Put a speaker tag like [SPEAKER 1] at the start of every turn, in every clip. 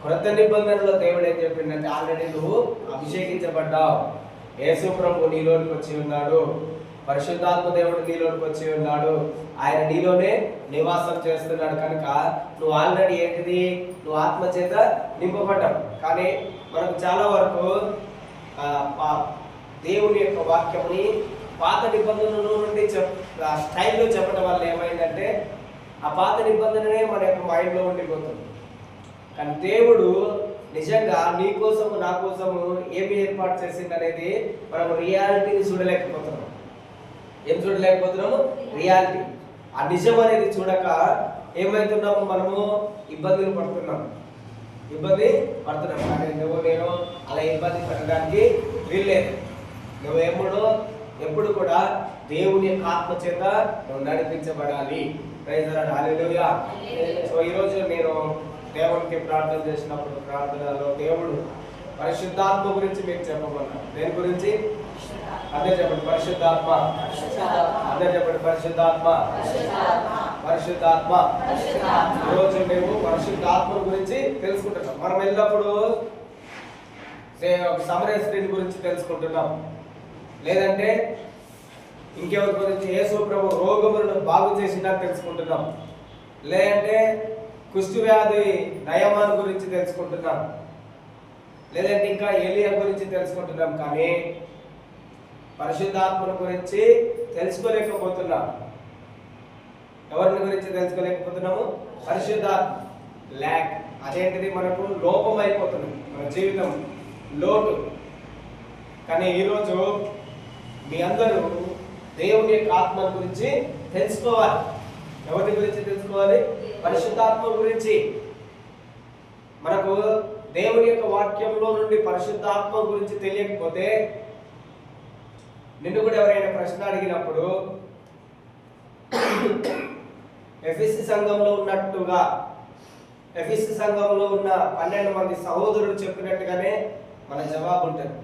[SPEAKER 1] క్రొత్త నిబంధనలో దేవుడు ఏం చెప్పిందంటే, ఆల్రెడీ నువ్వు అభిషేకించబడ్డావు, యేసు ప్రభు నీలోనికి వచ్చి ఉన్నాడు, పరిశుద్ధాత్మ దేవుడు నీలోనికి వచ్చి ఉన్నాడు, ఆయన నీలోనే నివాసం చేస్తున్నాడు. కనుక నువ్వు ఆల్రెడీ ఏంటిది, నువ్వు ఆత్మ చేత నింపబడ్డావు. కానీ మనకు చాలా వరకు దేవుని యొక్క వాక్యముని పాత నిబంధనల నుండి స్టైల్లో చెప్పడం వల్ల ఏమైందంటే, ఆ పాత నిబంధననే మన యొక్క మైండ్లో ఉండిపోతుంది. కానీ దేవుడు నిజంగా నీ కోసము నా కోసము ఏమి ఏర్పాటు చేసింది అనేది మనం రియాలిటీని చూడలేకపోతున్నాం. ఏం చూడలేకపోతున్నాము? రియాలిటీ, ఆ నిజం అనేది చూడక ఏమవుతున్నాము, మనము ఇబ్బంది పడుతున్నాం. కానీ నువ్వు నేను అలా ఇబ్బంది పడడానికి వీల్లేదు. ఎప్పుడు కూడా దేవుని యొక్క ఆత్మ చేత నువ్వు నడిపించబడాలి. Praise the Lord, hallelujah. So ఈరోజు నేను దేవునికి ప్రార్థన చేసినప్పుడు ప్రార్థనలో దేవుడు పరిశుద్ధాత్మ గురించి మీకు చెప్పమన్నాడు. దేని గురించి? అదే చెప్పండి, పరిశుద్ధాత్మ. అదే చెప్పండి, పరిశుద్ధాత్మ. పరిశుద్ధాత్మ. ఈరోజు మేము పరిశుద్ధాత్మ గురించి తెలుసుకుంటున్నాం. మనం ఎల్లప్పుడు సమరయ గురించి తెలుసుకుంటున్నాం, లేదంటే ఇంకెవరి గురించి, యేసు ప్రభు రోగములను బాగు చేసినా తెలుసుకుంటున్నాం, లేదంటే కుష్టు వ్యాధి నయమాన్ గురించి తెలుసుకుంటున్నాం, లేదంటే ఇంకా ఏలియా గురించి తెలుసుకుంటున్నాం. కానీ పరిశుద్ధాత్మల గురించి తెలుసుకోలేకపోతున్నాం. ఎవరిని గురించి తెలుసుకోలేకపోతున్నాము? పరిశుద్ధాత్మ ల్యాక్. అదేంటిది, మనకు లోపం అయిపోతుంది, మన జీవితం లోటు. కానీ ఈరోజు మీ అందరూ దేవుని యొక్క ఆత్మ గురించి తెలుసుకోవాలి. ఎవరి గురించి తెలుసుకోవాలి? పరిశుద్ధాత్మ గురించి. మనకు దేవుని యొక్క వాక్యంలో నుండి పరిశుద్ధాత్మ గురించి తెలియకపోతే, నిన్ను కూడా ఎవరైనా ప్రశ్న అడిగినప్పుడు ఎఫెసీ సంఘంలో ఉన్నట్టుగా, ఎఫెసీ సంఘంలో ఉన్న 12 మంది సహోదరులు చెప్పినట్టుగానే మన జవాబు ఉంటుంది.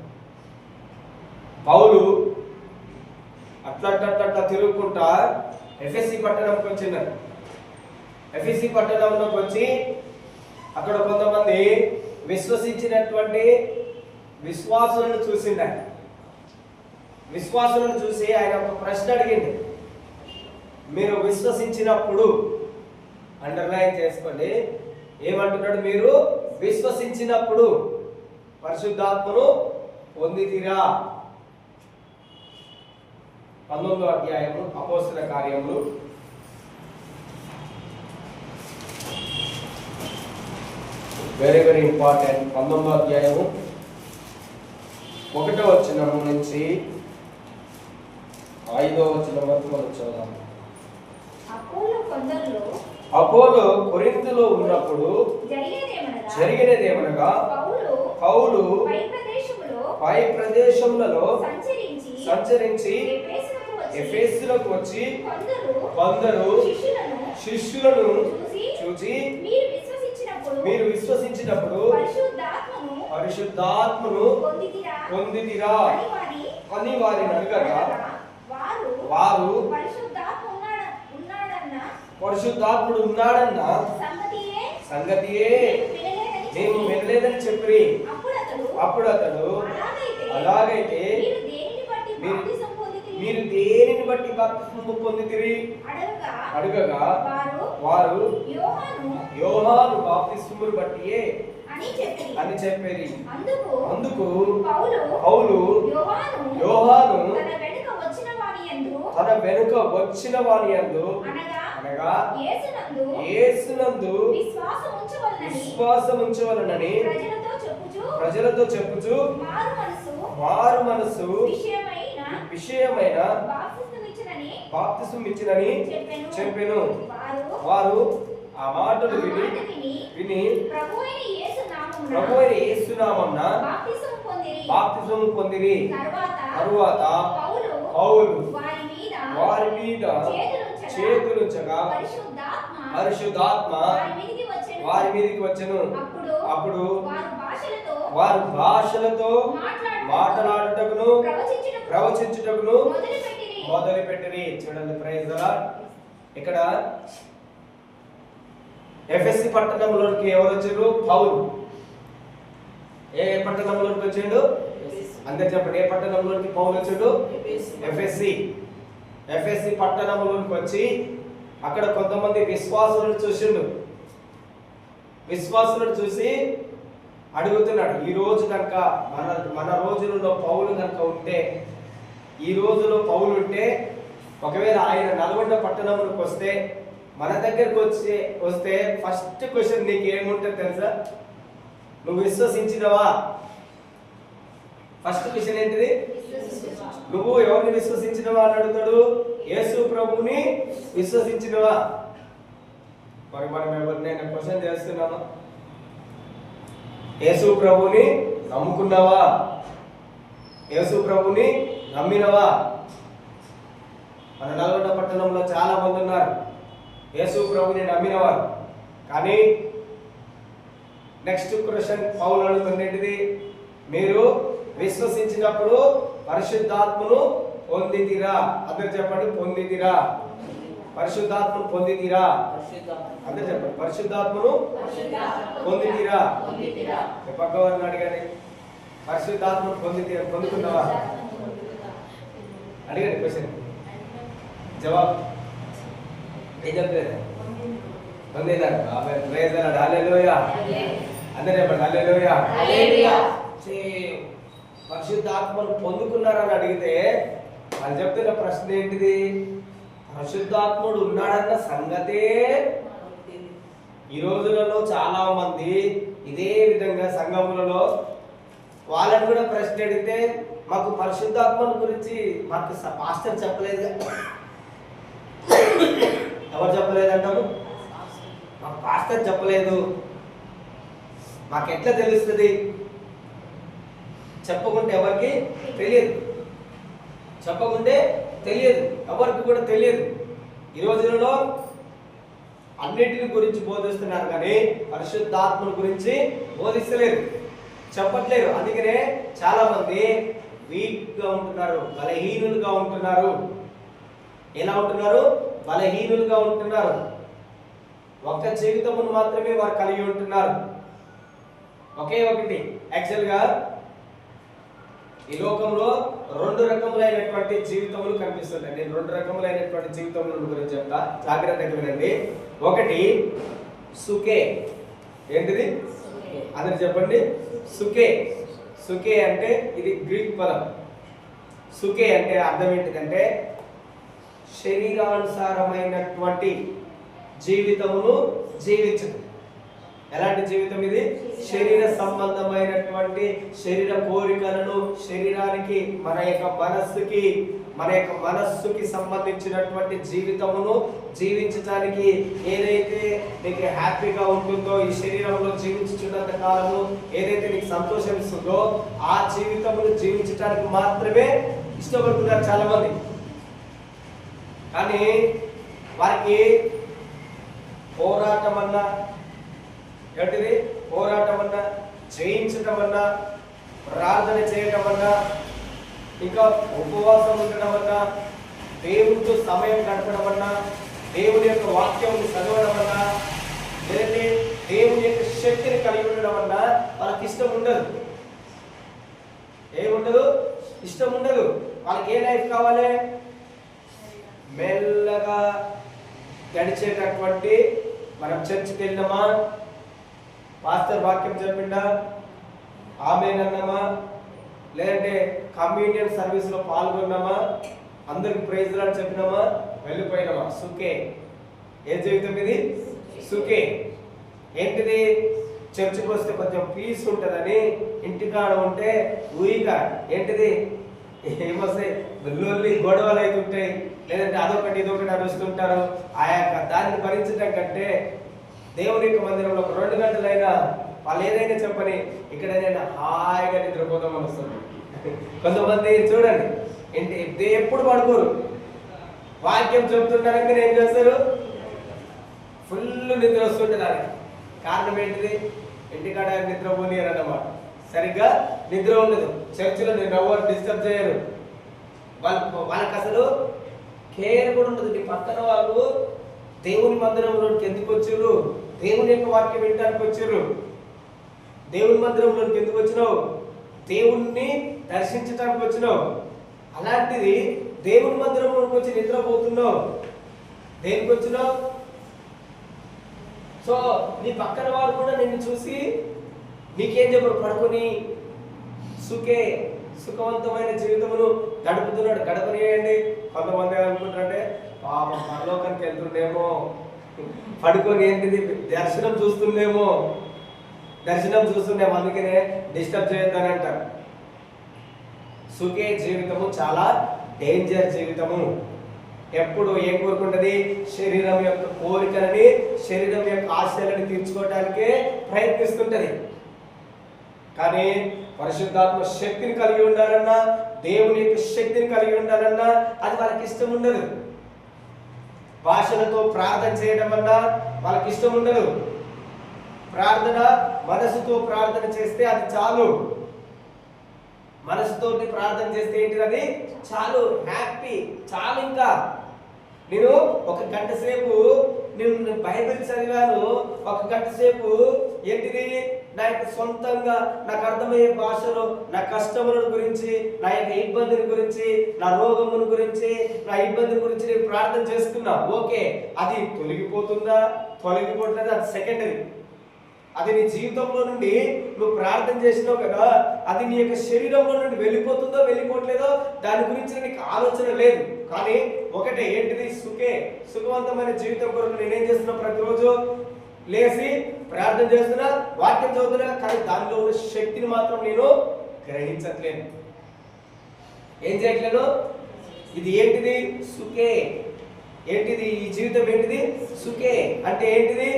[SPEAKER 1] పౌలు అట్లా తిరుగుకుంటా ఎఫెసీ పట్టణంకి వచ్చినారు. ఎఫెసీ పట్టణంలోకి వచ్చి అక్కడ కొంతమంది విశ్వసించినటువంటి విశ్వాసులను చూసిండు. విశ్వాసులను చూసి ఆయన ఒక ప్రశ్న అడిగింది. మీరు విశ్వసించినప్పుడు, అండర్లైన్ చేసుకోండి, ఏమంటున్నాడు? మీరు విశ్వసించినప్పుడు పరిశుద్ధాత్మను పొందితిరా? 19వ అధ్యాయము అపోస్తల కార్యములు, వెరీ వెరీ ఇంపార్టెంట్. 19వ అధ్యాయము 1వ వచనం నుంచి 5వ వచనం వరకు మనం చదువుదాం. అపోలో కొరింథులో ఉన్నప్పుడు జరిగినదేమనగా, పౌలు పై ప్రదేశములలో సంచరించి ఎఫెసులకు వచ్చి కొందరు శిష్యులను చూచి, మీరు విశ్వసించినప్పుడు పరిశుద్ధాత్మను పొందితిరా అని వారిని అడగగా, వారు పరిశుద్ధాత్ముడు ఉన్నాడన్న సంగతియే మేము వినలేదని చెప్పి, అప్పుడు అతడు అలాగైతే మీరు దేనిని బట్టి బాప్తిస్మము పొందితిరి అడగగా, వారు యోహాను బాప్తిస్మమును బట్టియే అని చెప్పేది. అందుకు పౌలు యోహాను తన వెనుక వచ్చిన వాని యందు అనగా యేసునందు విశ్వాసం ఉంచవలనని ప్రజలతో చెప్పుచు వారు మనసు విషయమైన బాప్తిస్మం ఇచ్చినని చెప్పెను. వారు ఆ మాటలు విని ప్రభువైన యేసు నామమున బాప్తిస్మం పొందిరి. తరువాత పౌలు వారి మీద చేతులుంచగా పరిశుద్ధాత్మ వారి మీదకి వచ్చెను. అప్పుడు వారు భాషలతో మాట్లాడుటకును ప్రవచించుటకును మొదలుపెట్టిరి. చూడండి, ప్రైజ్ ది లార్డ్. ఇక్కడ ఎఫెసీ పట్టణంలోకి ఎవరు వచ్చారు? పౌలు. ఏ పట్టణంలోకి వచ్చిండు? అందరు చెప్పండి, ఏ పట్టణంలోకి పౌలు వచ్చాడు? ఎఫెసీ పట్టణంలోకి వచ్చి అక్కడ కొంతమంది విశ్వాసులను చూసిండు. విశ్వాసులను చూసి అడుగుతున్నాడు, ఈ రోజు కనుక మన రోజులలో పౌలు కనుక ఉంటే, ఈ రోజులో పౌలు ఉంటే, ఒకవేళ ఆయన నల్గొండ పట్టణంలోకి వస్తే, మన దగ్గరకు వస్తే ఫస్ట్ క్వశ్చన్ నీకు ఏముంటుంది తెలుసా? నువ్వు విశ్వసించినవా? ఫస్ట్ క్వశ్చన్ ఏంటిది? నువ్వు ఎవరిని విశ్వసించినవా అని అడుగుతాడు. యేసు ప్రభుని విశ్వసించినవా? మరి మనం ఎవరినైనా క్వశ్చన్ చేస్తున్నామా? యేసు ప్రభుని నమ్ముకున్నావా? యేసు ప్రభుని నమ్మినవా? మన నల్గొండ పట్టణంలో చాలా మంది ఉన్నారు యేసు ప్రభుని నమ్మినవారు. కానీ నెక్స్ట్ క్వశ్చన్ పౌలు అడుగుతున్నది, మీరు విశ్వసించినప్పుడు పరిశుద్ధాత్మను పొందితిరా? అందరు చెప్పండి, పొందితిరా? పరిశుద్ధాత్మను పొందితిరా? అందరు చెప్పండి, పరిశుద్ధాత్మను పొందితిరా? పక్కవారిని అడగండి, పరిశుద్ధాత్మను పొందుకున్నావా? అడగండి క్వశ్చన్, జవాబు ఏం చెప్తారు? పొందేదారు. హల్లెలూయా. అందరు చెప్పండి, హల్లెలూయా. పరిశుద్ధాత్మను పొందుకున్నారని అడిగితే వాళ్ళు చెప్తున్న ప్రశ్న ఏంటిది? పరిశుద్ధాత్ముడు ఉన్నాడన్న సంగతే. ఈ రోజులలో చాలా మంది ఇదే విధంగా సంఘములలో వాళ్ళని కూడా ప్రశ్న అడిగితే, మాకు పరిశుద్ధాత్మను గురించి మాకు పాస్టర్ చెప్పలేదు. ఎవరు చెప్పలేదు అంటారు? మాకు పాస్టర్ చెప్పలేదు, మాకు ఎట్లా తెలుస్తుంది? చెప్పకుంటే ఎవరికి తెలియదు, చెప్పకుంటే తెలియదు, ఎవరికి కూడా తెలియదు. ఈ రోజులలో అన్నిటిని గురించి బోధిస్తున్నారు కానీ పరిశుద్ధాత్మల గురించి బోధిస్తలేరు, చెప్పట్లేరు. అందుకనే చాలా మంది వీక్గా ఉంటున్నారు, బలహీనులుగా ఉంటున్నారు. ఎలా ఉంటున్నారు? బలహీనులుగా ఉంటున్నారు. ఒక్క జీవితమును మాత్రమే వారు కలిగి ఉంటున్నారు, ఒకే ఒకటి. యాక్చువల్గా ఈ లోకంలో రెండు రకములైనటువంటి జీవితములు కనిపిస్తుంటాయి. నేను రెండు రకములైనటువంటి జీవితముల గురించి చెప్తా, జాగ్రత్తగా వినండి. ఒకటి సుఖే. ఏంటిది? అందరు చెప్పండి, సుఖే. సుఖే అంటే ఇది గ్రీక్ పదం. సుఖే అంటే అర్థం ఏంటిదంటే శరీరానుసారమైనటువంటి జీవితమును జీవించడం. ఎలాంటి జీవితం ఇది? శరీర సంబంధమైనటువంటి శరీర కోరికలను, శరీరానికి మన యొక్క మనస్సుకి సంబంధించినటువంటి జీవితమును జీవించడానికి ఏదైతే నీకు హ్యాపీగా ఉంటుందో, ఈ శరీరంలో జీవించుచున్నంత కాలము ఏదైతే నీకు సంతోషం ఇస్తుందో ఆ జీవితమును జీవించడానికి మాత్రమే ఇష్టపడుతున్నారు చాలా మంది. కానీ వారికి పోరాటం అన్నా, ఏంటిది పోరాటం అన్నా, జయించటం అన్నా, ప్రార్థన చేయటం అన్నా, ఇంకా ఉపవాసం ఉండడం అన్నా, దేవుడితో సమయం గడపడం అన్నా, దేవుని యొక్క వాక్యం చదవడం అన్నా, లేదంటే దేవుని యొక్క శక్తిని కలిగి ఉండడం అన్నా వాళ్ళకి ఇష్టం ఉండదు. ఏముండదు? ఇష్టం ఉండదు. వాళ్ళకి ఏ లైఫ్ కావాలి? మెల్లగా గడిచేటటువంటి, మనం చర్చికి వెళ్ళినామా, పాస్టర్ వాక్యం చెప్పిండా, ఆమేనన్నామా, లేదంటే కమ్యూనియన్ సర్వీస్లో పాల్గొన్నామా, అందరికి ప్రైజ్ లార్డ్ చెప్పినామా, వెళ్ళిపోయినామా. సుఖే. ఏ జీవితం ఇది? సుఖే. ఏంటిది? చర్చికి వస్తే కొంచెం పీస్ ఉంటుందని ఇంటికాడ ఉంటే ఊయిగా ఏంటిది ఏమొస్తాయి, లొల్లి గొడవలు అవుతుంటాయి, లేదంటే అదొకటి ఇదొకటి అరుస్తుంటారు. ఆ యొక్క దాన్ని భరించడం కంటే దేవుని యొక్క మందిరంలో 2 గంటలైనా వాళ్ళు ఏదైనా చెప్పని ఇక్కడ నేను హాయిగా నిద్రపోతామని వస్తుంది. కొంతమంది చూడండి, ఎప్పుడు పడుకోరు, వాక్యం చెప్తుంటారని ఏం చేస్తారు, ఫుల్ నిద్ర వస్తుంటారు. కారణం ఏంటిది? ఇంటికాడ నిద్రపోనియరు అన్నమాట. సరిగ్గా నిద్ర ఉండదు. చర్చిలో నేను ఎవరు డిస్టర్బ్ చేయరు. వాళ్ళకి అసలు కేర్ కూడా ఉండదు. నీ పక్కన వాళ్ళు దేవుని మందిరంలోకి ఎందుకు వచ్చారు? దేవుని యొక్క వాక్యం వినడానికి వచ్చారు. దేవుని మందిరంలోకి ఎందుకు వచ్చినావు? దేవుణ్ణి దర్శించడానికి వచ్చినావు. అలాంటిది దేవుని మందిరంలోకి వచ్చి నిద్రపోతున్నావు. దేనికి వచ్చినావు? సో నీ పక్కన వారు కూడా నిన్ను చూసి నీకేం చెప్పరు? పడుకొని సుఖవంతమైన జీవితమును గడుపుతున్నాడు. గడపనియండి. కొంతమంది అనుకుంటారంటే పాపం పరలోకానికి వెళ్తుండేమో, పడుకొని ఏంటిది దర్శనం చూస్తుండేమో, అందుకనే డిస్టర్బ్ చేయొద్దని అంటారు. సుఖే జీవితము చాలా డేంజర్ జీవితము. ఎప్పుడు ఏం కోరుకుంటది? శరీరం యొక్క కోరికలని, శరీరం యొక్క ఆశయాలను తీర్చుకోవడానికే ప్రయత్నిస్తుంటది. కానీ పరిశుద్ధాత్మ శక్తిని కలిగి ఉండాలన్నా, దేవుని యొక్క శక్తిని కలిగి ఉండాలన్నా అది వాళ్ళకి ఇష్టం ఉండదు. భాషలతో ప్రార్థన చేయడం అన్నా వాళ్ళకి ఇష్టం ఉండదు. ప్రార్థన మనసుతో ప్రార్థన చేస్తే అది చాలు. మనసుతోటి ప్రార్థన చేస్తే ఏంటిది? అది చాలు, హ్యాపీ, చాలు. ఇంకా నేను ఒక గంట సేపు నేను బైబిల్ చదివాను. ఒక గంట సేపు ఏంటిది? నా యొక్క సొంతంగా నాకు అర్థమయ్యే భాషలో నా కష్టముల గురించి, నా యొక్క ఇబ్బందుల గురించి, నా రోగముల గురించి, నా ఇబ్బందుల గురించి నేను ప్రార్థన చేస్తున్నా. ఓకే, అది తొలగిపోతుందా తొలగిపోతుందా అది సెకండరీ. అది నీ జీవితంలో నుండి నువ్వు ప్రార్థన చేసినావు కదా, అది నీ యొక్క శరీరంలో నుండి వెళ్ళిపోతుందో వెళ్ళిపోవట్లేదో దాని గురించి నీకు ఆలోచన లేదు. కానీ ఒకటే ఏంటిది? సుఖవంతమైన జీవితం కొరకు నేనేం చేస్తున్నా? ప్రతిరోజు లేచి ప్రార్థన చేస్తున్నా, వాక్యం చదువుతున్నా, కానీ దానిలో ఉన్న శక్తిని మాత్రం నేను గ్రహించట్లేను. ఏం చేయట్లేదు? ఇది ఏంటిది? సుఖే. ఏంటిది? ఈ జీవితం ఏంటిది? సుఖే అంటే ఏంటిది?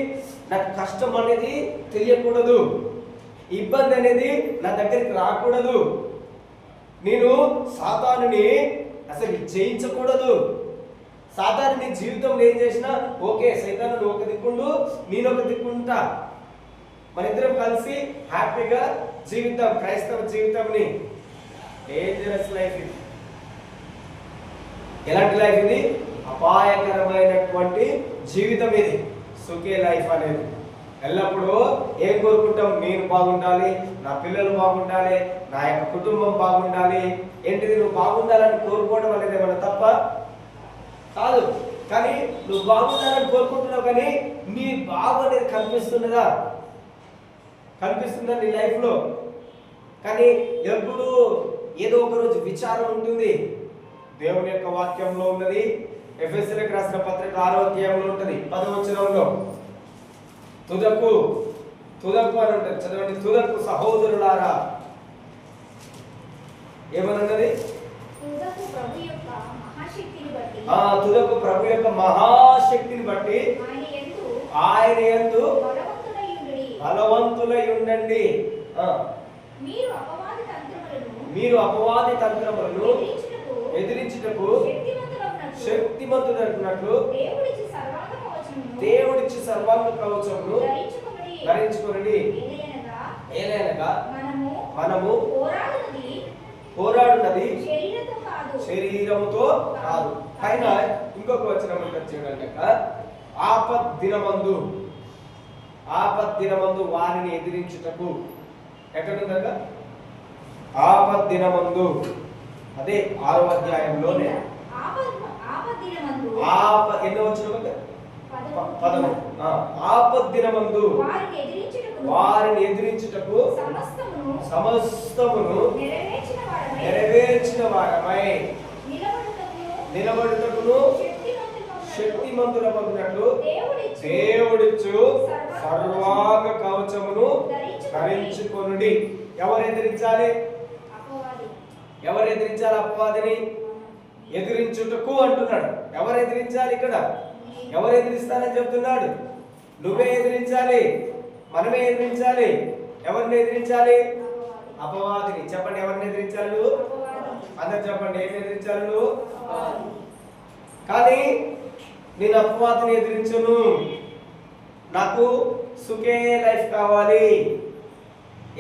[SPEAKER 1] నాకు కష్టం అనేది తెలియకూడదు, ఇబ్బంది అనేది నా దగ్గరికి రాకూడదు, నేను సాతానుని అసలు జయించకూడదు. సాతాను జీవితంలో ఏం చేసినా ఓకే, సైతాను నువ్వు ఒక దిక్కుండు, నేను ఒక దిక్కుంటా, మన ఇద్దరం కలిసి హ్యాపీగా జీవితం, క్రైస్తవ జీవితంని. డేంజరస్ లైఫ్ ఇది. ఎలాంటి లైఫ్ ఇది? అపాయకరమైనటువంటి జీవితం ఇది. సుఖే లైఫ్ అనేది. ఎల్లప్పుడూ ఏం కోరుకుంటాం? నేను బాగుండాలి, నా పిల్లలు బాగుండాలి, నా యొక్క కుటుంబం బాగుండాలి. ఏంటిది? నువ్వు బాగుండాలని కోరుకోవడం అనేది ఏమన్నా తప్ప కాదు. కానీ నువ్వు బాగుండాలని కోరుకుంటున్నావు, కానీ నీ బాగు అనేది కనిపిస్తుందా నీ లైఫ్లో? కానీ ఎప్పుడు ఏదో ఒక రోజు విచారం ఉంటుంది. దేవుని యొక్క వాక్యంలో ఉన్నది. ఎఫెసీయులకు రాసిన పత్రిక 6వ అధ్యాయంలో ఉంటుంది, 10వ వచనంలో తుదకు అని ఉంటుంది. చదవండి. తుదకు సహోదరులారా ఏమన్నది? తుదకు ప్రభు యొక్క మహాశక్తిని బట్టి ఆయన యందు బలవంతులై ఉండండి. మీరు అపవాది తంత్రములను ఎదిరించుటకు శక్తిమంతుడనుకున్నట్లు దేవుడిచ్చి సర్వాంగ కవచమును ధరించుకొనండి. ఏలైనగా మనము పోరాడున్నది శరీరముతో కాదు. పైన ఇంకొక వచనం చూడండి. ఆపద్దినమందు వారిని ఎదిరించుటకు. ఎక్కడుందక? ఆపద్దినమందు. అదే 6వ అధ్యాయంలోనే ఎన్నో వచ్చిన 10. ఆపద్దినమందు వారిని ఎదిరించుటకు సమస్తమును నెరవేర్చిన వారమై నిలబడుటకును శక్తిమంతులమగునట్లు దేవుడిచ్చు సర్వాంగ కవచమును ధరించుకొనుడి. ఎవరు ఎదిరించాలి? అపవాదిని ఎదిరించుటకు అంటున్నాడు. ఎవరు ఎదిరించాలి? ఇక్కడ ఎవరు ఎదిరిస్తారని చెప్తున్నాడు? నువ్వే ఎదిరించాలి, మనమే ఎదిరించాలి. ఎవరిని ఎదిరించాలి? అపవాదిని. చెప్పండి, ఎవరిని ఎదిరించాలి నువ్వు? అందరు చెప్పండి, ఏం ఎదిరించాలి నువ్వు? కానీ నేను అపవాదిని ఎదిరించను, నాకు సుఖే లైఫ్ కావాలి.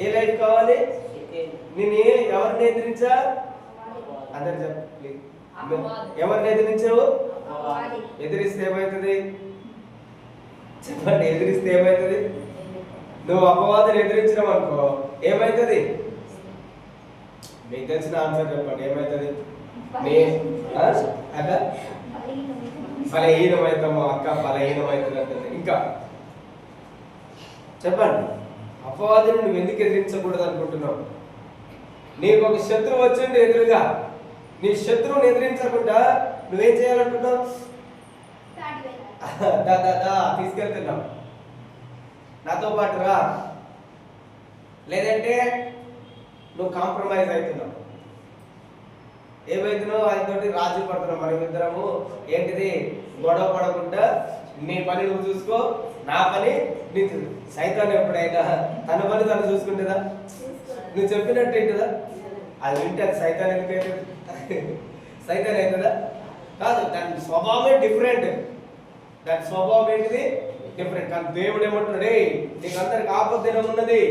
[SPEAKER 1] ఏ లైఫ్ కావాలి? నేను ఎవరిని ఎదిరించా? అందరు చెప్పండి, ఎవరిని ఎదిరించావు? ఎదిరిస్తే ఏమవుతుంది? చెప్పండి, ఎదిరిస్తే ఏమవుతుంది? నువ్వు అపవాదిని ఎదిరించినావు అనుకో ఏమవుతుంది? మీకు తెలిసిన ఆన్సర్ చెప్పండి. ఏమవుతుంది? బలహీనమవుతాము అక్క, బలహీనమవుతుంది అంటుంది. ఇంకా చెప్పండి, అపవాదిని నువ్వు ఎందుకు ఎదిరించకూడదు అనుకుంటున్నావు? నీకు ఒక శత్రువు వచ్చింది ఎదురుగా, నీ శత్రువుని ఎదిరించకుండా నువ్వేం చేయాలనుకుంటున్నావు? తీసుకెళ్తున్నావు, నాతో పాటు రా, లేదంటే నువ్వు కాంప్రమైజ్ అవుతున్నావు. ఏమైతున్నావు? ఆయనతోటి రాజీ పడుతున్నావు. మనం ఇద్దరము ఏంటిది గొడవ పడకుండా నీ పని నువ్వు చూసుకో, నా పని నీ. సైతాన్ ఎప్పుడైనా తన పని తను చూసుకుంటుందా? నువ్వు చెప్పినట్టు ఏంటిదా? అది వింటే అది సైతాన్ ఎందుకైతే సైతాన్ అవుతుందా? కాదు, దాని స్వభావమే డిఫరెంట్. దాని స్వభావం ఏంటిది? డిఫరెంట్. కానీ దేవుడు ఏమంటున్నాడే, నీకు అందరికి ఆపద్దినం ఉన్నది.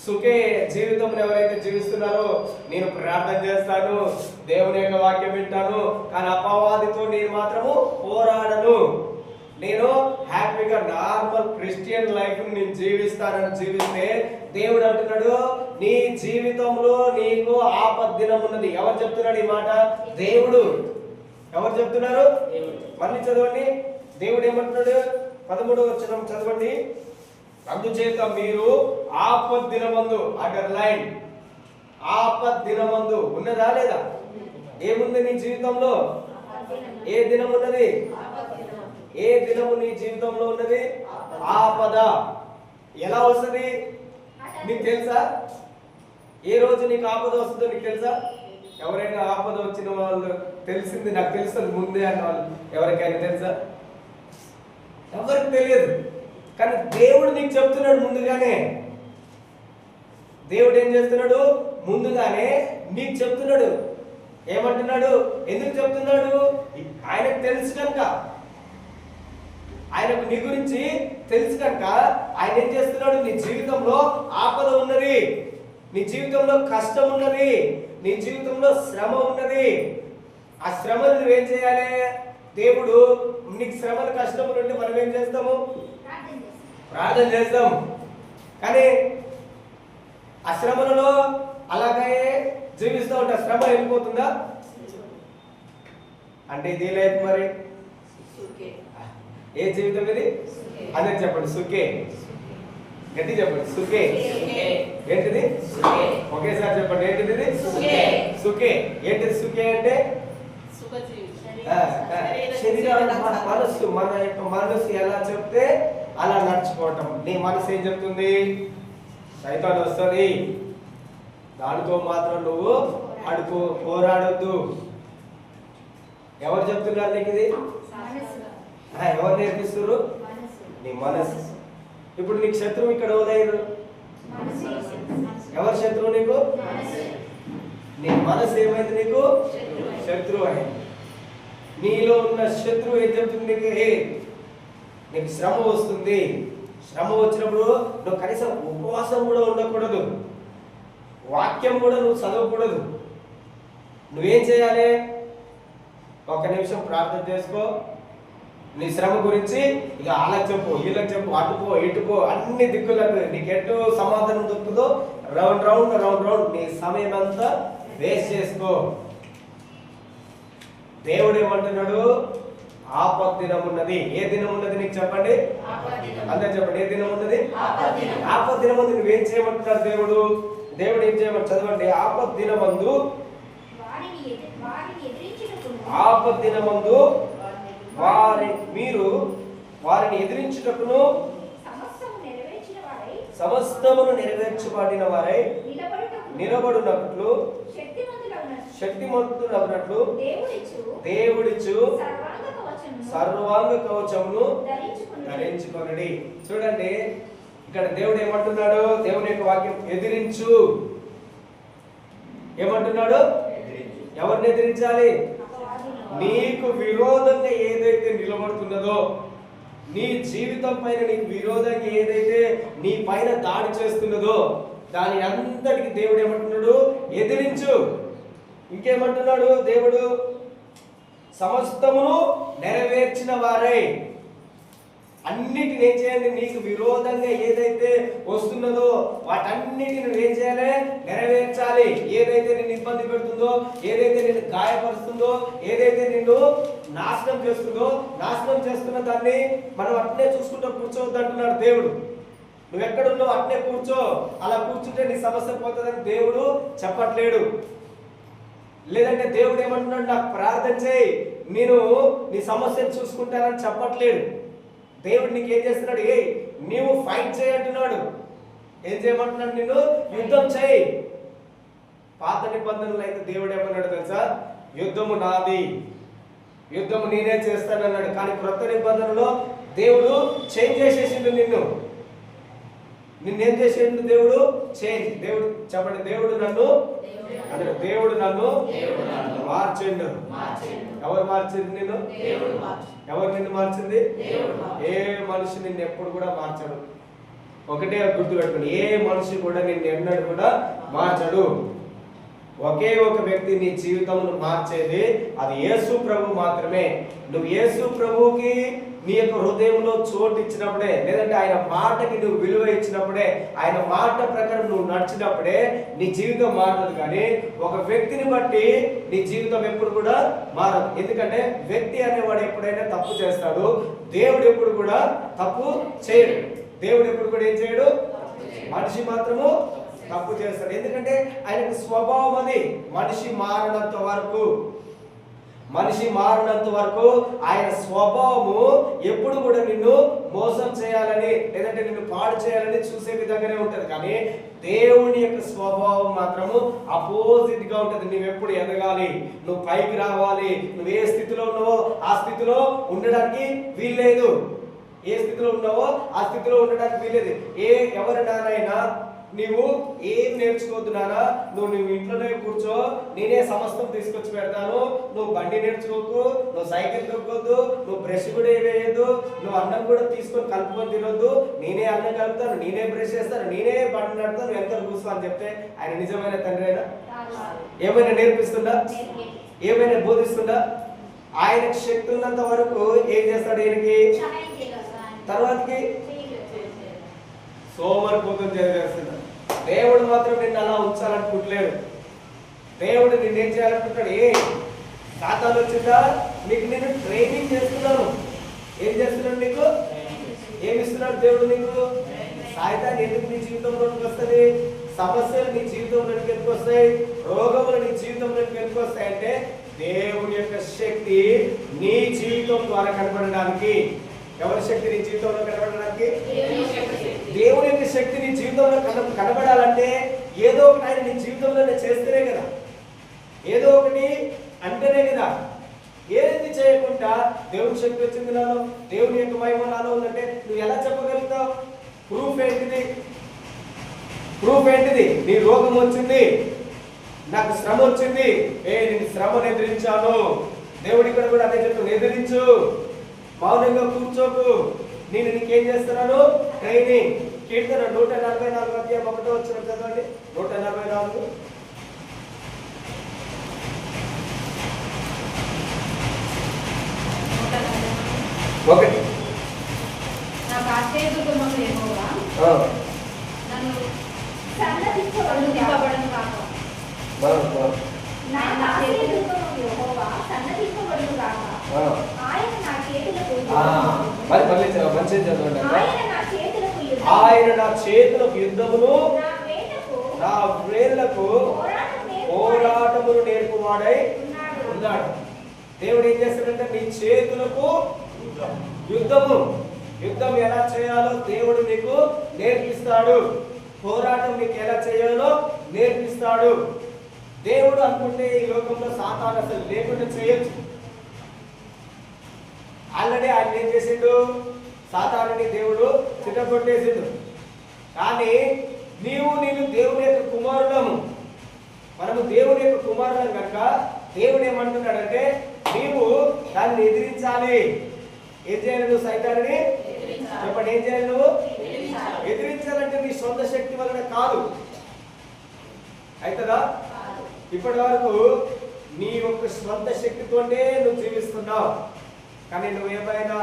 [SPEAKER 1] సుఖే జీవితం ఎవరైతే జీవిస్తున్నారో నేను ప్రార్థన చేస్తాను, దేవుని యొక్క వాక్యం వింటాను, కానీ అపవాదితో నేను మాత్రము పోరాడను. నేను హ్యాపీగా నార్మల్ క్రిస్టియన్ లైఫ్ నేను జీవిస్తానని జీవిస్తే దేవుడు అంటున్నాడు నీ జీవితంలో నీకు ఆపద్దినం ఉన్నది. ఎవరు చెప్తున్నాడు ఈ మాట? దేవుడు. ఎవరు చెప్తున్నారు? మళ్ళీ చదవండి. దేవుడు ఏమంటున్నాడు? 13వ వచనం చదవండి. అందుచేత మీరు ఆపద్దినమందు, అండర్లైన్, ఆపద్దినమందు ఉన్నదా లేదా? ఏముంది నీ జీవితంలో? ఏ దినం ఉన్నది? ఏ దినము నీ జీవితంలో ఉన్నది? ఆపద. ఎలా వస్తుంది నీకు తెలుసా? ఏ రోజు నీకు ఆపద వస్తుందో నీకు తెలుసా? ఎవరైనా ఆపద వచ్చిన వాళ్ళు తెలిసింది నాకు తెలుస్తుంది ముందే అన్న వాళ్ళు ఎవరికైనా తెలుసా? ఎవరికి తెలియదు. కానీ దేవుడు నీకు చెప్తున్నాడు ముందుగానే. దేవుడు ఏం చేస్తున్నాడు? ముందుగానే నీకు చెప్తున్నాడు. ఏమంటున్నాడు? ఎందుకు చెప్తున్నాడు? ఆయనకు తెలుసు కనుక, ఆయనకు నీ గురించి తెలుసు కనుక ఆయన ఏం చేస్తున్నాడు? నీ జీవితంలో ఆపద ఉన్నది, నీ జీవితంలో కష్టం ఉన్నది, నీ జీవితంలో శ్రమ ఉన్నది. ఆ శ్రమను నువ్వేం చేయాలి? దేవుడు నీకు శ్రమలు కష్టములు ఉంటే మనం ఏం చేస్తాము? ప్రార్థన చేస్తాం. కానీ ఆ శ్రమలలో అలాగే జీవిస్తూ ఉంటా. శ్రమ వెళ్ళిపోతుందా? అంటే ఇది లేదు. మరి ఏ జీవితం ఇది? అదే చెప్పండి. సుఖే. గట్టి చెప్పండి. సుఖే. ఏంటిది? ఒకేసారి చెప్పండి. ఏంటిది ఇది? సుఖే. ఏంటిది సుఖే అంటే? శరీరం, మనస్సు. మన యొక్క మనస్సు ఎలా చెప్తే అలా నడుచుకోవటం. నీ మనసు ఏం చెప్తుంది? సైతాన్ వస్తుంది, దానితో మాత్రం నువ్వు అడుపు పోరాడొద్దు. ఎవరు చెప్తున్నారు నీకు ఇది? ఎవరు నేర్పిస్తున్నారు? నీ మనసు. ఇప్పుడు నీకు శత్రువు ఇక్కడ ఎవరు? ఎవరు శత్రువు నీకు? నీ మనసు ఏమైంది? నీకు శత్రువు అయింది. నీలో ఉన్న శత్రువు ఏం చెప్తుంది నీకు? నీకు శ్రమ వస్తుంది. శ్రమ వచ్చినప్పుడు నువ్వు కనీసం ఉపవాసం కూడా ఉండకూడదు, వాక్యం కూడా నువ్వు చదవకూడదు. నువ్వేం చేయాలి? ఒక నిమిషం ప్రార్థన చేసుకో. నీ శ్రమ గురించి ఇక వాళ్ళకి చెప్పు, వీళ్ళకి చెప్పు, అటుపో ఇటుపో, అన్ని దిక్కులకు నీకు ఎటు సమాధానం దొరుకుతుందో రౌండ్ రౌండ్ రౌండ్ రౌండ్ నీ సమయం అంతా వేస్ట్ చేసుకో. దేవుడు ఏమంటున్నాడు? ఆపద్దినం ఉన్నది. ఏ దినం ఉన్నది నీకు చెప్పండి? అందరూ చెప్పండి. ఏ దినం ఉన్నది? ఆపద్దినం ఉంది. నువ్వేం చేయమంటున్నాడు దేవుడు? దేవుడు ఏం చేయమని చదవండి. ఆపద్దినమందు, ఆపద్దినమందు మీరు వారిని ఎదిరించుటకును సమస్తమును నెరవేర్చబడిన వారై నిలబడునట్లు శక్తిమంతులగునట్లు దేవుడిచ్చు సర్వాంగ కవచమును ధరించుకొనడి. చూడండి, ఇక్కడ దేవుడు ఏమంటున్నాడు? దేవుని యొక్క వాక్యం ఎదిరించు. ఏమంటున్నాడు? ఎవరిని ఎదిరించాలి? నీకు విరోధంగా ఏదైతే నిలబడుతున్నదో, నీ జీవితం పైన నీకు విరోధంగా ఏదైతే నీ పైన దాడి చేస్తున్నదో దాని అంతటికి దేవుడు ఏమంటున్నాడు? ఎదిరించు. ఇంకేమంటున్నాడు దేవుడు? సమస్తమును నెరవేర్చిన వారై. అన్నిటిని ఏం చేయండి, నీకు విరోధంగా ఏదైతే వస్తున్నదో వాటన్నిటిని నువ్వు ఏం చేయాలి, నెరవేర్చాలి. ఏదైతే నిన్ను ఇబ్బంది పెడుతుందో, ఏదైతే నిన్ను గాయపరుస్తుందో, ఏదైతే నిన్ను నాశనం చేస్తున్న దాన్ని మనం అట్నే చూసుకుంటూ కూర్చోవద్దు అంటున్నాడు దేవుడు. నువ్వు ఎక్కడున్నావు అట్నే కూర్చో, అలా కూర్చుంటే నీ సమస్య పోతుందని దేవుడు చెప్పట్లేడు. లేదంటే దేవుడు ఏమంటున్నాడు, నాకు ప్రార్థన చేయి నేను నీ సమస్యను చూసుకుంటానని చెప్పట్లేడు. దేవుడు నీకు ఏం చేస్తున్నాడు, నీవు ఫైట్ చేయంటున్నాడు. ఏం చేయమంటున్నాడు, నిన్ను యుద్ధం చేయి. పాత నిబంధనలు అయితే దేవుడు ఏమన్నాడు తెలుసా, యుద్ధము నాది, యుద్ధము నేనే చేస్తానన్నాడు. కానీ క్రొత్త నిబంధనలో దేవుడు చేంజ్ చేసేసిండు, నిన్నేం చేసిండు దేవుడు, చేంజ్. దేవుడు చెప్పండి, దేవుడు నన్ను మార్చిండు. ఎవరు మార్చింది నిన్ను? ఎవరు నిన్ను మార్చింది? ఏ మనిషి నిన్ను ఎప్పుడు కూడా మార్చడు. ఒకటే గుర్తుపెట్టుకుని, ఏ మనిషి కూడా నిన్ను ఎన్నడూ కూడా మార్చడు. ఒకే ఒక వ్యక్తి నీ జీవితంలో మార్చేది, అది యేసు ప్రభు మాత్రమే. నువ్వు యేసు ప్రభువుకి నీ యొక్క హృదయంలో చోటు ఇచ్చినప్పుడే, లేదంటే ఆయన మాటకి నువ్వు విలువ ఇచ్చినప్పుడే, ఆయన మాట ప్రకారం నువ్వు నడిచినప్పుడే నీ జీవితం మారదు. కానీ ఒక వ్యక్తిని బట్టి నీ జీవితం ఎప్పుడు కూడా మారదు. ఎందుకంటే వ్యక్తి అనేవాడు ఎప్పుడైనా తప్పు చేస్తాడు, దేవుడు ఎప్పుడు కూడా తప్పు చేయడు. దేవుడు ఎప్పుడు కూడా ఏం చేయడు, మనిషి మాత్రము తప్పు చేస్తాడు. ఎందుకంటే ఆయనకు స్వభావం అది. మనిషి మారినంత వరకు ఆయన స్వభావము ఎప్పుడు కూడా నిన్ను మోసం చేయాలని, లేదంటే నిన్ను పాడు చేయాలని చూసే విధంగానే ఉంటది. కానీ దేవుని యొక్క స్వభావం మాత్రము అపోజిట్ గా ఉంటది. నువ్వు ఎప్పుడు ఎదగాలి, నువ్వు పైకి రావాలి, నువ్వు ఏ స్థితిలో ఉన్నావో ఆ స్థితిలో ఉండడానికి వీల్లేదు. ఏ స్థితిలో ఉన్నావో ఆ స్థితిలో ఉండడానికి వీల్లేదు. ఎవరినైనా నీవు ఏం నేర్చుకోవద్దు నానా, నువ్వు ఇంట్లోనే కూర్చో, నేనే సమస్తం తీసుకొచ్చి పెడతాను, నువ్వు బండి నేర్చుకోకు, నువ్వు సైకిల్ తొక్కొద్దు, నువ్వు బ్రష్ కూడా వేయద్దు, నువ్వు అన్నం కూడా తీసుకొని కలుపుకొని తినొద్దు, నేనే అన్నం కలుపుతాను, నేనే బ్రష్ చేస్తాను, నేనే బండి నడుతాను, నువ్వు ఎంత కూర్చో అని చెప్తే ఆయన నిజమైన తండ్రి అయినా? ఏమైనా నేర్పిస్తుందా? ఏమైనా బోధిస్తుందా? ఆయనకు శక్తి ఉన్నంత వరకు ఏం చేస్తాడు, ఈయనకి తర్వాతకి సోమరిపోతం చేస్తున్నాడు. దేవుడు మాత్రం నిన్ను అలా ఉంచాలనుకుంటలేడు. దేవుడు నిన్నేం చేయాలనుకుంటాడు, సాతాను వచ్చిందా, నేను ట్రైనింగ్ చేస్తున్నాను. ఏం చేస్తున్నాడు, నీకు ఏమిస్తున్నాడు దేవుడు? నీకు సాయితాన్ని ఎందుకు నీ జీవితంలోకి వస్తుంది, సమస్యలు నీ జీవితంలోకి ఎందుకు వస్తాయి, రోగములు నీ జీవితంలోకి ఎందుకు వస్తాయి అంటే దేవుని యొక్క శక్తి నీ జీవితం ద్వారా కనబడడానికి. ఎవరి శక్తి నీ జీవితంలో కనబడడానికి? దేవుని యొక్క శక్తి నీ జీవితంలో కనబడాలంటే ఏదో ఒకటి ఆయన నీ జీవితంలోనే చేస్తేనే కదా, ఏదో ఒకటి అంటేనే కదా. ఏది చేయకుండా దేవుని శక్తి వచ్చింది నాలో, దేవుని యొక్క మహిమ నాలో ఉందంటే నువ్వు ఎలా చెప్పగలుగుతావు? ప్రూఫ్ ఏంటిది? నీ రోగం వచ్చింది, నాకు శ్రమ వచ్చింది, నేను శ్రమను ఎదిరించాను. దేవుడి ఇక్కడ కూడా అదే చెప్తాను, ఎదిరించు, మౌనంగా కూర్చోకు, నేను నీకేం చేస్తున్నాను, ట్రైనింగ్. కీర్తన 144 అధ్యాయం 1వ వచనం చదవండి. 144 ఒకటి. ఆయన నా చేతులకు యుద్ధమును నా వేళ్లకు పోరాటమును నేర్పువాడై ఉన్నాడు. దేవుడు ఏం చేస్తాడంటే నీ చేతులకు యుద్ధం ఎలా చేయాలో దేవుడు నీకు నేర్పిస్తాడు. పోరాటం నీకు ఎలా చేయాలో నేర్పిస్తాడు. దేవుడు అనుకుంటే ఈ లోకంలో సాతాను అసలు లేకుండా చేయొచ్చు. ఆల్రెడీ ఆయన ఏం చేసిండు, సాతానుని దేవుడు చిత్తగొట్టేసిండు. కానీ నేను దేవుని యొక్క కుమారుడము, మనము దేవుని యొక్క కుమారులం కనుక దేవుడు ఏమంటున్నాడంటే నీవు దాన్ని ఎదిరించాలి. ఏం చేయాలి నువ్వు? సైతాన్ని చెప్పండి, ఏం చేయాలి నువ్వు? ఎదిరించాలంటే నీ సొంత శక్తి వలన కాదు, అవుతుందా? ఇప్పటి వరకు నీ యొక్క స్వంత శక్తితోనే నువ్వు జీవిస్తున్నావు. కానీ నువ్వు ఏమైనా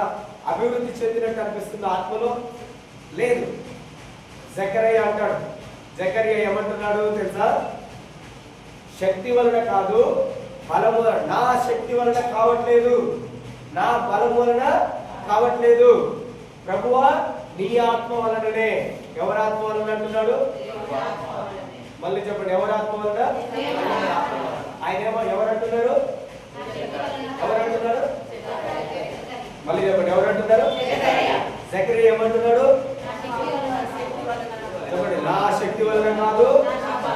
[SPEAKER 1] అభివృద్ధి చెందినట్టు అనిపిస్తుంది ఆత్మలో? లేదు. జకరియా అంటాడు, జకరియా ఏమంటున్నాడు తెలుసా? శక్తి వలన కాదు, బలము వలన, నా శక్తి వలన కావట్లేదు, నా బలం వలన కావట్లేదు, ప్రభువా నీ ఆత్మ వలననే. ఎవరి ఆత్మ వలన అంటున్నాడు? మళ్ళీ చెప్పండి, ఎవరి ఆత్మ వలన? ఆయన ఎవరు అంటున్నారు? ఎవరు అంటున్నారు? మళ్ళీ చెప్పండి, ఎవరు అంటున్నారు? జకరియా ఏమంటున్నాడు? చెప్పండి, నా శక్తి వలన కాదు,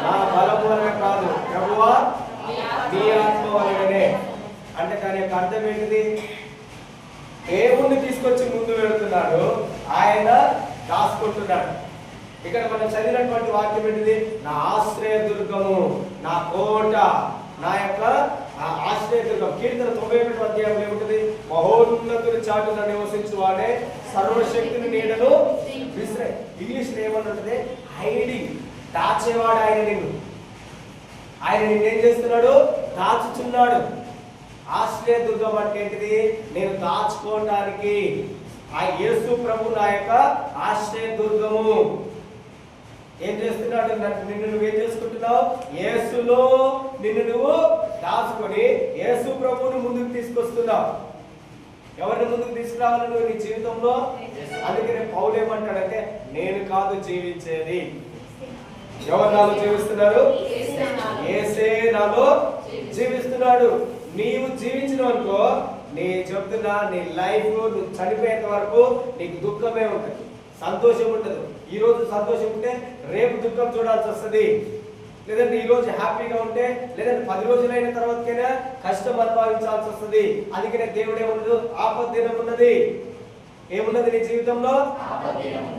[SPEAKER 1] నా బలం వలన కాదు, ప్రభువా నీ ఆత్మ వలననే. అంటే దాని యొక్క అర్థం ఏంటిది? దేవుణ్ణి తీసుకొచ్చి ముందు వెళుతున్నాడు, ఆయన దాచుకుంటున్నాడు. ఇక్కడ మనం చదివినటువంటి వాక్యం ఏంటిది? నా ఆశ్రయ దుర్గము, నా కోట, నా యొక్క ఆశ్రయ దుర్గం. కీర్తన 91వ అధ్యాయంలో ఏముంటుంది? మహోన్నతుని చాటున నివసించువాడే సర్వశక్తిని నీడను విసిరే. ఇంగ్లీష్ లో ఏమన్నది? హైడింగ్, దాచేవాడు ఆయన నిన్ను. ఆయన నిన్నేం చేస్తున్నాడు? దాచుచున్నాడు. ఆశ్రయ దుర్గం అంటే ఏంటిది? నేను దాచుకోవడానికి. ఆ యేసు ప్రభు నా యొక్క ఆశ్రయ దుర్గము. ఏం చేస్తున్నాడు? నిన్ను నువ్వేం చేసుకుంటున్నావు? యేసులో నిన్ను నువ్వు దాచుకొని యేసు ప్రభువుని ముందుకు తీసుకొస్తున్నావు. ఎవరిని ముందుకు తీసుకురావాలి నువ్వు నీ జీవితంలో? అందుకనే పౌలు ఏమంటాడంటే, నేను కాదు జీవించేది, ఎవరు నాలో జీవిస్తున్నారు? యేసే నాలో జీవిస్తున్నాడు. నీవు జీవించడం అనుకో, నీ చెప్తున్నా, నీ లైఫ్ నువ్వు చనిపోయేంత వరకు నీకు దుఃఖమే ఉంటుంది, సంతోషం ఉండదు. ఈ రోజు సంతోషం ఉంటే రేపు దుఃఖం చూడాల్సి వస్తుంది. లేదంటే ఈ రోజు హ్యాపీగా ఉంటే, లేదంటే 10 రోజులైన తర్వాతకైనా కష్టం అనుభవించాల్సి వస్తుంది. అందుకనే దేవుడు ఏముండదు? ఆపద్దినం ఉన్నది. ఏమున్నది నీ జీవితంలో?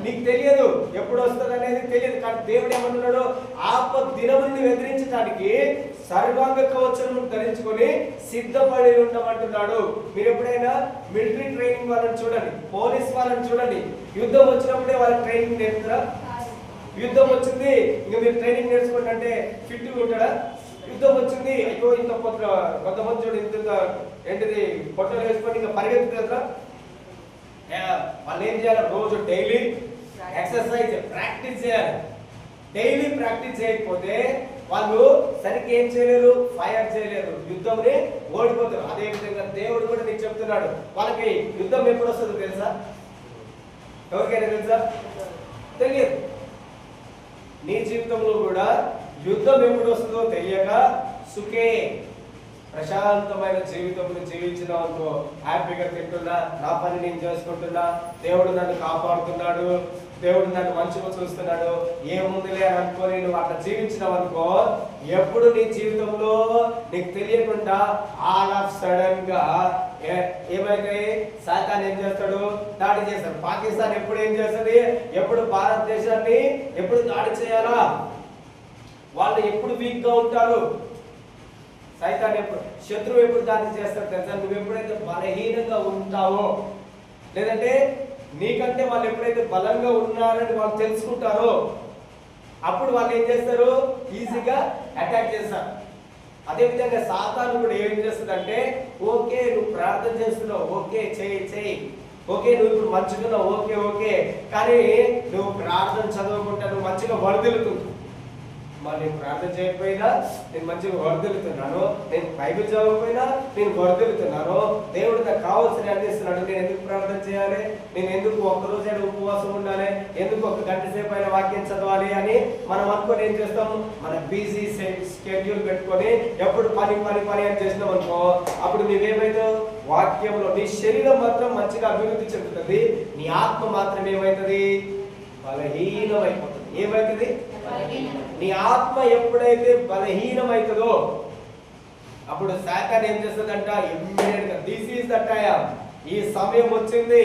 [SPEAKER 1] నీకు తెలియదు, ఎప్పుడు వస్తుంది అనేది తెలియదు. కానీ దేవుడు ఏమంటున్నాడు? ఆపద్దినముని ఎదిరించడానికి సర్వాంగ కవచమును ధరించుకొని సిద్ధపడి ఉండమంటున్నాడు. మీరు ఎప్పుడైనా మిలిటరీ ట్రైనింగ్ వాళ్ళని చూడండి, పోలీస్ వాళ్ళని చూడండి, యుద్ధం వచ్చినప్పుడే వాళ్ళకి ట్రైనింగ్ నేర్పుతారా? యుద్ధం వచ్చింది ఇంకా మీరు ట్రైనింగ్ నేర్చుకోండి అంటే ఫిట్గా ఉంటాడా? యుద్ధం వచ్చింది, అయ్యో ఇంత కొంతమంది చూడు ఇంత ఏంటిది పొట్టలు వేసుకొని ఇంకా పరిగెత్తుతారా? వాళ్ళు ఏం చేయాలి? రోజు డైలీ ఎక్సర్సైజ్ ప్రాక్టీస్ చేయాలి. డైలీ ప్రాక్టీస్ చేయకపోతే వాళ్ళు సరిగ్గా ఏం చేయలేరు, ఫైర్ చేయలేరు, యుద్ధంని ఓడిపోతారు. అదే విధంగా దేవుడు కూడా నీకు చెప్తున్నాడు, వాళ్ళకి యుద్ధం ఎప్పుడు వస్తుందో తెలుసా? ఎవరికైనా తెలుసా? తెలియదు. నీ జీవితంలో కూడా యుద్ధం ఎప్పుడు వస్తుందో తెలియక సుఖే ప్రశాంతమైన జీవితం జీవించిన అనుకో, హ్యాపీగా తింటున్నా, నా పని నేను చేసుకుంటున్నా, దేవుడు నన్ను కాపాడుతున్నాడు, దేవుడు నన్ను మంచిగా చూస్తున్నాడు, ఏముందిలే అని అనుకోని నువ్వు అట్లా జీవించినావు అనుకో, ఎప్పుడు నీ జీవితంలో నీకు తెలియకుండా ఆల్ ఆఫ్ సడన్ గా ఏమైతే సాతాన్ ఏం చేస్తాడు? దాడి చేస్తాడు. పాకిస్తాన్ ఎప్పుడు ఏం చేస్తుంది? ఎప్పుడు భారతదేశాన్ని ఎప్పుడు దాడి చేయాలా? వాళ్ళు ఎప్పుడు వీక్ గా ఉంటారు. సైతాన్ ఎప్పుడు, శత్రువు ఎప్పుడు దాడి చేస్తాడు తెలుసా? నువ్వు ఎప్పుడైతే బలహీనంగా ఉంటావో, లేదంటే నీకంటే వాళ్ళు ఎప్పుడైతే బలంగా ఉన్నారని వాళ్ళు తెలుసుకుంటారో, అప్పుడు వాళ్ళు ఏం చేస్తారు? ఈజీగా అటాక్ చేస్తారు. అదేవిధంగా సాతాను కూడా ఏం చేస్తుందంటే, ఓకే నువ్వు ప్రార్థన చేస్తున్నావు, ఓకే చేయి, ఓకే నువ్వు ఇప్పుడు మంచిగున్నావు, ఓకే కానీ నువ్వు ప్రార్థన చదవకుండా నువ్వు మంచిగా వరదలుతుంది. నేను ప్రార్థన చేయకపోయినా నేను మంచిగా వరదలుతున్నాను, నేను బైబిల్ చదవకపోయినా నేను వరదలుతున్నాను, దేవుడు నాకు కావాల్సిన అందిస్తున్నాడు, నేను ఎందుకు ప్రార్థన చేయాలి, నేను ఎందుకు ఒక్కరోజైనా ఉపవాసం ఉండాలి, ఎందుకు 1 గంట సేపు అయినా వాక్యం చదవాలి అని మనం అనుకొని ఏం చేస్తాం? మన బిజీ స్కెడ్యూల్ పెట్టుకొని ఎప్పుడు పని అని చేసినాం అనుకో, అప్పుడు నీవేమైతే వాక్యంలో నీ శరీరం మాత్రం మంచిగా అభివృద్ధి చెందుతుంది, నీ ఆత్మ మాత్రం ఏమవుతుంది? బలహీనమైపోతుంది. ఏమవుతుంది? నీ ఆత్మ ఎప్పుడైతే బలహీనమైతుందో అప్పుడు సాతాన్ ఏం చేస్తుందంట? ఇమ్మీడియట్ గా దిస్ ఈజ్ ద టైం, ఈ సమయం వచ్చింది,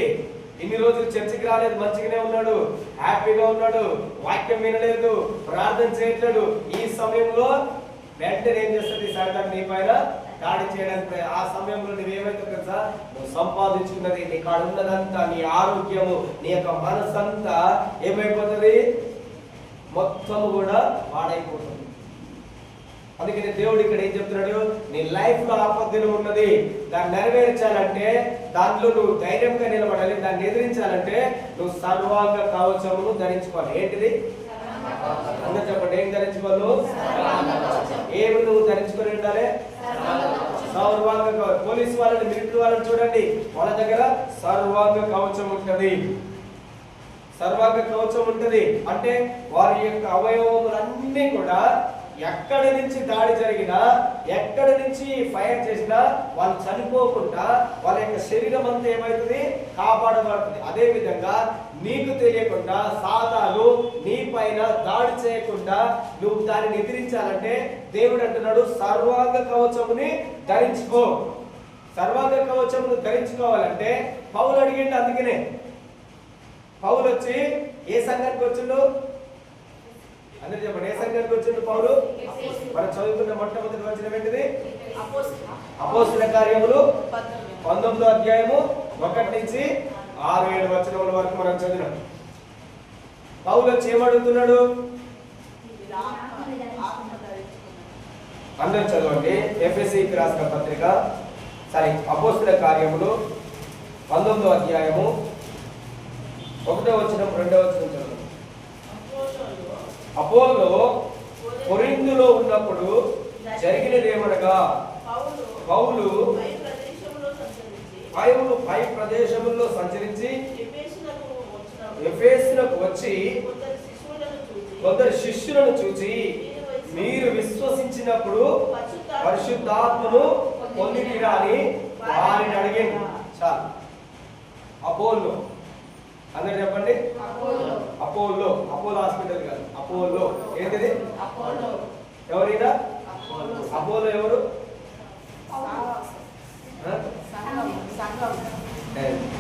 [SPEAKER 1] ఇన్ని రోజులు చర్చికి రాలేదు, మంచిగానే ఉన్నాడు, హ్యాపీగా ఉన్నాడు, వాక్యం వినలేదు, ప్రార్థన చేయట్లేదు, ఈ సమయంలో వెంటనే ఏం చేస్తుంది? సాతాన్ నీ పైన దాడి చేయడానికి. ఆ సమయంలో నువ్వేమైతే తెలుసా? నువ్వు సంపాదించుకున్నది, నీ కాడ ఉన్నదంతా, నీ ఆరోగ్యము, నీ యొక్క మనసంతా ఏమైపోతుంది? మొత్తం కూడా పాడైపోతుంది. అందుకని దేవుడు ఇక్కడ ఏం చెప్తున్నాడు, నీ లైఫ్ లో ఆపద్దినం ఉన్నది, దాన్ని నెరవేర్చాలంటే దాంట్లో నువ్వు ధైర్యంగా నిలబడాలి. దాన్ని ఎదిరించాలంటే నువ్వు సర్వాంగ కవచమును ధరించుకోవాలి. ఏంటిది అందరూ చెప్పండి, ఏం ధరించుకోవాలి? ఏమి నువ్వు ధరించుకొని ఉండాలి? సర్వాంగ కవచం. పోలీసు వాళ్ళని, మిలిటరీ వాళ్ళని చూడండి, వాళ్ళ దగ్గర సర్వాంగ కవచం ఉంటది. సర్వాంగ కవచం ఉంటది అంటే వారి యొక్క అవయవములన్నీ కూడా ఎక్కడి నుంచి దాడి జరిగినా, ఎక్కడి నుంచి ఫైర్ చేసినా వాళ్ళు చనిపోకుండా వాళ్ళ యొక్క శరీరం అంతా ఏమవుతుంది, కాపాడబడుతుంది. అదే విధంగా నీకు తెలియకుండా సాతాను నీ పైన దాడి చేయకుండా నువ్వు దానిని ఎదిరించాలంటే దేవుడు అంటున్నాడు సర్వాంగ కవచముని ధరించుకో. సర్వాంగ కవచమును ధరించుకోవాలంటే పౌలు అడిగిండు. అందుకనే పౌలు వచ్చి ఏ సంఘానికి వచ్చిండు? అందరూ చెప్పండి, ఏ సంఘానికి వచ్చిండు పౌలు? మనం చదువుకున్న మొట్టమొదటి వచనం ఏంటిది? అపోస్తలుల కార్యములు 19వ అధ్యాయము 1 నుంచి 6-7 వచనముల వరకు మనం చదివాం. పౌలు వచ్చి ఏమడుగుతున్నాడు? అందరూ చదవండి. ఎఫెసీకి రాసిన పత్రిక, అపోస్తలుల కార్యములు 19వ అధ్యాయము 1వ వచనం 2వ వచనం చదువు. అపోల్లో కొరింథులో ఉన్నప్పుడు జరిగినదేమనగా పౌలు పై ప్రదేశముల్లో సంచరించి ఎఫెసునకు వచ్చి కొందరు శిష్యులను చూచి, మీరు విశ్వసించినప్పుడు పరిశుద్ధాత్మను పొందితిరా అని వారిని అడిగాను. చాలు. అపోల్లో అందరు చెప్పండి. అపోలో, అపోలో హాస్పిటల్ కాదు, అపోలో. ఏంటిది? ఎవరైనా అపోలో ఎవరు?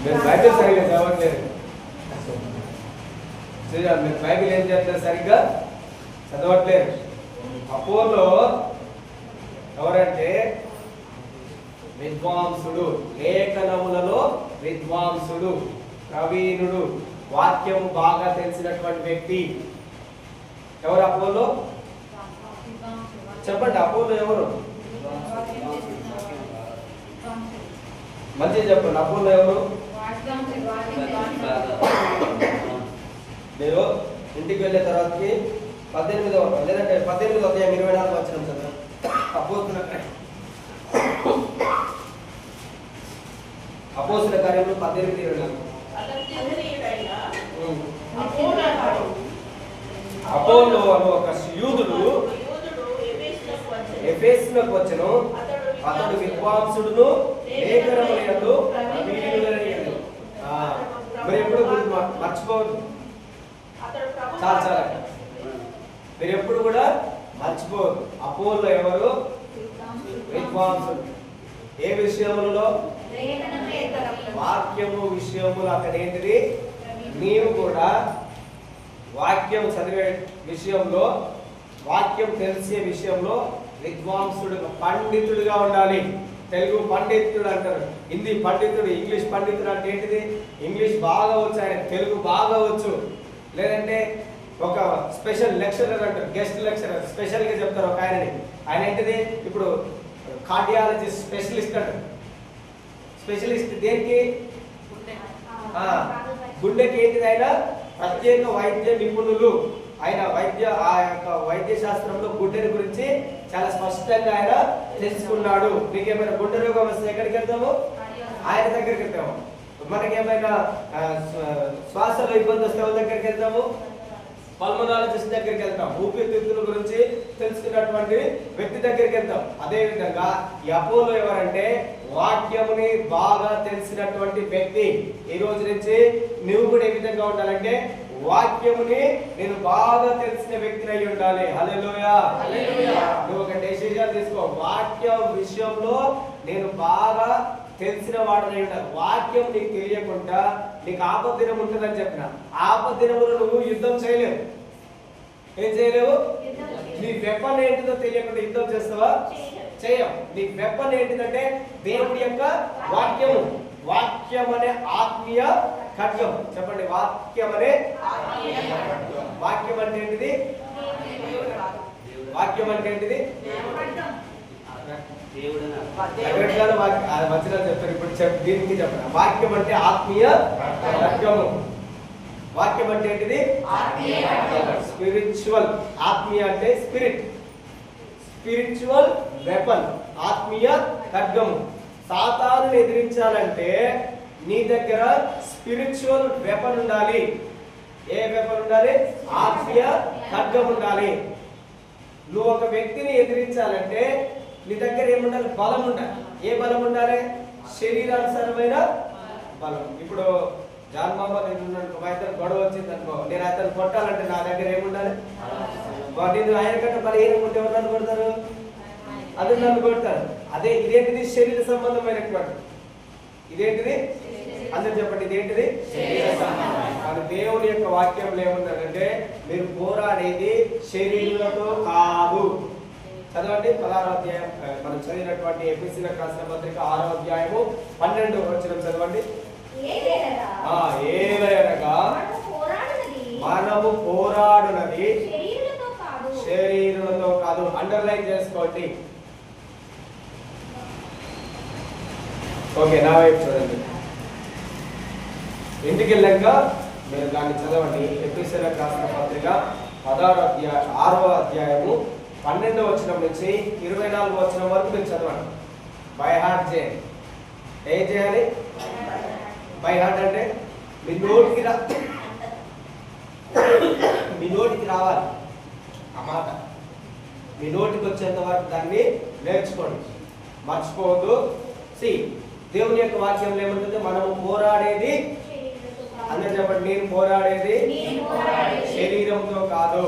[SPEAKER 1] మీరు బైబిల్ సరిగ్గా చదవట్లేదు. మీరు బైబిల్ ఏం చేస్తారు, సరిగ్గా చదవట్లేదు. అపోలో ఎవరంటే విద్వాంసుడు, లేఖనములలో విద్వాంసుడు, ప్రవీణుడు, వాక్యం బాగా తెలిసినటువంటి వ్యక్తి. ఎవరు అపోలో? చెప్పండి, అపోలో ఎవరు? మంచిగా చెప్పండి, అపోలో ఎవరు? మీరు ఇంటికి వెళ్ళే తర్వాతకి 18వ లేదంటే 18వ అధ్యాయం 24వ వచనం చదువు. అపోస్తలుల కార్యములు 18:24. అపోలో అను ఒక యూదుడు ఎఫెసునకు వచ్చెను. అతడు విద్వాంసుడును లేఖనములందు ప్రవీణుడైనడు. మరి ఎప్పుడు మర్చిపోవద్దు. చాలా మీరు ఎప్పుడు కూడా మర్చిపోవద్దు. అపోలో ఎవరు? విద్వాంసుడు. ఏ విషయములలో? వాక్యము విషయములు. అతడు ఏంటిది? నీవు కూడా వాక్యం చదివే విషయంలో, వాక్యం తెలిసే విషయంలో విద్వాంసుడుగా, పండితుడిగా ఉండాలి. తెలుగు పండితుడు అంటారు, హిందీ పండితుడు, ఇంగ్లీష్ పండితుడు అంటే ఏంటిది? ఇంగ్లీష్ బాగా వచ్చు, ఆయన తెలుగు బాగా వచ్చు. లేదంటే ఒక స్పెషల్ లెక్చరర్ అంటారు, గెస్ట్ లెక్చరర్, స్పెషల్గా చెప్తారు ఒక ఆయనని. ఆయన ఏంటిది? ఇప్పుడు కార్డియాలజిస్ట్ స్పెషలిస్ట్ అంటారు. స్పెషలిస్ట్ దేనికి? గుండెకి. ఏంటిది? ఆయన ప్రత్యేక వైద్య నిపుణులు. ఆయన ఆ యొక్క వైద్య శాస్త్రంలో గుండెని గురించి చాలా స్పష్టంగా ఆయన తెలుసుకున్నాడు. నీకేమైనా గుండె రోగం వస్తే ఎక్కడికి వెళ్తాము? ఆయన దగ్గరికి వెళ్తాము. మనకేమైనా శ్వాసలో ఇబ్బంది వస్తే వాళ్ళ దగ్గరికి వెళ్తాము, పల్మనాలజిస్ట్ దగ్గరికి వెళ్తాం. ఊపిరితిత్తుల గురించి తెలుసుకున్నటువంటి వ్యక్తి దగ్గరికి వెళ్తాం. అదే విధంగా ఈ అపోలో ఎవరంటే వాక్యముని బాగా తెలిసినటువంటి వ్యక్తి. ఈ రోజు నుంచి నువ్వు కూడా ఏ విధంగా ఉండాలంటే వాక్యముని నేను బాగా తెలిసిన వ్యక్తిని అయి ఉండాలి. హల్లెలూయా. నువ్వు ఒక డెసిషన్ తీసుకో, వాక్యం విషయంలో నేను బాగా తెలిసిన వాడని ఉండాలి. వాక్యం నీకు తెలియకుండా నీకు ఆపద్దినం ఉంటుందని చెప్పిన. ఆపద్దినములు నువ్వు యుద్ధం చేయలేవు. ఏం చేయలేవు? నీ వెపన్ ఏంటిదో తెలియకుండా యుద్ధం చేస్తావా? చేయం. నీ వెపన్ ఏంటిదంటే దేవుడి యొక్క వాక్యము. వాక్యం అనే ఆత్మీయ ఖడ్గం. చెప్పండి, వాక్యం అనే. వాక్యం అంటే ఏంటిది? వాక్యం అంటే ఏంటిది? వచనాలు చెప్తారు. ఇప్పుడు దీనికి చెప్పండి. వాక్యం అంటే ఆత్మీయ ఖడ్గము. వాక్యం అంటే ఏంటిది? స్పిరిచువల్. ఆత్మీయ అంటే స్పిరిట్, స్పిరిచువల్ వెపన్, ఆత్మీయ ఖడ్గము. సాతానుని ఎదిరించాలంటే నీ దగ్గర స్పిరిచువల్ వెపన్ ఉండాలి. ఏ వెపన్ ఉండాలి? ఆత్మీయ ఖడ్గం ఉండాలి. నువ్వు ఒక వ్యక్తిని ఎదిరించాలంటే నీ దగ్గర ఏముండాలి? బలం ఉండాలి. ఏ బలం ఉండాలి? శరీరానుసారమైన బలం. ఇప్పుడు జాన్ మామ నేను అతను గొడవ వచ్చింది అనుకో, నేను అతను కొట్టాలంటే నా దగ్గర ఏముండాలి? నేను ఆయన కంటే బలహీనం ఉంటే ఎవరు నన్ను కొడతారు? అది నన్ను కొడతారు. అదే ఇదేంటిది? శరీర సంబంధమైనటువంటి. ఇదేంటిది? అందరు చెప్పండి, ఇదేంటిది? కానీ దేవుని యొక్క వాక్యంలో ఏముందంటే మీరు పోరాడేది శరీరులతో కాదు. చదవండి 16వ అధ్యాయం, మనం చదివినటువంటి ఎఫెసీయులకు రాసిన పత్రిక 6వ అధ్యాయము 12వ వచనం చదవండి. ఏలయనగా మనము పోరాడునది శరీరులతో కాదు. అండర్లైన్ చేసుకోండి. ఓకే, నా వైపు చూడండి. ఇంటికి వెళ్ళాక మీరు దాన్ని చదవండి. ఎఫెసీయులకు రాసిన పత్రిక 6వ అధ్యాయము 12వ వచనం నుంచి 24వ వచనం వరకు మీరు చదవండి. బై హార్ట్ చేయండి. ఏం చేయాలి? బై హార్ట్ అంటే మీ నోటికి రావాలి ఆ మాట. మీ నోటికి వచ్చేంత వరకు దాన్ని నేర్చుకోండి, మర్చిపోవద్దు. దేవుని యొక్క వాక్యంలో ఏమంటుంది? మనము పోరాడేది, అందరూ చెప్పండి, నేను పోరాడేది శరీరంతో కాదు,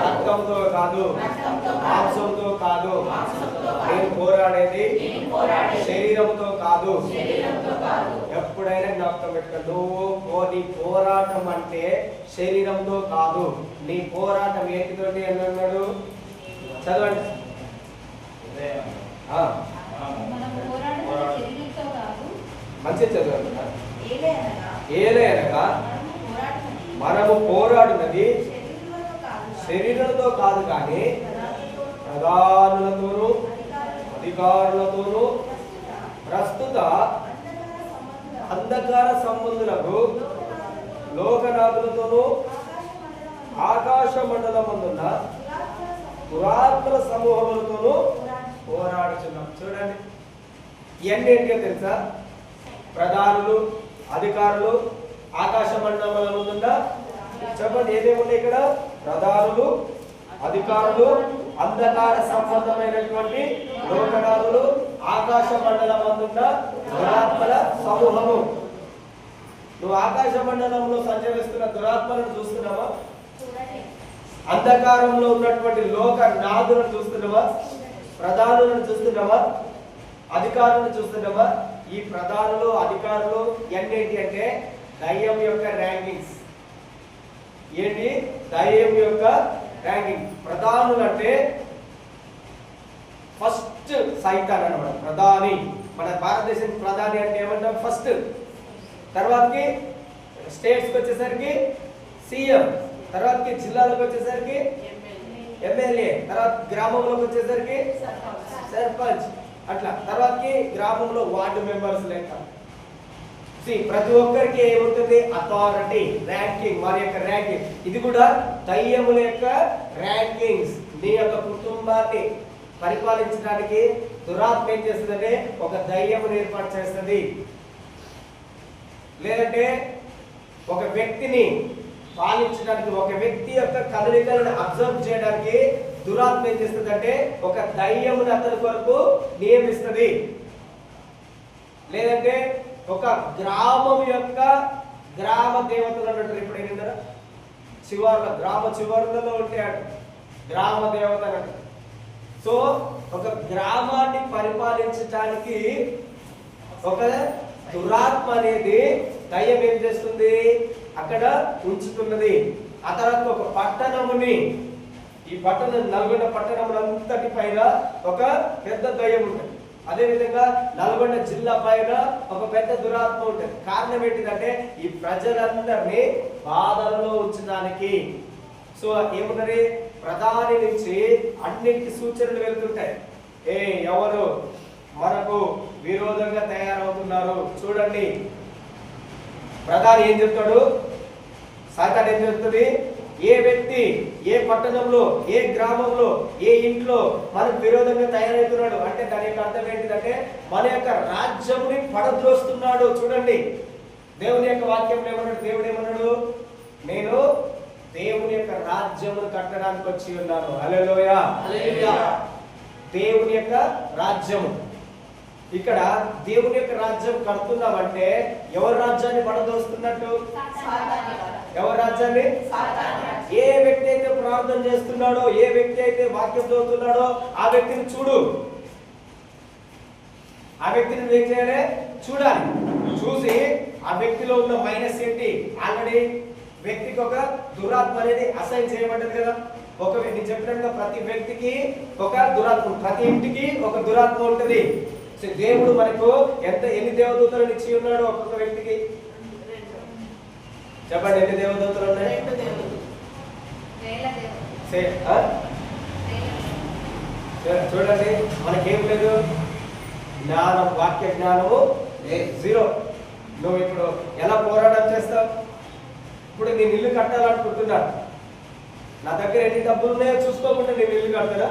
[SPEAKER 1] రక్తంతో కాదు, మాంసంతో కాదు. నేను పోరాడేది శరీరంతో కాదు. ఎప్పుడైనా జ్ఞాపకం పెట్టుకో, నీ పోరాటం అంటే శరీరంతో కాదు. నీ పోరాటం ఏంటితోటి అని అన్నాడు? చదవండి. మంచి చదవండి. ఏలయనగా మనము పోరాడినది శరీరంతో కాదు కానీ ప్రధానులతోనూ అధికారులతోనూ ప్రస్తుత అంధకార సంబంధులకు లోకనాథులతోనూ ఆకాశ మండలమందున్న పురాత్మల సమూహములతోనూ పోరాడుచున్నాం. చూడండి, ఇవన్నీ ఏంటో తెలుసా? ప్రధానులు, అధికారులు, ఆకాశ మండలముల ముందున్న చెప్పండి ఏమేమి ఉన్నాయి ఇక్కడ? ప్రధానులు, అధికారులు, అంధకార సంబంధమైనటువంటి లోకనాథులు, ఆకాశ మండలం అందున్న దురాత్మల సమూహము. నువ్వు ఆకాశ మండలంలో సంచరిస్తున్న దురాత్మలను చూస్తున్నావా? అంధకారంలో ఉన్నటువంటి లోక నాథులను చూస్తున్నావా? ప్రధానులను చూస్తున్నావా? అధికారులను చూస్తున్నావా? ఈ ప్రధానులు, అధికారులు ఏంటి అంటే దయ్యం యొక్క ర్యాంకింగ్స్. ఏంటి? దయ్యం యొక్క ర్యాంకింగ్. ప్రధానులు అంటే ఫస్ట్ సైతాన్ అన్నమాట. ప్రధాని, మన భారతదేశం ప్రధాని అంటే ఏమంటాం? ఫస్ట్. తర్వాతకి స్టేట్స్కి వచ్చేసరికి సీఎం, తర్వాతకి జిల్లాలకు వచ్చేసరికి ఎమ్మెల్యే, తర్వాత గ్రామంలోకి వచ్చేసరికి సర్పంచ్, అట్లా తర్వాతకి గ్రామంలో వార్డు మెంబర్స్ లెక్క. ప్రతి ఒక్కరికి ఏముంటుంది? అథారిటీ, ర్యాంకింగ్, వారి యొక్క ర్యాంకింగ్. ఇది కూడా దయ్యముల యొక్క ర్యాంకింగ్స్. నీ యొక్క కుటుంబాన్ని పరిపాలించడానికి దురాత్మ ఏం చేస్తుందంటే ఒక దయ్యమును ఏర్పాటు చేస్తుంది. లేదంటే ఒక వ్యక్తిని పాలించడానికి, ఒక వ్యక్తి యొక్క కదలికలను అబ్జర్వ్ చేయడానికి దురాత్మ ఏం చేస్తుందంటే ఒక దయ్యమును అతని కొరకు నియమిస్తుంది. లేదంటే ఒక గ్రామం యొక్క గ్రామ దేవతలు అన్నట్టు. ఇప్పుడు ఏంటంటారా? చివరిలో, గ్రామ చివరిలో ఉంటాడు గ్రామ దేవత అన్నట్టు. సో ఒక గ్రామాన్ని పరిపాలించడానికి ఒక దురాత్మ అనేది దయ్యం ఏం చేస్తుంది? అక్కడ ఉంచుతున్నది. ఆ తర్వాత ఒక పట్టణముని, ఈ పట్టణం నల్గొండ పట్టణం అంతటి పైన ఒక పెద్ద దయ్యం ఉంటుంది. అదేవిధంగా నల్గొండ జిల్లా పైన ఒక పెద్ద దురాత్మ ఉంటుంది. కారణం ఏంటిదంటే ఈ ప్రజలందరినీ బాధలలో ఉంచడానికి. సో ఏమున్నది? ప్రధాని నుంచి అన్నింటి సూచనలు వెళ్తుంటాయి. ఎవరు మనకు విరోధంగా తయారవుతున్నారు చూడండి. ప్రధాని ఏం చెప్తాడు, సాతాను ఏం చెప్తుంది, ఏ వ్యక్తి ఏ పట్టణంలో ఏ గ్రామంలో ఏ ఇంట్లో మనకు విరోధంగా తయారవుతున్నాడు అంటే దాని యొక్క అర్థం ఏంటిదంటే మన యొక్క రాజ్యముని పడద్రోస్తున్నాడు. చూడండి దేవుని యొక్క వాక్యం ఏమన్నాడు, దేవుడు ఏమన్నాడు, నేను దేవుని యొక్క రాజ్యమును కట్టడానికి వచ్చి ఉన్నాను. హల్లెలూయా. దేవుని యొక్క రాజ్యము, ఇక్కడ దేవుని యొక్క రాజ్యం కడుతున్నామంటే ఎవరి రాజ్యాన్ని పడదోస్తున్నట్టు, ఎవరి రాజ్యాన్ని, ఏ వ్యక్తి అయితే ప్రార్థన చేస్తున్నాడో ఏ వ్యక్తి అయితే వాక్యం చదువుతున్నాడో ఆ వ్యక్తిని చూడు, ఆ వ్యక్తిని ఏం చేయాలి, చూడాలి. చూసి ఆ వ్యక్తిలో ఉన్న మైనస్ ఏంటి, ఆల్రెడీ వ్యక్తికి ఒక దురాత్మ అనేది అసైన్ చేయబడ్డది కదా. ఒక నేను చెప్పినట్టుగా ప్రతి వ్యక్తికి ఒక దురాత్మ, ప్రతి ఇంటికి ఒక దురాత్మ ఉంటుంది. దేవుడు మనకు ఎన్ని దేవదూతలను ఇచ్చి ఉన్నాడు ఒక్కొక్క వ్యక్తికి, చెప్పండి ఎన్ని దేవదూతలు ఉన్నాయి? చూడండి మనకేం లేదు, జ్ఞానం, వాక్య జ్ఞానము జీరో. నువ్వు ఇప్పుడు ఎలా పోరాటం చేస్తావు? ఇప్పుడు నేను ఇల్లు కట్టాలనుకుంటున్నా, నా దగ్గర ఎన్ని డబ్బులు ఉన్నాయో చూసుకోకుండా నేను ఇల్లు కడతానా?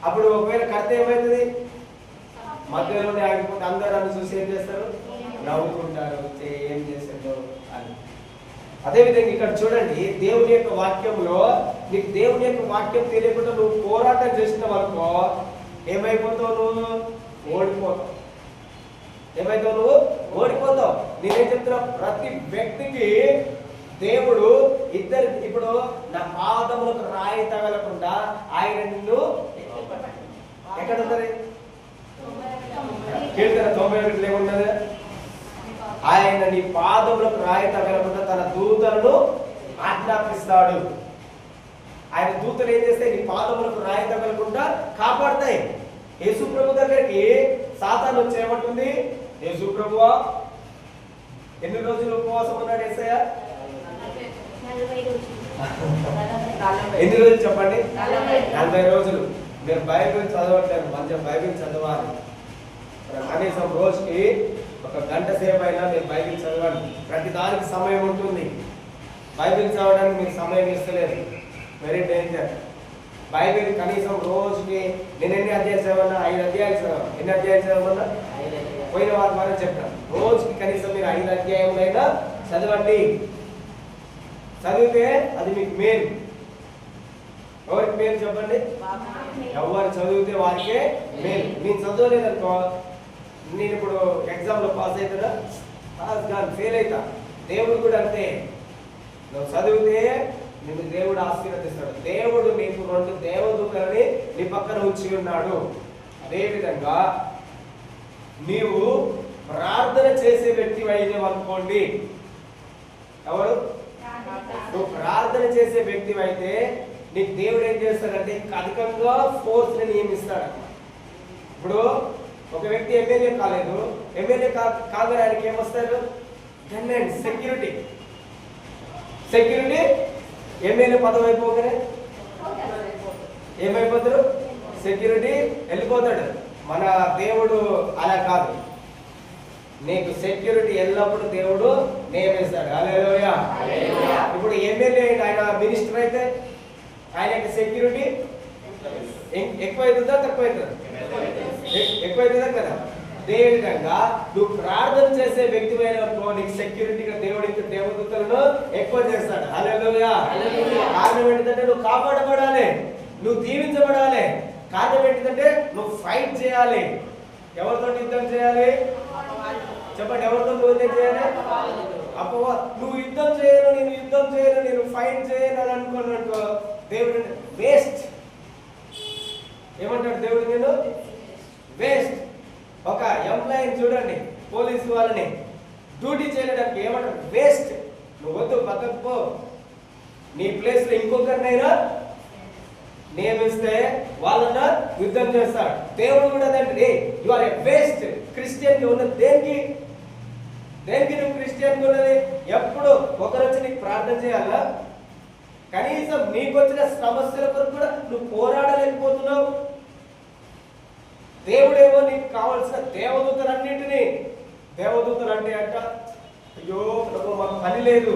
[SPEAKER 1] అప్పుడు ఒకవేళ కడితే ఏమవుతుంది, మధ్యలోనే ఆగిపోతే అందరూ నన్ను చూసి ఏం చేస్తారు, నవ్వుకుంటారు, ఏం చేశారు అని. అదేవిధంగా ఇక్కడ చూడండి దేవుని యొక్క వాక్యంలో నీకు దేవుని యొక్క వాక్యం తెలియకుండా నువ్వు పోరాటం చేసిన వరకు ఏమైపోతావు, నువ్వు ఓడిపోతావు. ఏమైతావు, నువ్వు ఓడిపోతావు. నేనేం చెప్తున్నా, ప్రతి వ్యక్తికి దేవుడు ఇద్దరు, ఇప్పుడు నా పాదములకు రాయి తగలకుండా ఆయన నిన్ను ఎక్కడ ఉంటుంది, కీర్తన 91 ఏమున్నది, ఆయన నీ పాదములకు రాయి తగలకుండా తన దూతలను ఆజ్ఞాపిస్తాడు. ఆయన దూతలు ఏం చేస్తాయి, నీ పాదములకు రాయి తగలకుండా కాపాడతాయి. యేసు ప్రభు దగ్గరికి సాతాను వచ్చి ఏమంటుంది, యేసు ప్రభువా ఎన్ని రోజులు ఉపవాసం ఉన్నాడు యేసయ్య? ఎన్ని రోజులు చెప్పండి? 40 రోజులు. మీరు బైబిల్ చదవట్లేదు, మంచిగా బైబిల్ చదవాలి. కనీసం రోజుకి 1 గంట సేపు అయినా మీరు బైబిల్ చదవండి. ప్రతి దానికి సమయం ఉంటుంది. బైబిల్ చదవడానికి మీకు సమయం ఇస్తలేదు, వెరీ డేంజర్. బైబిల్ కనీసం రోజుకి నేను ఎన్ని అధ్యాయాలు చదవన్నా, 5 అధ్యాయాలు చదవాలి. ఎన్ని అధ్యాయాలు చదవన్నా? పోయిన వారి ద్వారా చెప్పాను, రోజుకి కనీసం మీరు 5 అధ్యాయములైనా చదవండి. చదివితే అది మీకు మేలు. ఎవరికి మేలు చెప్పండి? ఎవరు చదివితే వారికే మేలు. నేను చదవలేదనుకో, నేను ఇప్పుడు ఎగ్జామ్లో పాస్ అవుతానా? పాస్ కాదు, ఫెయిల్ అవుతా. దేవుడు కూడా అంతే, నువ్వు చదివితే నిన్ను దేవుడు ఆశీర్వదిస్తాడు. దేవుడు నీకు 2 దేవదూతలని నీ పక్కన ఉంచి ఉన్నాడు. అదేవిధంగా నీవు ప్రార్థన చేసే వ్యక్తి అయితే అనుకోండి, ఎవరు నువ్వు ప్రార్థన చేసే వ్యక్తి అయితే నీకు దేవుడు ఏం చేస్తాడంటే అధికంగా ఫోర్స్ ని నియమిస్తాడు. ఇప్పుడు ఒక వ్యక్తి ఎమ్మెల్యే కాలేదు, ఎమ్మెల్యే కాగానే ఆయనకి ఏమొస్తారు, సెక్యూరిటీ. సెక్యూరిటీ ఎమ్మెల్యే పదవి అయిపోగానే ఏమైపోతారు, సెక్యూరిటీ వెళ్ళిపోతాడు. మన దేవుడు అలా కాదు, నీకు సెక్యూరిటీ ఎల్లప్పుడూ దేవుడు నియమిస్తాడు. హల్లెలూయా. ఇప్పుడు ఎమ్మెల్యే ఆయన మినిస్టర్ అయితే ఆయనకి సెక్యూరిటీ ఎక్కువ అవుతుందా తక్కువ అవుతుందా? ఎక్కువ అవుతుందా కదా. అదేవిధంగా నువ్వు ప్రార్థన చేసే వ్యక్తి అయినప్పుడు నీకు సెక్యూరిటీగా దేవుడికి దేవదూతలను ఎక్కువ చేస్తాడు. హల్లెలూయా. కారణం ఏంటంటే నువ్వు కాపాడబడాలి, నువ్వు దీవించబడాలి. కారణం ఏంటంటే నువ్వు ఫైట్ చేయాలి. ఎవరితో యుద్ధం చేయాలి చెప్పండి, ఎవరితో యుద్ధం చేయాలి? అప్పుడు నువ్వు యుద్ధం చేయను, నేను యుద్ధం చేయను, నేను ఫైట్ చేయను అని అనుకున్నట్టు దేవుడు వేస్ట్. ఏమంటాడు దేవుడు? నేను వేస్ట్. ఒక ఎంప్లాయీ చూడండి, పోలీసు వాళ్ళని డ్యూటీ చేయడానికి ఏమంటారు, వేస్ట్. నువ్వు వద్దు, పక్కకు పో. నీ ప్లేస్ లో ఇంకొకరినైనా నియమిస్తే వాళ్ళన్న యుద్ధం చేస్తాడు. దేవుడు కూడా అదండి, you are a waste. Christian ఉన్నది దేనికి? దేనికి నువ్వు క్రిస్టియన్ ఉన్నది? ఎప్పుడు ఒకరొచ్చి నీకు ప్రార్థన చేయాలా? కనీసం నీకు వచ్చిన సమస్యల కొరకు కూడా నువ్వు పోరాడలేకపోతున్నావు. దేవుడేమో నీకు కావాల్సిన దేవదూతలన్నింటినీ, దేవదూతలు అంటే అంట, అయ్యో ప్రభు మాకు పని లేదు,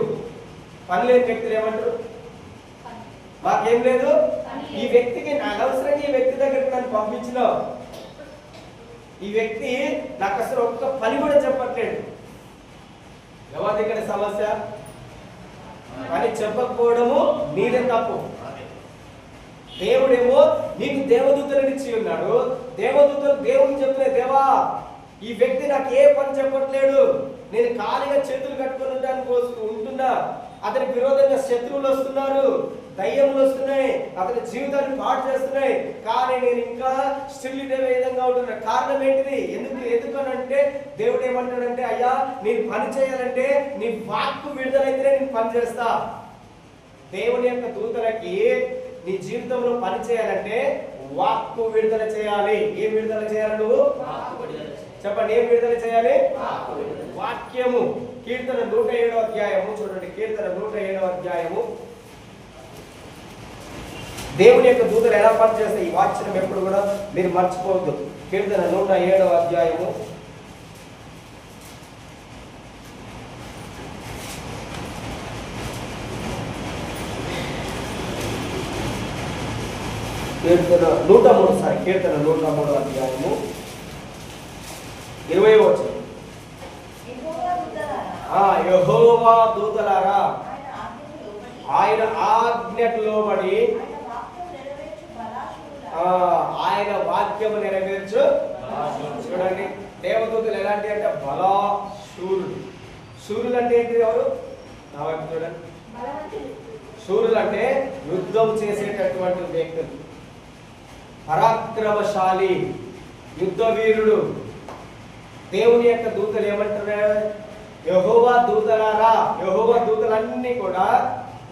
[SPEAKER 1] పని లేని వ్యక్తులు ఏమంటారు, మాకేం లేదు, ఈ వ్యక్తికి అనవసరంగా ఈ వ్యక్తి దగ్గరికి నన్ను పంపించినావు, ఈ వ్యక్తి నాకు అసలు ఒక్క పని కూడా చెప్పట్లేదు. ఎవరి ఇక్కడ సమస్య? పని చెప్పకపోవడము నీదే తప్పు. దేవుడేమో నీకు దేవదూతలను ఇచ్చి ఉన్నాడు. దేవదూతలు దేవుని చెప్తున్నాయి, దేవా ఈ వ్యక్తి నాకు ఏ పని చెప్పట్లేడు, నేను ఖాళీగా చేతులు కట్టుకుని ఉండడానికి ఉంటున్నా, అతనికి విరోధంగా శత్రువులు వస్తున్నారు, దయ్యములు వస్తున్నాయి, అతని జీవితాన్ని పాడు చేస్తున్నాయి, కానీ నేను ఇంకా స్టిల్ ఇదే విధంగా ఉంటున్నా. కారణం ఏంటిది? ఎందుకనంటే దేవుడు ఏమంటాడంటే, అయ్యా నేను పని చేయాలంటే నీ వాక్కు విడుదలైతేనే నేను పని చేస్తా. దేవుని యొక్క దూతలకి నీ జీవితంలో పని చేయాలంటే వాక్కు విడుదల చేయాలి. ఏం విడుదల చేయాలి? నువ్వు చెప్పండి, ఏం విడుదల చేయాలి? వాక్యము. కీర్తన 107వ అధ్యాయము చూడండి, కీర్తన 107వ అధ్యాయము. దేవుని యొక్క దూతలు ఎలా పనిచేస్తాయి, ఈ వాక్యం ఎప్పుడు కూడా మీరు మర్చిపోవద్దు. కీర్తన 107వ అధ్యాయము కీర్తన 103 అధ్యాయము 20వ వచనం. యెహోవా దూతలారా ఆయన ఆజ్ఞకు లోబడి ఆయన వాక్యము నెరవేర్చు. చూడండి, దేవదూతలు ఎలాంటి అంటే బలాశూరులు. శూరులు అంటే ఏంటి? ఎవరు? నా వైపు చూడండి. శూరులు అంటే యుద్ధం చేసేటటువంటి వ్యక్తులు, పరాక్రమశాలి, యుద్ధ వీరుడు. దేవుని యొక్క దూతలు ఏమంటారు? యెహోవా దూతలారా, యెహోవా దూతలన్నీ కూడా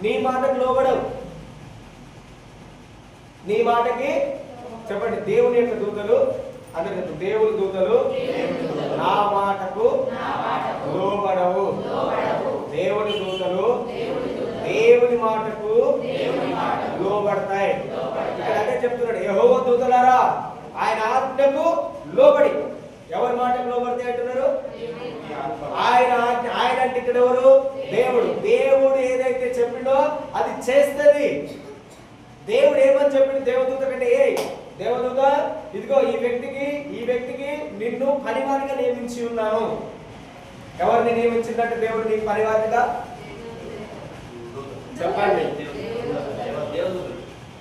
[SPEAKER 1] నీ మాటకు లోబడవు. నీ మాటకి చెప్పండి, దేవుని యొక్క దూతలు అంటే దేవుని దూతలు నా మాటకు లోబడవు. దేవుని దూతలు దేవుని మాటకు లోబడతాయి. ఇక్కడ అదే చెప్తున్నాడు, యెహోవా దూతలారా ఆయన ఆజ్ఞకు లోబడి. ఎవరి మాటకు లోబడతాయి అంటున్నారు? ఆయన అంటే ఇక్కడ ఎవరు? దేవుడు. దేవుడు ఏదైతే చెప్పిండో అది చేస్తుంది. దేవుడు ఏమని చెప్పిండు దేవదూత కంటే, ఏ దేవదూత ఇదిగో ఈ వ్యక్తికి నిన్ను పనివారిగా నియమించి ఉన్నాను. ఎవరిని నియమించిందంటే దేవుడు నీకు పనివారిగా. చెప్పండి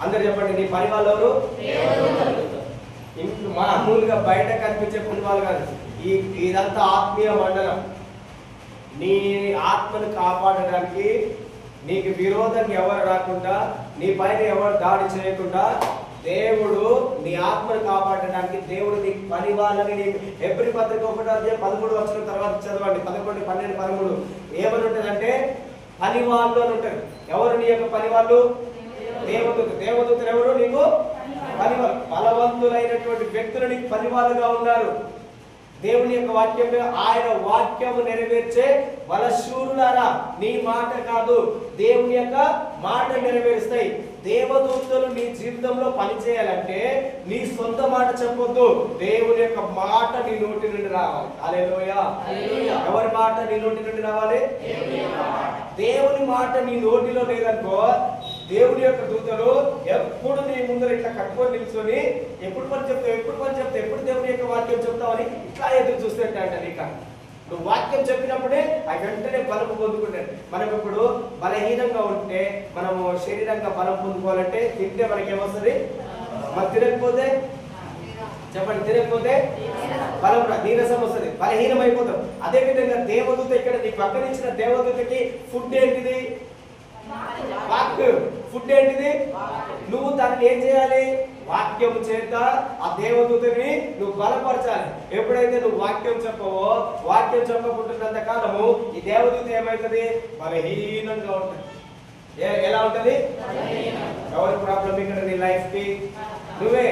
[SPEAKER 1] అందరు చెప్పండి, నీ పని వాళ్ళు ఎవరు? ఇంట్లో మామూలుగా బయట కనిపించే పని వాళ్ళు కాదు. ఇదంతా ఆత్మీయ మండలం. నీ ఆత్మను కాపాడడానికి, నీకు విరోధం ఎవరు రాకుండా, నీ పైన ఎవరు దాడి చేయకుండా దేవుడు నీ ఆత్మను కాపాడడానికి దేవుడు నీకు పని వాళ్ళని నీకు హెబ్రీ పత్రిక 1:13 వచ్చిన తర్వాత చదవండి. 11, 12, 13 ఏమని ఉంటుందంటే పని వాళ్ళు అని ఉంటారు. ఎవరు నీ యొక్క పని వాళ్ళు? దేవదూతలు ఎవరు? నీకు పని వాళ్ళు. బలవంతులైనటువంటి వ్యక్తులు నీకు పని వాళ్ళుగా ఉన్నారు. దేవుని యొక్క వాక్యంలో ఆయన వాక్యము నెరవేర్చే బలశూరులారా, నీ మాట కాదు దేవుని యొక్క మాట నెరవేరుస్తాయి. దేవదూతలు నీ జీవితంలో పనిచేయాలంటే నీ సొంత మాట చెప్పొద్దు, దేవుని యొక్క మాట నీ నోటి నుండి రావాలి. హల్లెలూయా. ఎవరి మాట నీ నోటి నుండి రావాలి? దేవుని మాట నీ నోటిలో లేదనుకో, దేవుని యొక్క దూతలు ఎప్పుడు నీ ముందర ఇట్లా కట్టుకొని నిల్చొని ఎప్పుడు పని చెప్తావు, ఎప్పుడు దేవుని యొక్క వాక్యం చెప్తావని ఇట్లా ఎదురు చూస్తుంటే అంట. నీక నువ్వు వాక్యం చెప్పినప్పుడే ఆ వెంటనే బలం పొందుకుంటాడు. మనకు ఇప్పుడు బలహీనంగా ఉంటే, మనము శరీరంగా బలం పొందుకోవాలంటే తింటే మనకేమొస్తుంది? మరి తినకపోతే చెప్పండి, తినకపోతే బలం నీరసం వస్తుంది, బలహీనం అయిపోతాం. అదే విధంగా దేవదూత ఇక్కడ నీ పక్కన ఇచ్చిన దేవదూతకి ఫుడ్ ఏంటిది? వాక్. ఫుడ్ ఏంటిది? నువ్వు దాన్ని ఏం చేయాలి? వాక్యం చేత ఆ దేవదూతని నువ్వు బలపరచాలి. ఎప్పుడైతే నువ్వు వాక్యం చెప్పవో, వాక్యం చెప్పకుంటున్నంత కాలము ఈ దేవదూత ఏమవుతుంది? బలహీనంగా ఉంటుంది. ఎలా ఉంటుంది? ఎవరి ప్రాబ్లం ఇక్కడ నీ లైఫ్ కి? నువ్వే.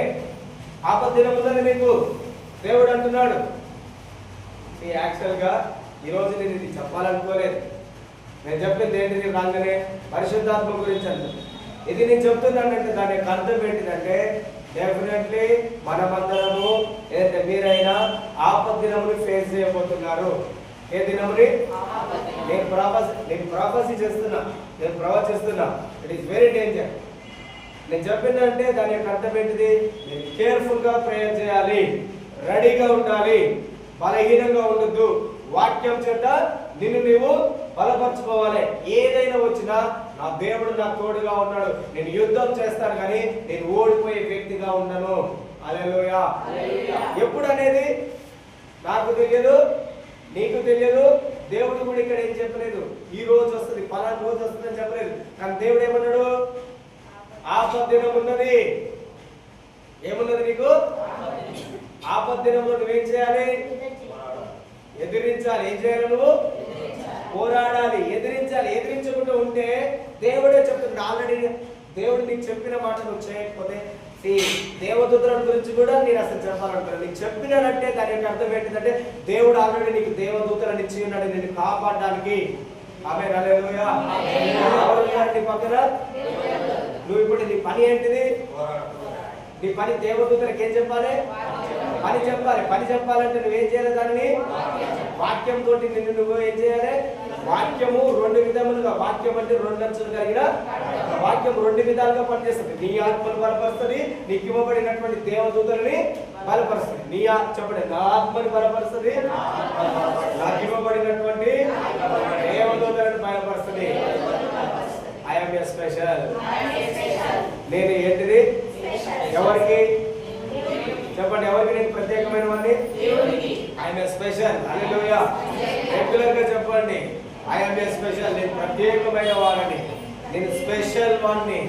[SPEAKER 1] ఆపదినం ఉందని నీకు దేవుడు అంటున్నాడు. యాక్చువల్ గా ఈరోజు నేను ఇది చెప్పాలనుకోలేదు, నేను చెప్పింది ఏంటిది రాగానే పరిశుద్ధాత్మ గురించి అంటే ఇది నేను చెప్తున్నానంటే దాని యొక్క అర్థం ఏంటిదంటే డెఫినెట్లీ మనమందరము ఏదైతే మీరైనా ఆపద్దినముని ఫేస్ చేయబోతున్నారు. ఏ దినముని? నేను ప్రాఫెసీ చేస్తున్నా, నేను ప్రవచిస్తున్నా. It is very danger. నేను చెప్పిందంటే దాని యొక్క అర్థం ఏంటిది? నేను కేర్ఫుల్గా ప్రేయర్ చేయాలి, రెడీగా ఉండాలి, బలహీనంగా ఉండొద్దు. వాక్యం చేత నిన్ను నీవు బలపరచుకోవాలి. ఏదైనా వచ్చినా నా దేవుడు నాకు తోడుగా ఉన్నాడు, నేను యుద్ధం చేస్తాను కానీ నేను ఓడిపోయే వ్యక్తిగా ఉండను. హల్లెలూయా. ఎప్పుడు అనేది నాకు తెలియదు, నీకు తెలియదు. దేవుడు కూడా ఇక్కడ ఏం చెప్పలేదు ఈ రోజు వస్తుంది పలానా రోజు వస్తుంది అని చెప్పలేదు. కానీ దేవుడు ఏమన్నాడు? ఆపద్దినం ఉన్నది. ఏమున్నది నీకు? ఆపద్దినంలో నువ్వేం చేయాలి? ఎదిరించాలి. ఏం చేయాలి? నువ్వు పోరాడాలి, ఎదిరించాలి. ఎదిరించకుండా ఉంటే దేవుడే చెప్తున్నాడు. ఆల్రెడీ దేవుడు నీకు చెప్పిన మాట నువ్వు చేయకపోతే దేవదూతల గురించి కూడా నేను అసలు చెప్పాలంటాను. నీకు చెప్పినానంటే దాని యొక్క అర్థం ఏంటంటే దేవుడు ఆల్రెడీ నీకు దేవదూతలను ఇచ్చి ఉన్నాడు నిన్ను కాపాడడానికి. ఆమె హల్లెలూయా. నీ పక్కన నువ్వు ఇప్పుడు నీ పని ఏంటిది? నీ పని దేవదూతలకు ఏం చెప్పాలి? పని చెప్పాలి. పని చెప్పాలంటే నువ్వేం చేయాలి? దానిని వాక్యం తోటి నిన్ను నువ్వు ఏం చేయాలి? వాక్యము రెండు విధములుగా, వాక్యం అంటే రెండు అంచులు కలిగిన వాక్యం రెండు విధాలుగా పనిచేస్తుంది. నీ ఆత్మను బలపరుస్తుంది, నీకు ఇవ్వబడినటువంటి దేవదూతలని బలపరుస్తుంది. నీ చెప్పండి, నా ఆత్మని బలపరుస్తుంది, నాకు ఇవ్వబడినటువంటి దేవదూతలను బలపరుస్తుంది. I'm a special. నేను ఏంటిది? ఎవరికి చెప్పండి, ఎవరికి నేను ప్రత్యేకమైన వాడిని? I'm a special. Hallelujah. Regular గా చెప్పండి, ఐఎమ్ ఏ స్పెషల్. నేను ప్రత్యేకమైన వాడిని, నేను స్పెషల్ వాడిని.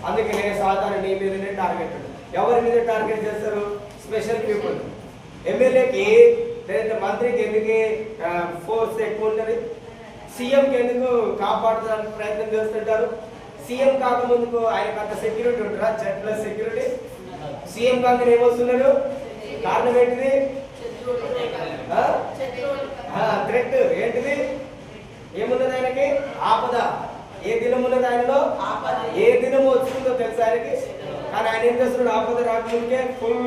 [SPEAKER 1] అందుకే నేను సాధారణ నీ మీదనే టార్గెట్. ఎవరి మీద టార్గెట్ చేస్తారు? Special people. ఎమ్మెల్యేకి లేదా మంత్రికి ఎందుకు ఫోర్స్ ఎక్కువ ఉంటుంది? సీఎంకి ఎందుకు కాపాడడానికి ప్రయత్నం చేస్తుంటారు? సీఎం కాకముందుకు ఆయనకు అంత సెక్యూరిటీ ఉంటారా? Z+ security. సీఎం కాక ఏమొస్తున్నాడు? కారణం ఏంటిది? థ్రెట్ ఏంటిది? ఏమున్నది ఆయనకి? ఆపద. ఏ దినం ఉన్నది ఆయనలో? ఏ దినం వచ్చిందో తెలుసా ఆయనకి? కానీ ఆయన ఏం చేస్తున్నాడు? ఆపద రాకముందుకే ఫుల్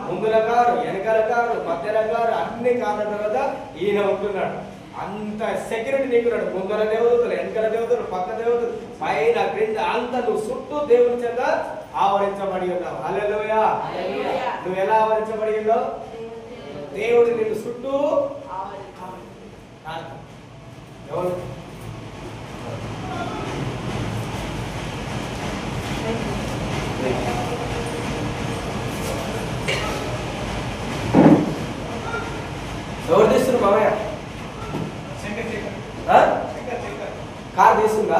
[SPEAKER 1] ముందుల కారు, వెనకాల కారు, మధ్యల కారు, అన్ని కార్ల తర్వాత ఈయన ఉంటున్నాడు. అంత సెక్యూరిటీ నీకున్నాడు. ముందర దేవతలు, వెనకాల దేవతలు, పక్క దేవతలు, పైన క్రింద అంత నువ్వు చుట్టూ దేవుని చేత ఆవరించబడి ఉన్నావు. హల్లెలూయా. నువ్వు ఎలా ఆవరించబడి ఉన్నావు? దేవుడు నిన్ను చుట్టూ ఎవరు? ఎవరు తీస్తున్నారు మామయ్య? కార్ తీస్తుందా?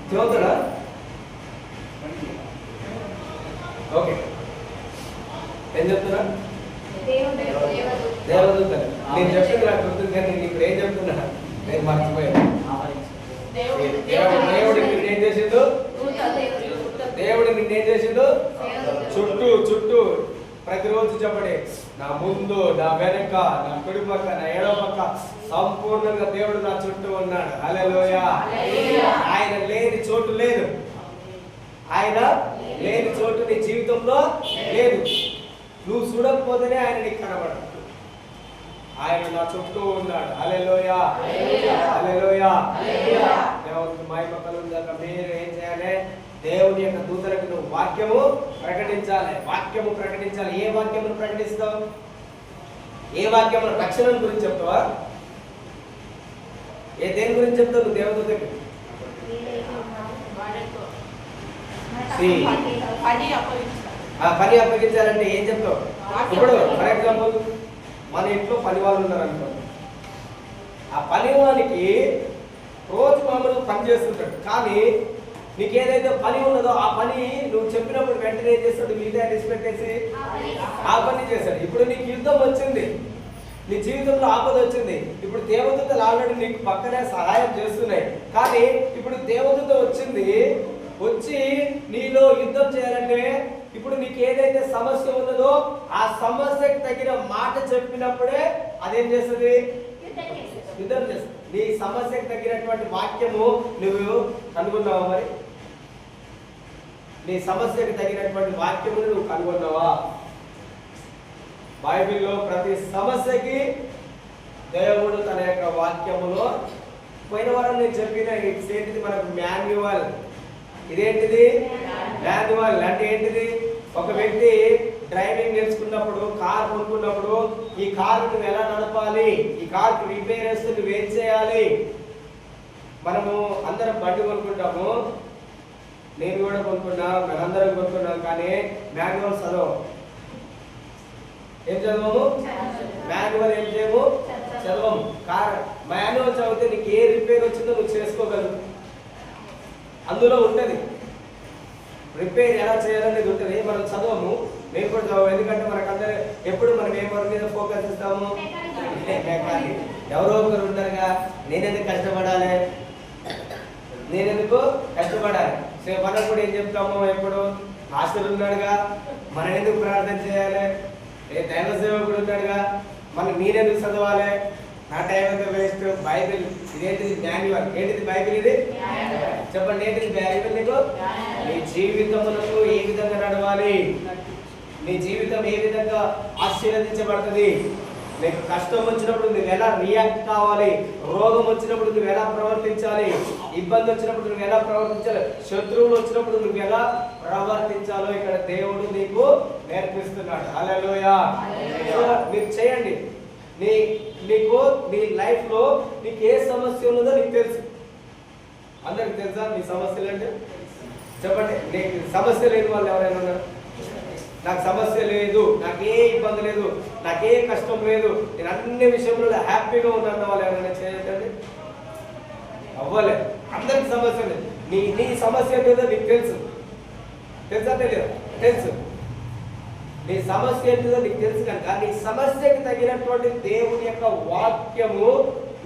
[SPEAKER 1] చదువుతాడా? ఓకే. ఏం చెప్తున్నా? దేవదూత. నేను చెప్పింది నాకు గుర్తుంది కానీ నేను ఇప్పుడు ఏం చెప్తున్నా నేను మర్చిపోయాను. దేవుడు నిన్నేం చేసిండు? దేవుడు నిన్నేం చేసిండు? చుట్టూ చుట్టూ ప్రతిరోజు చెప్పడే, నా ముందు, నా వెనక, నా కుడి పక్క, నా ఎడమ పక్క సంపూర్ణంగా దేవుడు నా చుట్టూ ఉన్నాడు. హల్లెలూయా. ఆయన లేని చోటు లేదు. ఆయన లేని చోటు నీ జీవితంలో లేదు. నువ్వు చూడకపోతేనే ఆయన నీకు కనబడదు. ఆయన నా చుట్టూ ఉన్నాడు. హల్లెలూయా. హల్లెలూయా. దేవునికి మహిమ కలుగుగాక. మీరు ఏం చేయాలి? దేవుని యొక్క దూతలకు నువ్వు వాక్యము ప్రకటించాలి. వాక్యము ప్రకటించాలి. ఏ వాక్యమును ప్రకటిస్తావు? ఏ వాక్యము? రక్షణ గురించి చెప్తావా? ఏ దేని గురించి చెప్తావు నువ్వు దేవదూతకి? పని అప్పగించాలంటే ఏం చెప్తావు? ఇప్పుడు ఫర్ ఎగ్జాంపుల్ మన ఇంట్లో పని వాళ్ళు ఉన్నారు అనుకో. ఆ పని వాళ్ళకి రోజు మామూలుగా పని చేస్తుంటాడు. కానీ నీకు ఏదైతే పని ఉన్నదో ఆ పని నువ్వు చెప్పినప్పుడు వెంటనే ఏం చేస్తాడు? మీద పెట్టేసి ఆ పని చేశాడు. ఇప్పుడు నీకు యుద్ధం వచ్చింది, నీ జీవితంలో ఆపద వచ్చింది. ఇప్పుడు దేవదూతలు ఆల్రెడీ నీకు పక్కనే సహాయం చేస్తున్నాయి. కానీ ఇప్పుడు దేవదూత వచ్చింది, వచ్చి నీలో యుద్ధం చేయాలంటే ఇప్పుడు నీకు ఏదైతే సమస్య ఉన్నదో ఆ సమస్యకు తగిన మాట చెప్పినప్పుడే అదేం చేస్తుంది? యుద్ధం చేస్తుంది. నీ సమస్యకు తగినటువంటి వాక్యము నువ్వు కనుగొన్నావా? మరి నీ సమస్యకు తగినటువంటి వాక్యమును నువ్వు కనుగొన్నావా? బైబిల్లో ప్రతి సమస్యకి దేవుడు తన యొక్క వాక్యములో, పోయిన వారం నేను చెప్పిన ఏంటిది, మనకు మాన్యువల్. ఇదేంటిది? మాన్యువల్ అంటే ఏంటిది? ఒక వ్యక్తి డ్రైవింగ్ నేర్చుకున్నప్పుడు, కార్ కొనుక్కున్నప్పుడు, ఈ కారు నువ్వు ఎలా నడపాలి, ఈ కార్ రిపేర్ చేస్తే నువ్వు ఏం చేయాలి. మనము అందరం బండి కొనుక్కుంటాము, నేను కూడా కొనుక్కున్నా, మనందరం కొనుక్కున్నాం, కానీ మాన్యువల్ చదవం. ఏం చదవము? మాన్యువల్ ఏం చేయము? చదవము. మాన్యువల్ చదివితే నీకు ఏ రిపేర్ వచ్చిందో నువ్వు చేసుకోగలవు. అందులో ఉంటుంది రిపేర్ ఎలా చేయాలనేది ఉంటుంది. మనం చదవము, మేము కూడా చదవము. ఎందుకంటే మనకందరూ ఎప్పుడు మనం ఏ వర్క్ మీద ఫోకస్ ఇస్తాము? మెకానిక్. ఎవరో ఒకరు ఉంటారుగా, నేనెందుకు కష్టపడాలి, నేనెందుకు కష్టపడాలి. సో మనం కూడా ఏం చెప్తాము, ఎప్పుడు హాస్టల్ ఉన్నాడుగా, మనం ఎందుకు ప్రార్థన చేయాలి, దైవ సేవకుడు ఉన్నాడుగా, నేనెందుకు చదవాలి, నా టైం అంతా వేస్ట్. బైబిల్ ఇదేంటిది? మాన్యువల్. ఏంటిది బైబిల్? ఇది చెప్పండి, ఏంటిది బైబిల్? నీకు నీ జీవితములకు ఏ విధంగా నడవాలి, నీ జీవితం ఏ విధంగా ఆశీర్వదించబడుతుంది, నీకు కష్టం వచ్చినప్పుడు నువ్వు ఎలా రియాక్ట్ కావాలి, రోగం వచ్చినప్పుడు నువ్వు ఎలా ప్రవర్తించాలి, ఇబ్బంది వచ్చినప్పుడు నువ్వు ఎలా ప్రవర్తించాలి, శత్రువులు వచ్చినప్పుడు నువ్వు ఎలా ప్రవర్తించాలో ఇక్కడ దేవుడు నీకు నేర్పిస్తున్నాడు. హల్లెలూయా. మీరు చేయండి. నీకు నీ లైఫ్ లో నీకు ఏ సమస్య ఉన్నదో నీకు తెలుసు. అందరికి తెలుసా నీ సమస్యలు అంటే? చెప్పండి. నీకు సమస్య లేని వాళ్ళు ఎవరైనా ఉన్నారు? నాకు సమస్య లేదు, నాకే ఇబ్బంది లేదు, నాకే కష్టం లేదు, నేను అన్ని విషయంలో హ్యాపీగా ఉన్నాను వాళ్ళు ఎవరైనా చేయదండి? అవ్వలే. అందరికి సమస్య లేదు. నీ సమస్య ఏంటో నీకు తెలుసు. తెలుసా? తెలియదు? తెలుసు. నీ సమస్య ఏంటో నీకు తెలుసు కనుక నీ సమస్యకి తగినటువంటి దేవుని యొక్క వాక్యము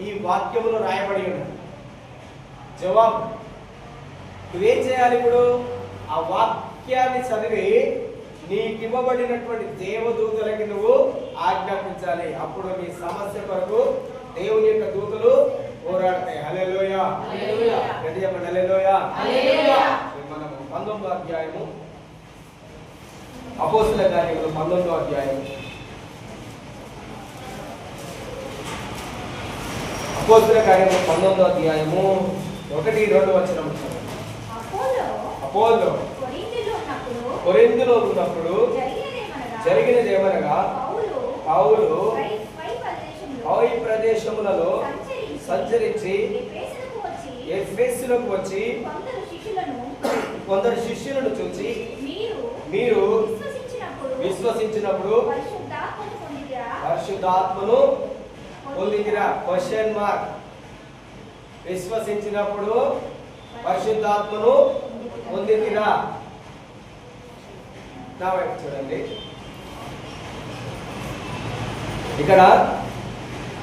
[SPEAKER 1] ఈ వాక్యములో రాయబడి ఉన్నది. జవాబు నువ్వేం చేయాలి? ఇప్పుడు ఆ వాక్యాన్ని చదివి నీకు ఇవ్వబడినటువంటి దేవదూతలకి నువ్వు ఆజ్ఞాపించాలి. అప్పుడు నీ సమస్య కొరకు దేవుని యొక్క దూతలు పోరాడతాయి. హల్లెలూయా. గట్టిగా చెప్పండి, హల్లెలూయా. మనము 19వ అధ్యాయము, అపోస్తలుల కార్యములు 19వ అధ్యాయము, అపోస్తలుల కార్యములు 19వ అధ్యాయము 1-2 వచనం. అపోలో కొరింథీలో ఉన్నప్పుడు జరిగినదేమనగా, పౌలు పై ప్రదేశములలో సంచరించి ఎఫెసులకు వచ్చి కొందరు శిష్యులను చూచి, మీరు విశ్వసించినప్పుడు పరిశుద్ధాత్మను పొందితిరా? Question mark. విశ్వసించినప్పుడు పరిశుద్ధాత్మను పొందితిరా? నా వైపు చూడండి. ఇక్కడ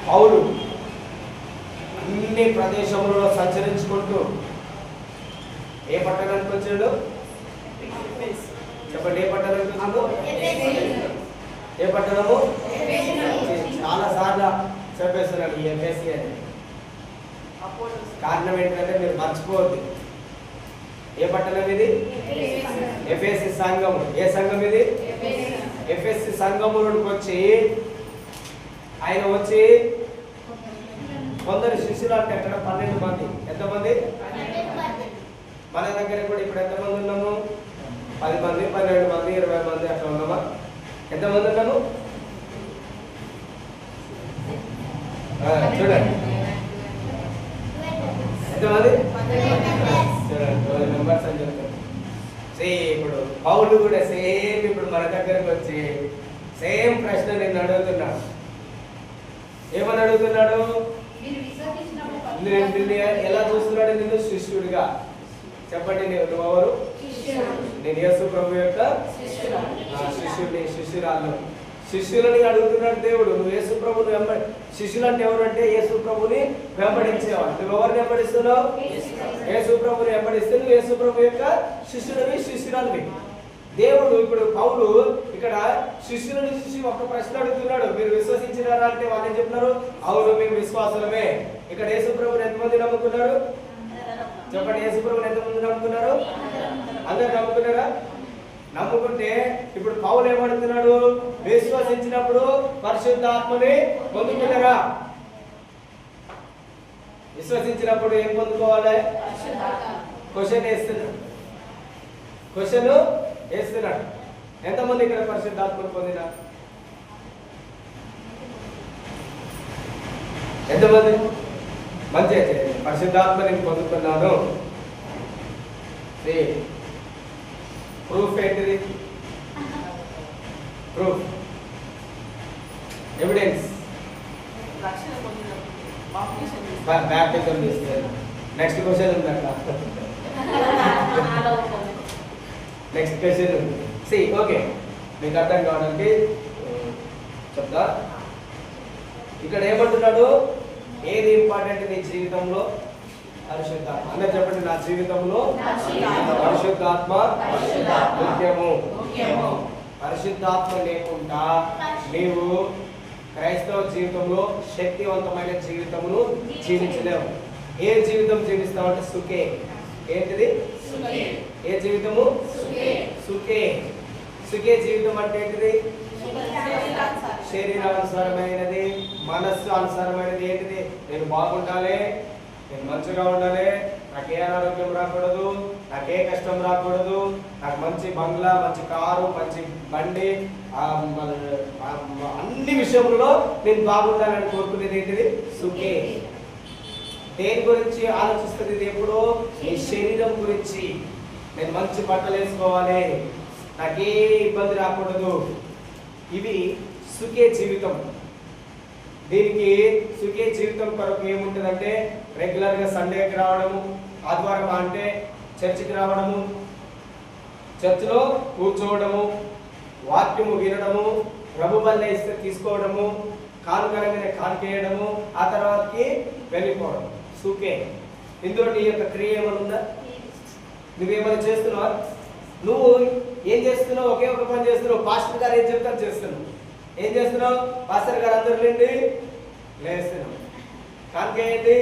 [SPEAKER 1] పౌలు అన్ని ప్రదేశములలో సంచరించుకుంటూ ఏ పట్టణానికి వచ్చాడు? చెప్పండి, ఏ పట్టణానికి వచ్చాడు? ఏ పట్టణము? చాలా సార్లు చెప్పేస్తున్నాడు ఈ ఎఫెసీ అని. కారణం ఏంటంటే మీరు మర్చిపోవద్దు. ఏ పట్టణం ఇది? ఎఫెసీ సంఘము. ఏ సంఘం ఇది? ఎఫెసీ సంఘములోకి వచ్చి ఆయన వచ్చి కొందరు శిష్యులు అంటే అక్కడ 12 మంది. ఎంతమంది? మన దగ్గర కూడా ఇప్పుడు ఎంతమంది ఉన్నాము? 10 మంది, 12 మంది, 20 మంది అట్లా ఉన్నామా? ఎంతమంది ఉన్నాము? చూడండి ఎంతమంది? చూడండి 12 మెంబర్స్ అని చెప్తారు. ఇప్పుడు పౌలు కూడా సేమ్ ఇప్పుడు మన దగ్గరకు వచ్చి సేమ్ ప్రశ్న నేను అడుగుతున్నాడు. ఏమని అడుగుతున్నాడు? ఎలా చూస్తున్నాడు నిన్ను? శిష్యుడిగా. చెప్పండి, నువ్వు ఎవరు? నేను యేసు ప్రభు యొక్క శిష్యుడిని, శిష్యురాలు. శిష్యులని అడుగుతున్నాడు దేవుడు. నువ్వు యేసు ప్రభుని శిష్యులు అంటే ఎవరు అంటే యేసు ప్రభుని వెంబడించేవాడు. నువ్వు ఎవరిని వెంబడిస్తున్నావు? యేసు ప్రభుని వెంబడిస్తే నువ్వు యేసు ప్రభు యొక్క శిష్యుడివి, శిష్యురాలివి. దేవుడు ఇప్పుడు పౌలు ఇక్కడ శిష్యుల నుంచి ఒక ప్రశ్న అడుగుతున్నాడు. మీరు విశ్వసించినారా అంటే వాళ్ళు ఏం చెప్తున్నారు? అవును, మేము విశ్వాసులమే. ఇక్కడ యేసు ప్రభువుని ఎంతమంది నమ్ముకున్నారు? చెప్పండి, యేసు ప్రభువుని ఎంతమంది నమ్ముకున్నారు? అందరు నమ్ముకున్నారా? నమ్ముకుంటే ఇప్పుడు పౌలు ఏమడుతున్నాడు? విశ్వసించినప్పుడు పరిశుద్ధాత్మని పొందుకున్నారా? విశ్వసించినప్పుడు ఏం పొందుకోవాలి? క్వశ్చన్ వేస్తున్నాడు. ఎంతమంది ఇక్కడ పరిశుద్ధాత్మను పొందిన? ఎంతమంది? మంచిగా చేయండి. పరిశుద్ధాత్మ నేను పొందుకున్నాను. ప్రూఫ్ ఏంటిది? Proof, evidence. బ్యాప్టిజం చేస్తారు. నెక్స్ట్ క్వశ్చన్ ఉంది అక్కడ. నెక్స్ట్ క్వశ్చన్ ఉంది. ఓకే, మీకు అర్థం కావడానికి చెప్తా. ఇక్కడ ఏమంటున్నాడు? ఏది ఇంపార్టెంట్ నీ జీవితంలో? పరిశుద్ధాత్మ. అందరు చెప్పండి, నా జీవితంలో పరిశుద్ధాత్మ ముఖ్యము. పరిశుద్ధాత్మ లేకుండా నీవు క్రైస్తవ జీవితంలో శక్తివంతమైన జీవితమును జీవించలేవు. ఏ జీవితం జీవిస్తావు అంటే సుఖే. ఏంటిది? ఏ జీవితము? సుఖే జీవితం అంటే ఏంటిది? శరీరానుసారమైనది, మనస్సు అనుసారమైనది. ఏంటిది? నేను బాగుండాలి, నేను మంచిగా ఉండాలి, నాకు ఏ అనారోగ్యం రాకూడదు, నాకు ఏ కష్టం రాకూడదు, నాకు మంచి బంగ్లా, మంచి కారు, మంచి బండి, అన్ని విషయంలో నేను బాగుండాలని కోరుకునేది ఏంటిది? సుఖే. దేని గురించి ఆలోచిస్తుంది ఇది? ఎప్పుడు నీ శరీరం గురించి. నేను మంచి బట్టలు వేసుకోవాలి, నాకే ఇబ్బంది రాకూడదు. ఇవి సుఖే జీవితం. దీనికి సుఖే జీవితం కొరకు ఏముంటుందంటే రెగ్యులర్గా సండేకి రావడము, ఆదివారం అంటే చర్చికి రావడము, చర్చిలో కూర్చోవడము, వాక్యము వినడము, ప్రభు వల్ల ఇస్తే తీసుకోవడము, కానుకరంగానే కానుకేయడము, ఆ తర్వాతకి వెళ్ళిపోవడం. సుఖే. ఇందులో నీ యొక్క క్రియ ఏమైనా ఉందా? నువ్వేమైనా చేస్తున్నావా? నువ్వు ఏం చేస్తున్నావు? ఒకే ఒక పని చేస్తున్నావు. పాస్టర్ గారు ఏం చెప్తారు చేస్తున్నావు. ఏం చేస్తున్నావు? పాస్టర్ గారు అందరు లేస్తున్నాం, కానుకేయండి,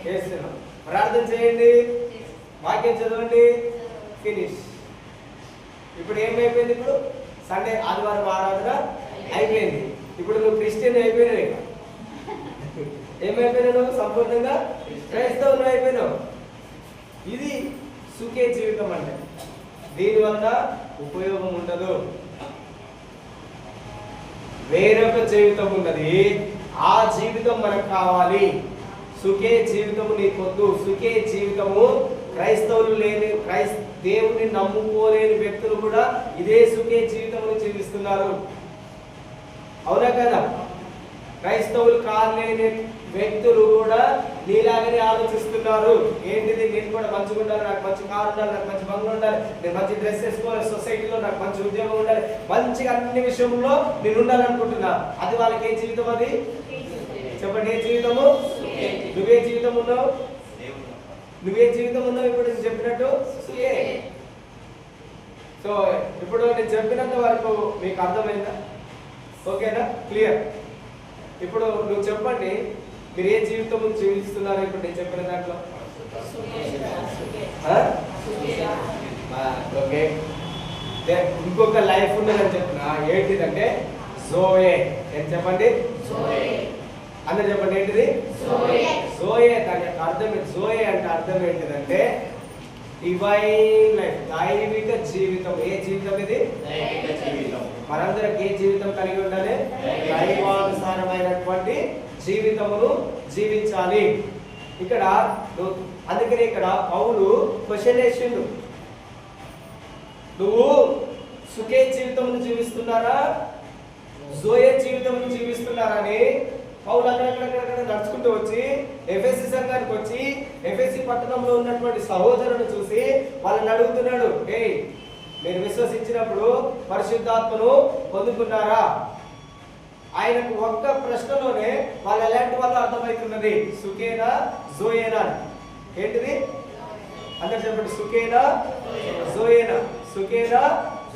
[SPEAKER 1] చేస్తున్నాం, ప్రార్థన చేయండి, వాక్యం చదవండి, ఫినిష్. ఇప్పుడు ఏమైపోయింది? ఇప్పుడు సండే ఆదివారం ఆరాధన అయిపోయింది. ఇప్పుడు నువ్వు క్రిస్టియన్ అయిపోయినావు. ఏమైపోయినావు? నువ్వు సంపూర్ణంగా క్రైస్తవులు అయిపోయినావు. ఇది సుఖే జీవితం అంటే. దీనివల్ల ఉపయోగం ఉండదు. వేరొక జీవితం ఉన్నది, ఆ జీవితం మనకు కావాలి. సుఖే జీవితము నీకొద్దు. సుఖే జీవితము క్రైస్తవులు లేని, దేవుని నమ్ముకోలేని వ్యక్తులు కూడా ఇదే సుఖే జీవితమును జీవిస్తున్నారు. అవునా కదా? క్రైస్తవులు కాలేని వ్యక్తులు కూడా నీలాగనే ఆలోచిస్తున్నారు. ఏంటిది? నేను కూడా మంచిగా ఉండాలి, నాకు మంచి కారు ఉండాలి, నాకు మంచి బంగ్లా ఉండాలి, నేను మంచి డ్రెస్ వేసుకోవాలి, సొసైటీలో నాకు మంచి ఉద్యోగం ఉండాలి, మంచిగా అన్ని విషయంలో నేను ఉండాలనుకుంటున్నా. అది వాళ్ళకి ఏ జీవితం? అది చెప్పండి, ఏ జీవితము? నువ్వే జీవితం ఉన్నావు? నువ్వే జీవితం ఉన్నావు? ఇప్పుడు నేను చెప్పినట్టు సో ఇప్పుడు నేను చెప్పినంత వరకు మీకు అర్థమైందా? ఓకేనా? క్లియర్? ఇప్పుడు నువ్వు చెప్పండి, మీరు ఏ జీవితం జీవిస్తున్నారు ఇప్పుడు నేను చెప్పిన దాంట్లో? ఓకే. ఇంకొక లైఫ్ ఉన్నదని చెప్పిన ఏంటిదంటే జోయే. ఏం చెప్పండి? అందరు చెప్పండి, ఏంటిది? జోయే. దాని యొక్క అర్థం జోయే అంటే అర్థం ఏంటిదంటే డివైన్ లైఫ్, దైవిక జీవితం. ఏ జీవితం ఇది? దైవిక జీవితం. మనందరికి ఏ జీవితం కలిగి ఉండాలి? దైవానుసారమైనటువంటి జీవితమును జీవించాలి. ఇక్కడ అందుకని ఇక్కడ పౌలు క్వశ్చన్ వేసిండు, నువ్వు సుఖే జీవితమును జీవిస్తున్నారా, జోయే జీవితమును జీవిస్తున్నారని పౌలు అక్కడక్కడ నడుచుకుంటూ వచ్చి ఎఫెసీ సంఘానికి వచ్చి ఎఫెసీ పట్టణంలో ఉన్నటువంటి సహోదరులను చూసి వాళ్ళని అడుగుతున్నాడు, మీరు విశ్వసించినప్పుడు పరిశుద్ధాత్మను పొందుకున్నారా? ఆయనకు ఒక్క ప్రశ్నలోనే వాళ్ళు ఎలాంటి వాళ్ళు అర్థమవుతున్నది. సుఖేనా జోయేనా? ఏంటిది? అందరు చెప్పండి, సుఖేనా జోయేనా? సుఖేనా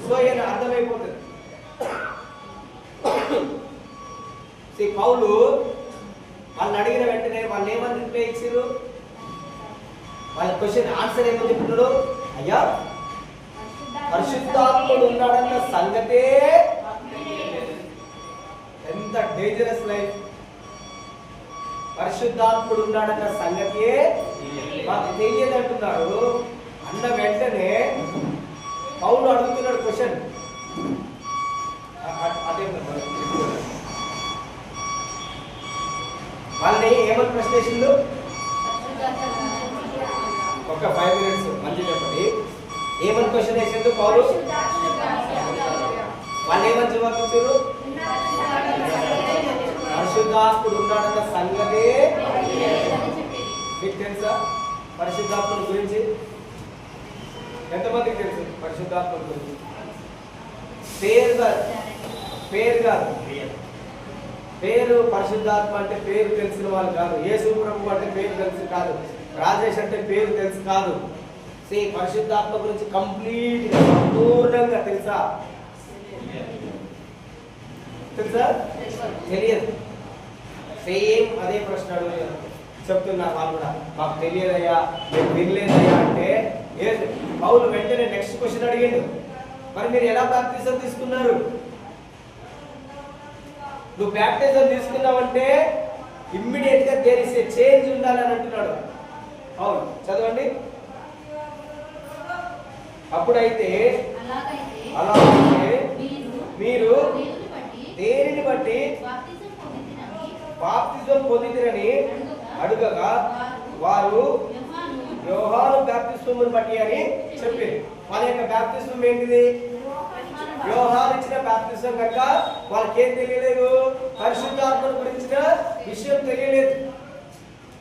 [SPEAKER 1] జోయేనా పౌలు వాళ్ళని అడిగిన వెంటనే వాళ్ళు ఏమని రిప్లై ఇచ్చారు? వాళ్ళ క్వశ్చన్ ఆన్సర్ ఏమని చెప్తున్నాడు? అయ్యా పరిశుద్ధాత్ముడు ఉన్నాడన్న సంగతే. ఎంత డేంజరస్ లైఫ్! పరిశుద్ధాత్ముడు ఉన్నాడన్న సంగతే మాకు తెలియదు అంటున్నాడు. అన్న వెంటనే పౌలు అడుగుతున్నాడు క్వశ్చన్. అదే వాళ్ళని ఏమని ప్రశ్న వేసిండు? ఒక 5 minutes మంచి చెప్పండి. ఏమని క్వశ్చన్ వేసిండు పౌలు? వాళ్ళు ఏమని జవాబిచ్చారు? పరిశుద్ధాత్ముడు ఉన్నాడన్న సంగతే. మీకు తెలుసా పరిశుద్ధాత్ముడి గురించి? ఎంతమందికి తెలుసు పరిశుద్ధాత్ముడి గురించి? పేరు పరిశుద్ధాత్మ అంటే పేరు తెలిసిన వాళ్ళు కాదు. యేసు ప్రభు అంటే పేరు తెలుసు కాదు. రాజేష్ అంటే పేరు తెలుసు కాదు. పరిశుద్ధాత్మ గురించి కంప్లీట్ గా సంపూర్ణంగా తెలుసా? తెలియదు. సేమ్ అదే ప్రశ్న చెప్తున్నారు వాళ్ళు కూడా. మాకు తెలియదయ్యా, మేము వినలేదయ్యా అంటే పౌలు వెంటనే నెక్స్ట్ క్వశ్చన్ అడిగాడు. మరి మీరు ఎలా బాప్టిజం తీసుకున్నారు? నువ్వు బాప్టిజం తీసుకున్నావంటే ఇమ్మీడియట్ గా దేర్ ఇస్ ఏ చేంజ్ ఉండాలని అంటున్నాడు. అవును, చదవండి. అప్పుడైతే అలాగైతే మీరు దేనిని బట్టి బాప్తిజం పొందితిరని అడుగగా వారు యోహాను బాప్తిస్మమును బట్టి అని చెప్పారు. వాళ్ళ యొక్క బాప్తిస్మం ఏంటిది? యోహాను ఇచ్చిన బాప్తిజం కనుక వాళ్ళకేం తెలియలేదు? పరిశుద్ధాత్మ గురించిన విషయం తెలియలేదు.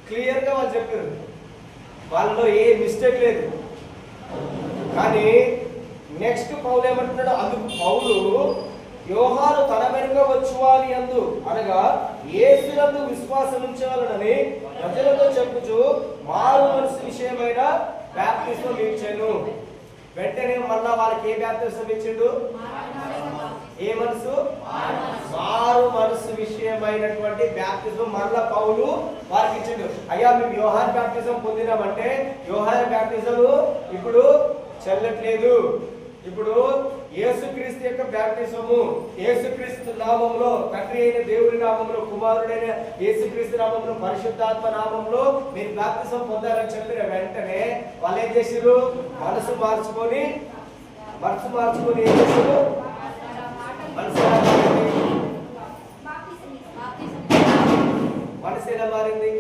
[SPEAKER 1] క్లియర్ గా వాళ్ళు చెప్పారు. వాళ్ళలో ఏ మిస్టేక్ లేదు. కానీ నెక్స్ట్ పౌలు ఏమంటున్నాడు? అందుకు పౌలు యోహాను తన వెనుక వచ్చువాలి అందు అనగా యేసునందు విశ్వాసం ఉంచవాలని ప్రజలతో చెప్పుచు మారు మనసు విషయమైన బాప్తిస్మం ఇచ్చాను. వెంటనే మళ్ళా వాళ్ళకి ఏ బాప్తిస్మం ఇచ్చిండు? ఏ మనసు? మారు మనసు విషయమైనటువంటి బాప్తిస్మం మళ్ళా పౌలు వారికి ఇచ్చిండు. అయ్యా మేము యోహాను బాప్తిజం పొందినామంటే యోహాను బాప్తిజం ఇప్పుడు చెల్లట్లేదు. ఇప్పుడు యేసుక్రీస్తు యొక్క బాప్తిజము, యేసుక్రీస్తు నామంలో, తండ్రి అయిన దేవుడి నామంలో, కుమారుడైన యేసుక్రీస్తు నామంలో, పరిశుద్ధాత్మ నామంలో మీరు బాప్తిజం పొందాలని చెప్పిన వెంటనే వాళ్ళు ఏం చేశారు? మనసు మార్చుకొని ఏం చేశారు? మనసు ఎలా మారింది?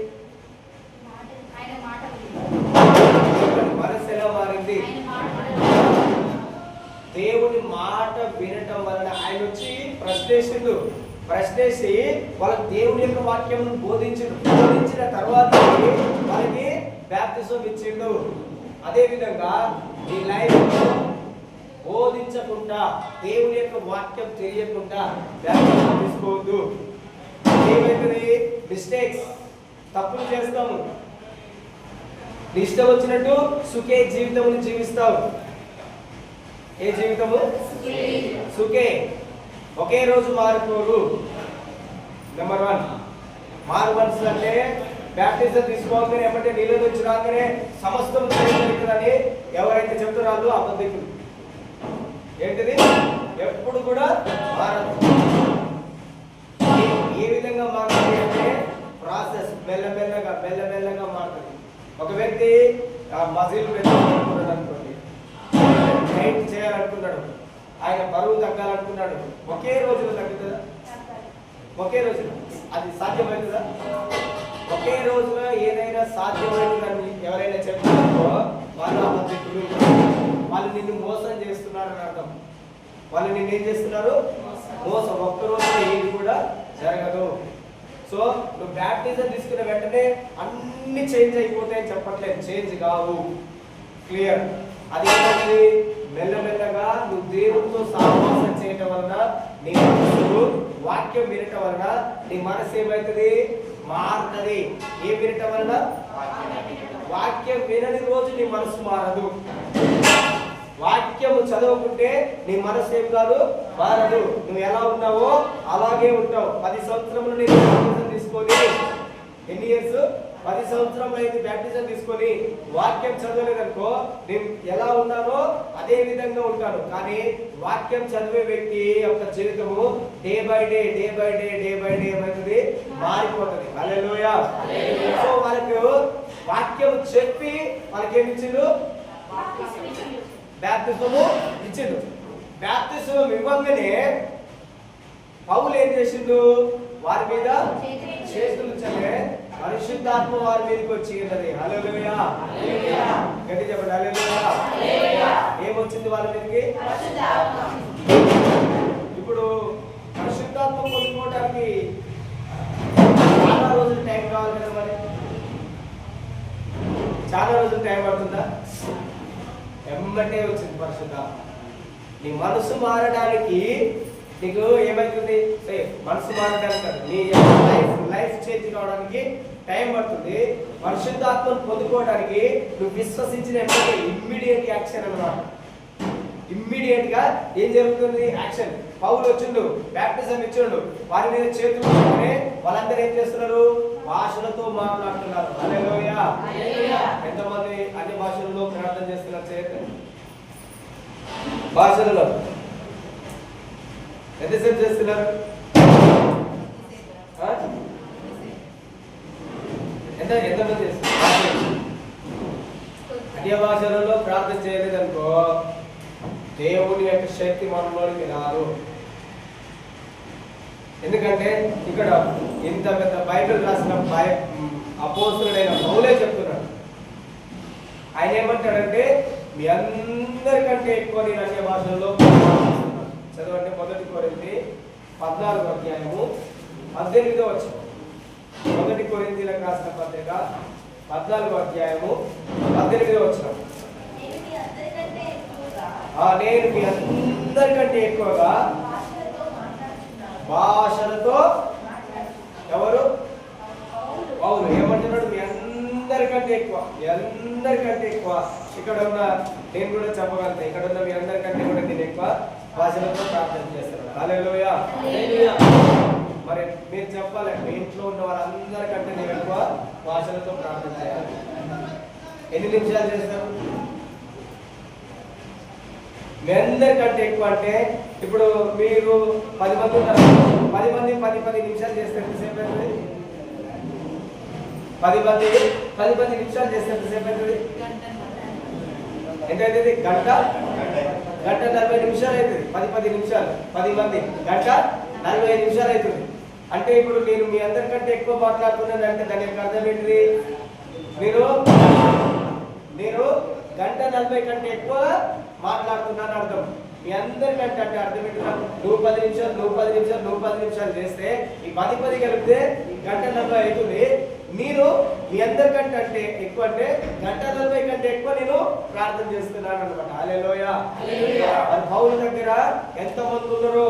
[SPEAKER 1] మనసు ఎలా మారింది? దేవుని మాట వినటం వలన. ఆయన వచ్చి ప్రశ్నేసి వాళ్ళకి దేవుని యొక్క వాక్యం బోధించిన తర్వాత వాళ్ళకి బాప్తిజం ఇచ్చిండు. అదే విధంగా ఈ లైఫ్ బోధించకుండా, దేవుని యొక్క వాక్యం తెలియకుండా బాప్తిజం తీసుకోవద్దు. ఏమైతుంది? మిస్టేక్స్, తప్పులు చేస్తాము. ఇష్టం వచ్చినట్టు సుఖే జీవితం జీవిస్తావు. ఏ జీవితము? సుఖే. ఒకే రోజు మారిపోరు. నెంబర్ 1 మారు మనసు అంటే బాప్టిజం తీసుకోగానే ఏమంటే నీళ్ళ నుంచి రాగానే సమస్తం జరుగుతుందని ఎవరైతే చెప్తున్నారో అబద్ధికులు. ఏంటిది? ఎప్పుడు కూడా మారదు. ఏ విధంగా మారుతుంది అంటే ప్రాసెస్ మెల్లమెల్లగా మారుతుంది. ఒక వ్యక్తి మజిల్ పెంచాలనుకున్నాడు అనుకోండి, డైట్ చేయాలనుకున్నాడు, ఆయన బరువు తగ్గాలనుకున్నాడు. ఒకే రోజులో తగ్గుతుందా? ఒకే రోజులో అది సాధ్యమవుతుందా? ఒకే రోజులో ఏదైనా సాధ్యమవుతుందని ఎవరైనా చెప్తారో వాళ్ళు అబద్ధికులు. వాళ్ళు నిన్ను మోసం చేస్తున్నారని అర్థం. వాళ్ళు నిన్ను ఏం చేస్తున్నారు? మోసం. ఒక్క రోజులో ఏది కూడా జరగదు. సో నువ్వు బాప్టిజం తీసుకున్న వెంటనే అన్ని చేంజ్ అయిపోతాయని చెప్పట్లేదు. చేంజ్ కావు. క్లియర్. అది ఏంటంటే మెల్లమెల్లగా నువ్వు దేవుడితో సహవాసం చేయటం వలన నీ మనసు వాక్యం వినటం వలన నీ మనసు ఏమవుతుంది? మారుతుంది. ఏం వినటం వలన? వాక్యం వినని రోజు నీ మనసు మారదు. వాక్యము చదవకుంటే నీ మనసు ఏం కాదు? మారదు. నువ్వు ఎలా ఉన్నావో అలాగే ఉంటావు. 10 సంవత్సరములు నేను బాప్తిజం తీసుకొని ఎన్ని ఇయర్స్? 10 సంవత్సరాలు అయితే బ్యాప్టిజం తీసుకొని వాక్యం చదవలేదనుకో నేను ఎలా ఉన్నానో అదే విధంగా ఉంటాను. కానీ వాక్యం చదివే వ్యక్తి యొక్క జీవితము డే బై డే ఏమవుతుంది? మారిపోతుంది. హల్లెలూయా. సో వాళ్ళకు వాక్యం చెప్పి వాళ్ళకి ఏమి ఇచ్చిండు? బ్యాప్టిజము ఇచ్చిండు. బ్యాప్టిజం ఇవ్వగానే పౌలు ఏం చేసిండు? వారి మీద చేతులు చల్లే పరిశుద్ధాత్మ వారి మీదకి వచ్చి ఉన్నది. హల్లెలూయా. గట్టి చెప్పండి హల్లెలూయా. ఏమొచ్చింది వాళ్ళ మీదకి? ఇప్పుడు పరిశుద్ధాత్మ పొందుకోవడానికి చాలా రోజులు టైం కావాలి కదా, మరి చాలా రోజులు టైం పడుతుందా? ఎమ్మటే వచ్చింది పరిశుద్ధాత్మ. నీ మనసు మారడానికి నీకు ఏమవుతుంది? మనసు మారడానికి నీ లైఫ్ చేంజ్ కావడానికి టైం పడుతుంది. పరిశుద్ధాత్మను పొందుకోవడానికి నువ్వు విశ్వసించిన ఇమ్మీడియట్ యాక్షన్ అన్నమాట. ఇమ్మీడియట్ గా ఏం జరుగుతుంది? యాక్షన్. పౌలు వచ్చిండు, బ్యాప్టిజం ఇచ్చిండు, వారి మీద చేతులు పెట్టుకొని వాళ్ళందరూ ఏం చేస్తున్నారు? భాషలతో మాట్లాడుతున్నారు. హల్లెలూయా. ఎంతమంది అన్ని భాషలలో ప్రార్థన చేస్తున్నారు? చేయండి. భాషలలో ఎంతసేపు చేస్తున్నారు? ఎంతమంది చేస్తున్నారు? అన్య భాషలలో ప్రార్థన చేయలేదనుకో దేవుని యొక్క శక్తి మనలోనికి రాదు. ఎందుకంటే ఇక్కడ ఇంత పెద్ద బైబిల్ రాసిన అపోస్తలుడైన పౌలే చెప్తున్నాడు. ఆయన ఏమంటాడంటే మీ అందరికంటే ఎక్కువ నేను అన్య భాషల్లో చదవండి. 1 కొరింథీ 14వ అధ్యాయము 18వ వచనం. 1 కొరింథీలకు రాసిన పత్రిక 14వ అధ్యాయము 18వ వచనం. నేను మీ అందరికంటే ఎక్కువగా భాషలతో ఎవరు? పౌలు ఏమంటున్నాడు? మీ అందరికంటే ఎక్కువ, మీ అందరికంటే ఎక్కువ. ఇక్కడ ఉన్న నేను కూడా చెప్పగలుగుతా, ఇక్కడ ఉన్న మీ అందరికంటే కూడా నేను ఎక్కువ భాషలతో ప్రార్థన చేస్తున్నాను. హల్లెలూయా. మరి మీరు చెప్పాలి, మీ ఇంట్లో ఉన్న వాళ్ళందరికంటే నేను ఎక్కువ భాషలతో ప్రార్థన చేయాలి. ఎన్ని నిమిషాలు చేస్తారు? మీ అందరికంటే ఎక్కువ అంటే ఇప్పుడు మీరు 10 మంది ఉన్నారు, 10 మంది 10 నిమిషాలు చేస్తే ఎంతసేపు అవుతుంది? 10 నిమిషాలు చేస్తే ఎంతసేపు అవుతుంది? ఎంత అవుతుంది? గంట 40 నిమిషాలు అవుతుంది. 10 నిమిషాలు 10 మంది గంట 45 నిమిషాలు అవుతుంది. అంటే ఇప్పుడు నేను మీ అందరికంటే ఎక్కువ మాట్లాడుతున్నాను అంటే దాని యొక్క అర్థం ఏంటిది? నేను గంట 40 కంటే ఎక్కువ మాట్లాడుతున్నాను అర్థం. మీ అందరికంటే అంటే అర్థం ఏంటి? నువ్వు 10 నిమిషాలు చేస్తే ఈ 10 కలిపితే గంట 40 అవుతుంది. నేను మీ అందరికంటే అంటే ఎక్కువ అంటే గంట 40 కంటే ఎక్కువ నేను ప్రార్థన చేస్తున్నాను అన్నమాట. హల్లెలూయా. మరి పౌలు దగ్గర ఎంత మంది ఉన్నారు?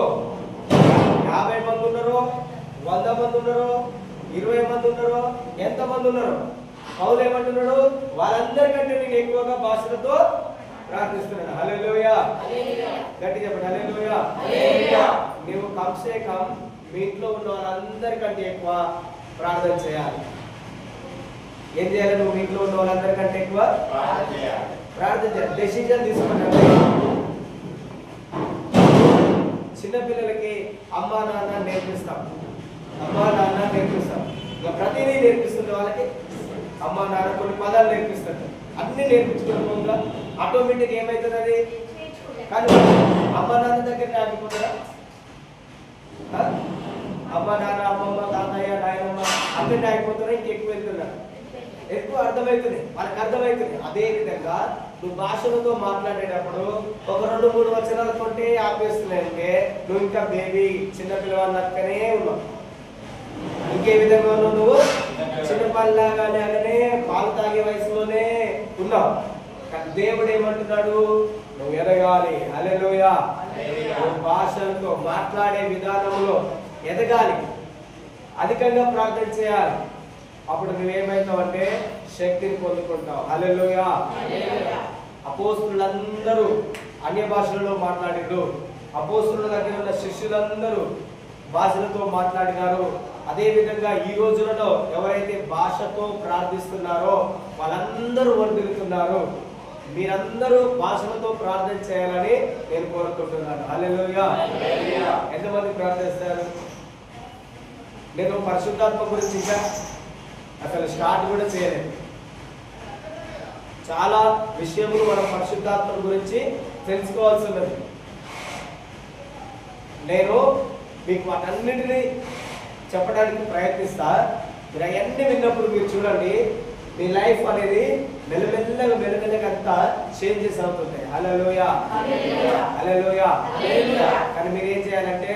[SPEAKER 1] 50 మంది ఉన్నారు, 100 మంది ఉన్నారు, 20 మంది ఉన్నారు, ఎంత మంది ఉన్నారు? పౌలు ఏమంటున్నాడు? వాళ్ళందరికంటే నేను ఎక్కువగా భాషలతో ప్రార్థిస్తున్నాను. హల్లెలూయా. గట్టి చెప్పండి హల్లెలూయా. నీవు కమ్సే కమ్ మీ ఇంట్లో ఉన్న వాళ్ళందరికంటే ఎక్కువ ప్రార్థన చేయాలి. ఏం చేయాలి? నువ్వు మీ ఇంట్లో ఉన్న వాళ్ళందరికంటే ఎక్కువ ప్రార్థన చేయాలి. డెసిజన్ తీసుకోండి. చిన్నపిల్లలకి అమ్మా నాన్న నేర్పిస్తాం, ఇక ప్రతిదీ నేర్పిస్తుంటే వాళ్ళకి అమ్మా నాన్న కొన్ని పదాలు నేర్పిస్తారు. అన్ని నేర్పించుకుంటూ ఆటోమేటిక్ ఏమవుతుంది అది? కానీ అమ్మ నాన్న దగ్గర ఆగిపోతుందా? అమ్మ నాన్న, అమ్మమ్మ, తాతయ్య, నాయనమ్మ అందరినీ ఆగిపోతున్నా ఇంకెక్కువ వెళ్తున్నారు. ఎక్కువ అర్థమవుతుంది, వాళ్ళకి అర్థమవుతుంది. అదే విధంగా నువ్వు భాషలతో మాట్లాడేటప్పుడు ఒక 2-3 వచనాలు కొంటే ఆపేస్తున్నాయంటే నువ్వు ఇంకా బేబీ చిన్నపిల్లవాళ్ళ లెక్కనే ఉన్నావు. ఇంకే విధంగా ఉన్నావు? నువ్వు చిన్నపిల్లలాగానే అలానే పాలు తాగే వయసులోనే ఉన్నావు. కానీ దేవుడు ఏమంటున్నాడు? నువ్వు ఎదగాలి. హల్లెలూయా. నువ్వు భాషలతో మాట్లాడే విధానంలో ఎదగాలి, అధికంగా ప్రార్థన చేయాలి. అప్పుడు నువ్వేమవుతావు అంటే శక్తిని పొందుకుంటావు. హల్లెలూయా. అపోస్తలులందరూ అన్య భాషలలో మాట్లాడినారు. అపోస్తలుల దగ్గర ఉన్న శిష్యులందరూ భాషలతో మాట్లాడినారు. అదే విధంగా ఈ రోజులలో ఎవరైతే భాషతో ప్రార్థిస్తున్నారో వాళ్ళందరూ వర్ధిల్లుతున్నారు. మీరందరూ భాషలతో ప్రార్థన చేయాలని నేను కోరుకుంటున్నాను. హల్లెలూయా. ఎంతమంది ప్రార్థిస్తారు? నేను పరిశుద్ధాత్మ గురించి ఇంకా అసలు స్టార్ట్ కూడా చేయలేదు. చాలా విషయములు మనం పరిశుద్ధాత్మ గురించి తెలుసుకోవాల్సి ఉన్నది. నేను మీకు వాటన్నిటినీ చెప్పడానికి ప్రయత్నిస్తా. మీరు అవన్నీ విన్నప్పుడు మీరు చూడండి, మీ లైఫ్ అనేది మెల్లమెల్లగా అంతా చేంజెస్ అవుతుంది. హల్లెలూయా, హల్లెలూయా. కానీ మీరు ఏం చేయాలంటే,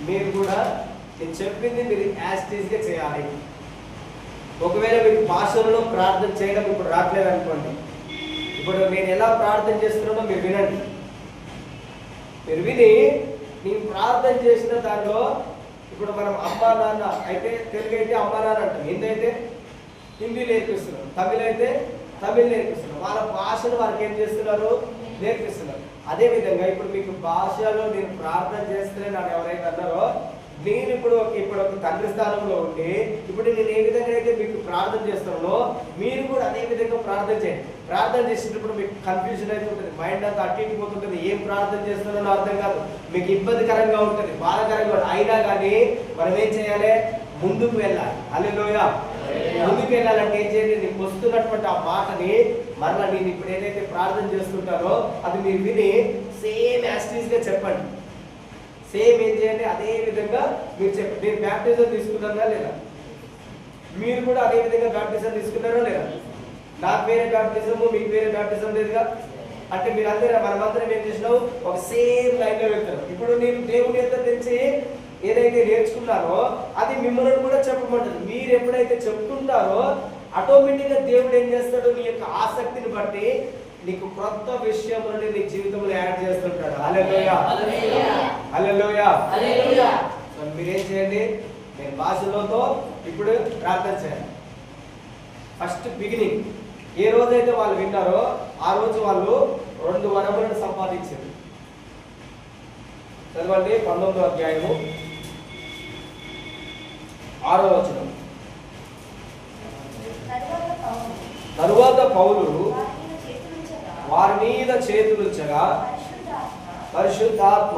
[SPEAKER 1] మీరు కూడా నేను చెప్పింది మీరు యాస్టీస్గా చేయాలి. ఒకవేళ మీకు భాషలలో ప్రార్థన చేయడం ఇప్పుడు రావట్లేదు అనుకోండి, ఇప్పుడు నేను ఎలా ప్రార్థన చేస్తున్నానో మీరు వినండి. మీరు విని నేను ప్రార్థన చేసిన దానిలో ఇప్పుడు మనం అమ్మా నాన్న అయితే తెలుగు అయితే అమ్మా నాన్న అంటాం, హిందీ అయితే హిందీ నేర్పిస్తున్నాం, తమిళ అయితే తమిళ్ నేర్పిస్తున్నాం. వాళ్ళ భాషను వారికి ఏం చేస్తున్నారు? నేర్పిస్తున్నారు. అదేవిధంగా ఇప్పుడు మీకు భాషలో నేను ప్రార్థన చేస్తే నాకు ఎవరైతే అన్నారో, నేను ఇప్పుడు ఒక తండ్రి స్థానంలో ఉండి ఇప్పుడు నేను ఏ విధంగా అయితే మీకు ప్రార్థన చేస్తున్నానో మీరు కూడా అదే విధంగా ప్రార్థన చేయండి. ప్రార్థన చేసేటప్పుడు మీకు కన్ఫ్యూజన్ అయితే ఉంటుంది, మైండ్ అంతా అటు ఇటు పోతుంటుంది, ఏం ప్రార్థన చేస్తున్నానో అర్థం కాదు, మీకు ఇబ్బందికరంగా ఉంటుంది, బాధాకరంగా. అయినా కానీ మనం ఏం చేయాలి? ముందుకు వెళ్ళాలి. హల్లెలూయా. ముందుకు వెళ్ళాలంటే ఏం చేయండి? నీకు వస్తున్నటువంటి ఆ మాటని మరలా నేను ఇప్పుడు ఏదైతే ప్రార్థన చేస్తుంటానో అది మీరు విని సేమ్ యాస్టీస్గా చెప్పండి. సేమ్ ఏం చేయండి? అదే విధంగా మీరు చెప్పండి. నేను బ్యాప్టిజం తీసుకున్నారా లేదా? మీరు కూడా అదే విధంగా బ్యాప్టిజం తీసుకున్నారా లేదా? నాకు వేరే బ్యాప్టిజము, మీకు వేరే బ్యాప్టిజం లేదుగా. అంటే మీరు అందరూ మనమందరం ఏం చేసినావు? ఒక సేమ్ లైన్లో వెళ్తారు. ఇప్పుడు నేను దేవుని యొక్క తెచ్చి ఏదైతే నేర్చుకున్నారో అది మిమ్మల్ని కూడా చెప్పమంటారు. మీరు ఎప్పుడైతే చెప్తుంటారో ఆటోమేటిక్గా దేవుడు ఏం చేస్తాడు? నీ యొక్క ఆసక్తిని బట్టి నీకు కొత్త విషయములని నీ జీవితంలో యాడ్ చేస్తుంటాడు. హల్లెలూయా, హల్లెలూయా, హల్లెలూయా. సో మీరేం చేయండి? నేను భాషలతో ఇప్పుడు ప్రార్థన చేయాలి. ఫస్ట్ బిగినింగ్ ఏ రోజైతే వాళ్ళు విన్నారో ఆ రోజు వాళ్ళు 2 వరములను సంపాదించారు. చదవండి 19వ అధ్యాయము 6వ వచనం. తరువాత పౌలు వారి మీద చేతులుంచగా పరిశుద్ధాత్మ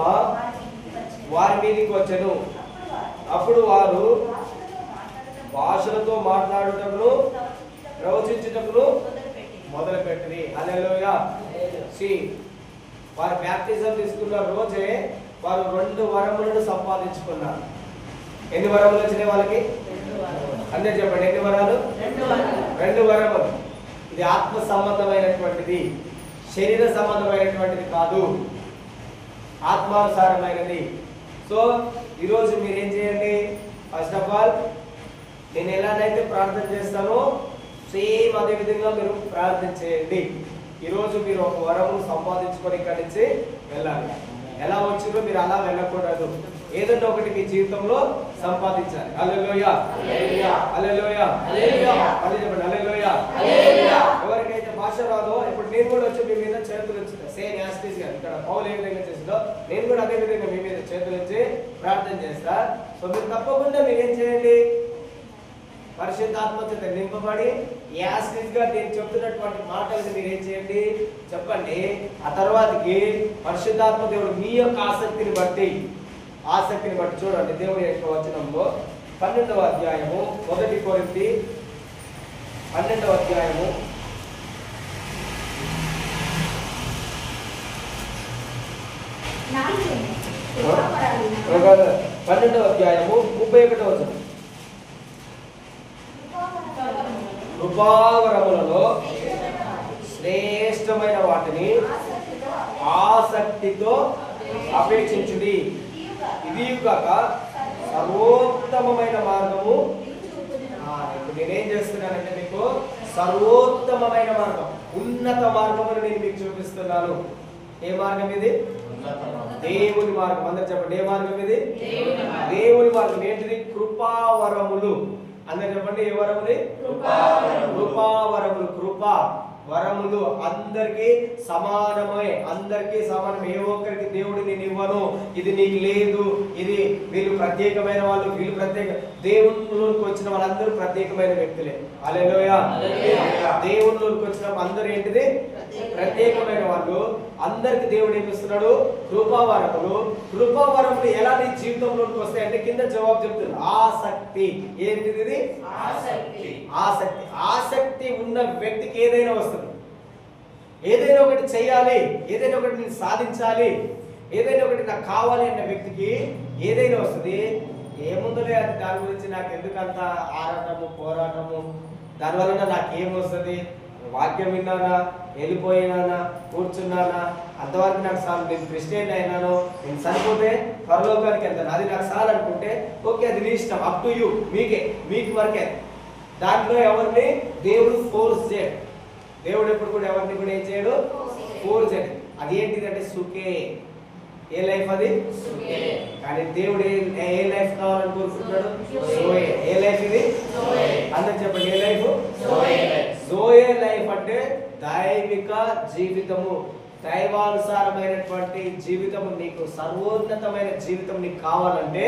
[SPEAKER 1] వారి మీదకి వచ్చెను. అప్పుడు వారు భాషలతో మాట్లాడుటకును ప్రవచించుటకును మొదలుపెట్టిరి. హల్లెలూయా. వారు బ్యాప్టిజం తీసుకున్న రోజే వారు 2 వరములను సంపాదించుకున్నారు. ఎన్ని వరములు వచ్చినాయి వాళ్ళకి? అందరూ చెప్పండి, ఎన్ని వరాలు? 2 వరములు. ఇది ఆత్మ సంబంధమైనటువంటిది, శరీర సంబంధమైనటువంటిది కాదు, ఆత్మానుసారమైనది. సో ఈరోజు మీరేం చేయండి? ఫస్ట్ ఆఫ్ ఆల్ నేను ఎలానైతే ప్రార్థన చేస్తానో సేమ్ అదే విధంగా మీరు ప్రార్థన చేయండి. ఈరోజు మీరు ఒక వరము సంపాదించుకొని ఇక్కడి నుంచి వెళ్ళాలి. ఎలా వచ్చిందో మీరు అలా వెళ్ళకూడదు. ఏదన్నా ఒకటి మీ జీవితంలో సంపాదించాలి. హల్లెలూయా, హల్లెలూయా, హల్లెలూయా. ఎవరికైతే భాష రాదో ఇప్పుడు నేను కూడా వచ్చి మీ మీద చేతులు ఉంచుతా. సేమ్ యాస్టీస్ గా ఇక్కడ పౌలు ఏ విధంగా చేసిందో నేను కూడా అదే విధంగా మీ మీద చేతులు ఉంచి ప్రార్థన చేస్తా. సో మీరు తప్పకుండా మీరేం చేయండి? పరిశుద్ధాత్మ చేత నింపబడి యాస్టీస్ గా నేను చెప్తున్నటువంటి మాటలను మీరేం చేయండి? చెప్పండి. ఆ తర్వాతకి పరిశుద్ధాత్మ దేవుడు మీ యొక్క ఆసక్తిని బట్టి చూడండి. దేవుని యొక్క వచనంలో 12వ అధ్యాయము 1 కొరింథీ 12వ అధ్యాయము 12వ అధ్యాయము 31వ వచనం. కృపావరములలో శ్రేష్టమైన వాటిని ఆసక్తితో అపేక్షించుడి. ఇది కాక సర్వోత్తమమైన మార్గము. ఇప్పుడు నేనేం చేస్తున్నానంటే మీకు సర్వోత్తమమైన మార్గం, ఉన్నత మార్గమును నేను మీకు చూపిస్తున్నాను. ఏ మార్గం ఇది? దేవుని మార్గం. అందరు చెప్పండి, ఏ మార్గం ఇది? దేవుని మార్గం. ఏంటిది? కృపావరములు. అందరు చెప్పండి, ఏ వరముది? కృపావరములు. కృప వరములు అందరికీ సమానమే, అందరికీ సమానం. ఏ ఒక్కరికి దేవుడు నేను ఇవ్వను, ఇది నీకు లేదు, ఇది వీళ్ళు ప్రత్యేకమైన వాళ్ళు, వీళ్ళు ప్రత్యేక. దేవుళ్ళలోకి వచ్చిన వాళ్ళందరూ ప్రత్యేకమైన వ్యక్తులే. హల్లెలూయా. దేవుళ్ళలోకి వచ్చిన అందరూ ఏంటిది? ప్రత్యేకమైన వాళ్ళు. అందరికి దేవుడు ఏమిస్తున్నాడు? కృపావరములు. కృపావరములు ఎలా నీ జీవితంలోకి వస్తాయి అంటే కింద జవాబు చెప్తుంది, ఆసక్తి. ఏంటిది ఇది? ఆసక్తి. ఆసక్తి. ఆసక్తి ఉన్న వ్యక్తికి ఏదైనా వస్తుంది. ఏదైనా ఒకటి చెయ్యాలి, ఏదైనా ఒకటి నేను సాధించాలి, ఏదైనా ఒకటి నాకు కావాలి అన్న వ్యక్తికి ఏదైనా వస్తుంది. ఏముందలే అది, దాని గురించి నాకు ఎందుకంత ఆరాటము, పోరాటము, దానివల్ల నాకేమొస్తుంది, వాక్యం విన్నానా, వెళ్ళిపోయినానా, కూర్చున్నానా, అంతవరకు నాకు చాలు, నేను క్రిస్టియన్ అయినాను, నేను చనిపోతే పరలోకానికి వెళ్తాను, అది నాకు చాలు అనుకుంటే ఓకే, అది నీ ఇష్టం, అప్ టు యూ, మీకు వరకే. దాంట్లో ఎవరిని దేవుడు ఫోర్స్ చేయడు. దేవుడు ఎప్పుడు కూడా ఎవరిని కూడా ఏం చేయడు? ఫోర్స్ చేయడు. అది ఏంటిదంటే సుఖే. ఏ లైఫ్ అది? కానీ దేవుడు ఏ లైఫ్ కావాలని కోరుకుంటున్నాడు? జోయే. ఏ లైఫ్ ఇది? అందరు చెప్పండి, ఏ లైఫ్? జోయే లైఫ్ అంటే దైవిక జీవితము, దైవానుసారమైనటువంటి జీవితము. నీకు సర్వోన్నతమైన జీవితం నీకు కావాలంటే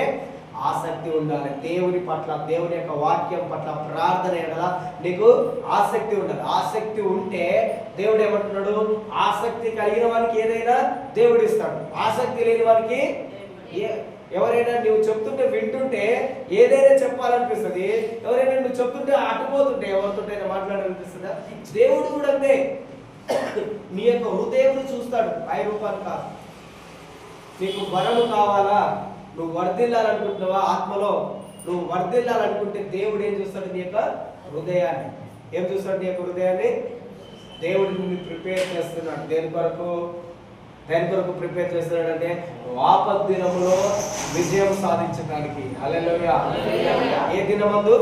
[SPEAKER 1] ఆసక్తి ఉండాలి. దేవుని పట్ల, దేవుని యొక్క వాక్యం పట్ల, ప్రార్థన ఎడల నీకు ఆసక్తి ఉండాలి. ఆసక్తి ఉంటే దేవుడు ఏమంటున్నాడు? ఆసక్తి కలిగిన వానికి ఏదైనా దేవుడు ఇస్తాడు. ఆసక్తి లేని వానికి ఎవరైనా నువ్వు చెప్తుంటే వింటుంటే ఏదైనా చెప్పాలనిపిస్తుంది, ఎవరైనా నువ్వు చెప్తుంటే అటుపోతుంటే ఎవరితోటైనా మాట్లాడాలనిపిస్తుందా? దేవుడు కూడా అంతే. నీ యొక్క హృదయం చూస్తాడు, పై రూపాన్ని కాదు. నీకు వరము కావాలా, నువ్వు వర్ధిల్లాలనుకుంటున్నావా, ఆత్మలో నువ్వు వర్ధిల్లాలనుకుంటే దేవుడు ఏం చూస్తాడు? నీ యొక్క హృదయాన్ని. ఏం చూస్తాడు? నీ యొక్క హృదయాన్ని. దేవుడు నిన్ను ప్రిపేర్ చేస్తున్నాడు. దేని కొరకు ప్రిపేర్ చేస్తున్నాడు అంటే ఆపద్దినములో విజయం సాధించడానికి. హల్లెలూయా. ఏ దినమందు?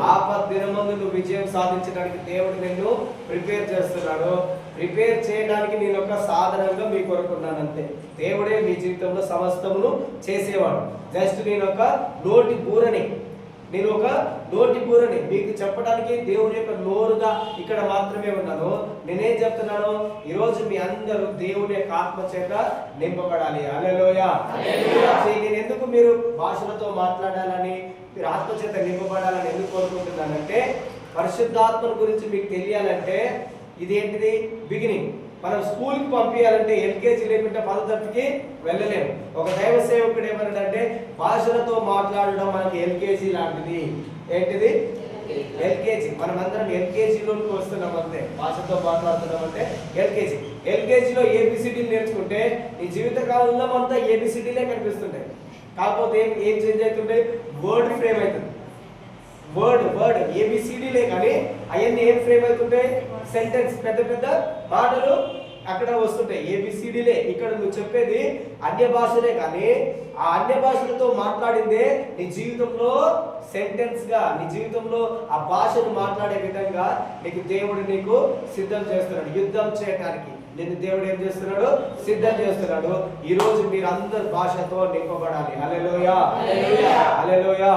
[SPEAKER 1] ఆపద్దినమందు నువ్వు విజయం సాధించడానికి దేవుడు నిన్ను ప్రిపేర్ చేస్తున్నాడు. ప్రిపేర్ చేయడానికి నేను ఒక సాధనంగా మీ కొరకున్నాను అంతే. దేవుడే మీ జీవితంలో సమస్తమును చేసేవాడు. జస్ట్ నేను ఒక నోటి బూరని మీకు చెప్పడానికి దేవుని యొక్క నోరుగా ఇక్కడ మాత్రమే ఉన్నాను. నేనేం చెప్తున్నాను? ఈరోజు మీ అందరూ దేవుని యొక్క ఆత్మ చేత నింపబడాలి. హల్లెలూయా. నేను ఎందుకు మీరు భాషలతో మాట్లాడాలని, మీరు ఆత్మ చేత నింపబడాలని ఎందుకు కోరుకుంటున్నానంటే, పరిశుద్ధాత్మ గురించి మీకు తెలియాలంటే ఇది ఏంటిది? బిగినింగ్. మనం స్కూల్కి పంపించాలంటే ఎల్కేజీ లేకుంటే 10వ తరగతికి వెళ్ళలేము. ఒక దైవ సేవకుడు ఏమన్నాడంటే భాషలతో మాట్లాడడం మనకి ఎల్కేజీ లాంటిది. ఏంటిది? ఎల్కేజీ. మనమందరం ఎల్కేజీలోకి వస్తున్నాం అంతే. భాషతో మాట్లాడుతున్నాం అంటే ఎల్కేజీలో ఏబిసిడీలు నేర్చుకుంటే నీ జీవిత కాలంలో అంతా ఏబిసిడీలే కనిపిస్తుంటాయి. కాకపోతే ఏం చేంజ్ అవుతుంటాయి? వర్డ్ ఫ్రేమ్ అవుతుంది. వర్డ్ ఏబిసిడీలే, కానీ అవన్నీ ఏం ఫ్రేమ్ అవుతుంటాయి? సెంటెన్స్, పెద్ద పెద్ద మాటలు అక్కడ వస్తుంటాయి. ఏబిసిడీలే. ఇక్కడ నువ్వు చెప్పేది అన్య భాషలే, కానీ ఆ అన్య భాషలతో మాట్లాడిందే నీ జీవితంలో సెంటెన్స్ గా, నీ జీవితంలో ఆ భాషను మాట్లాడే విధంగా దేవుడు నీకు సిద్ధం చేస్తున్నాడు. యుద్ధం చేయడానికి నిన్ను దేవుడు ఏం చేస్తున్నాడు? సిద్ధం చేస్తున్నాడు. ఈ రోజు మీరు అందరు భాషతో నింపబడాలి. హల్లెలూయా. హల్లెలూయా.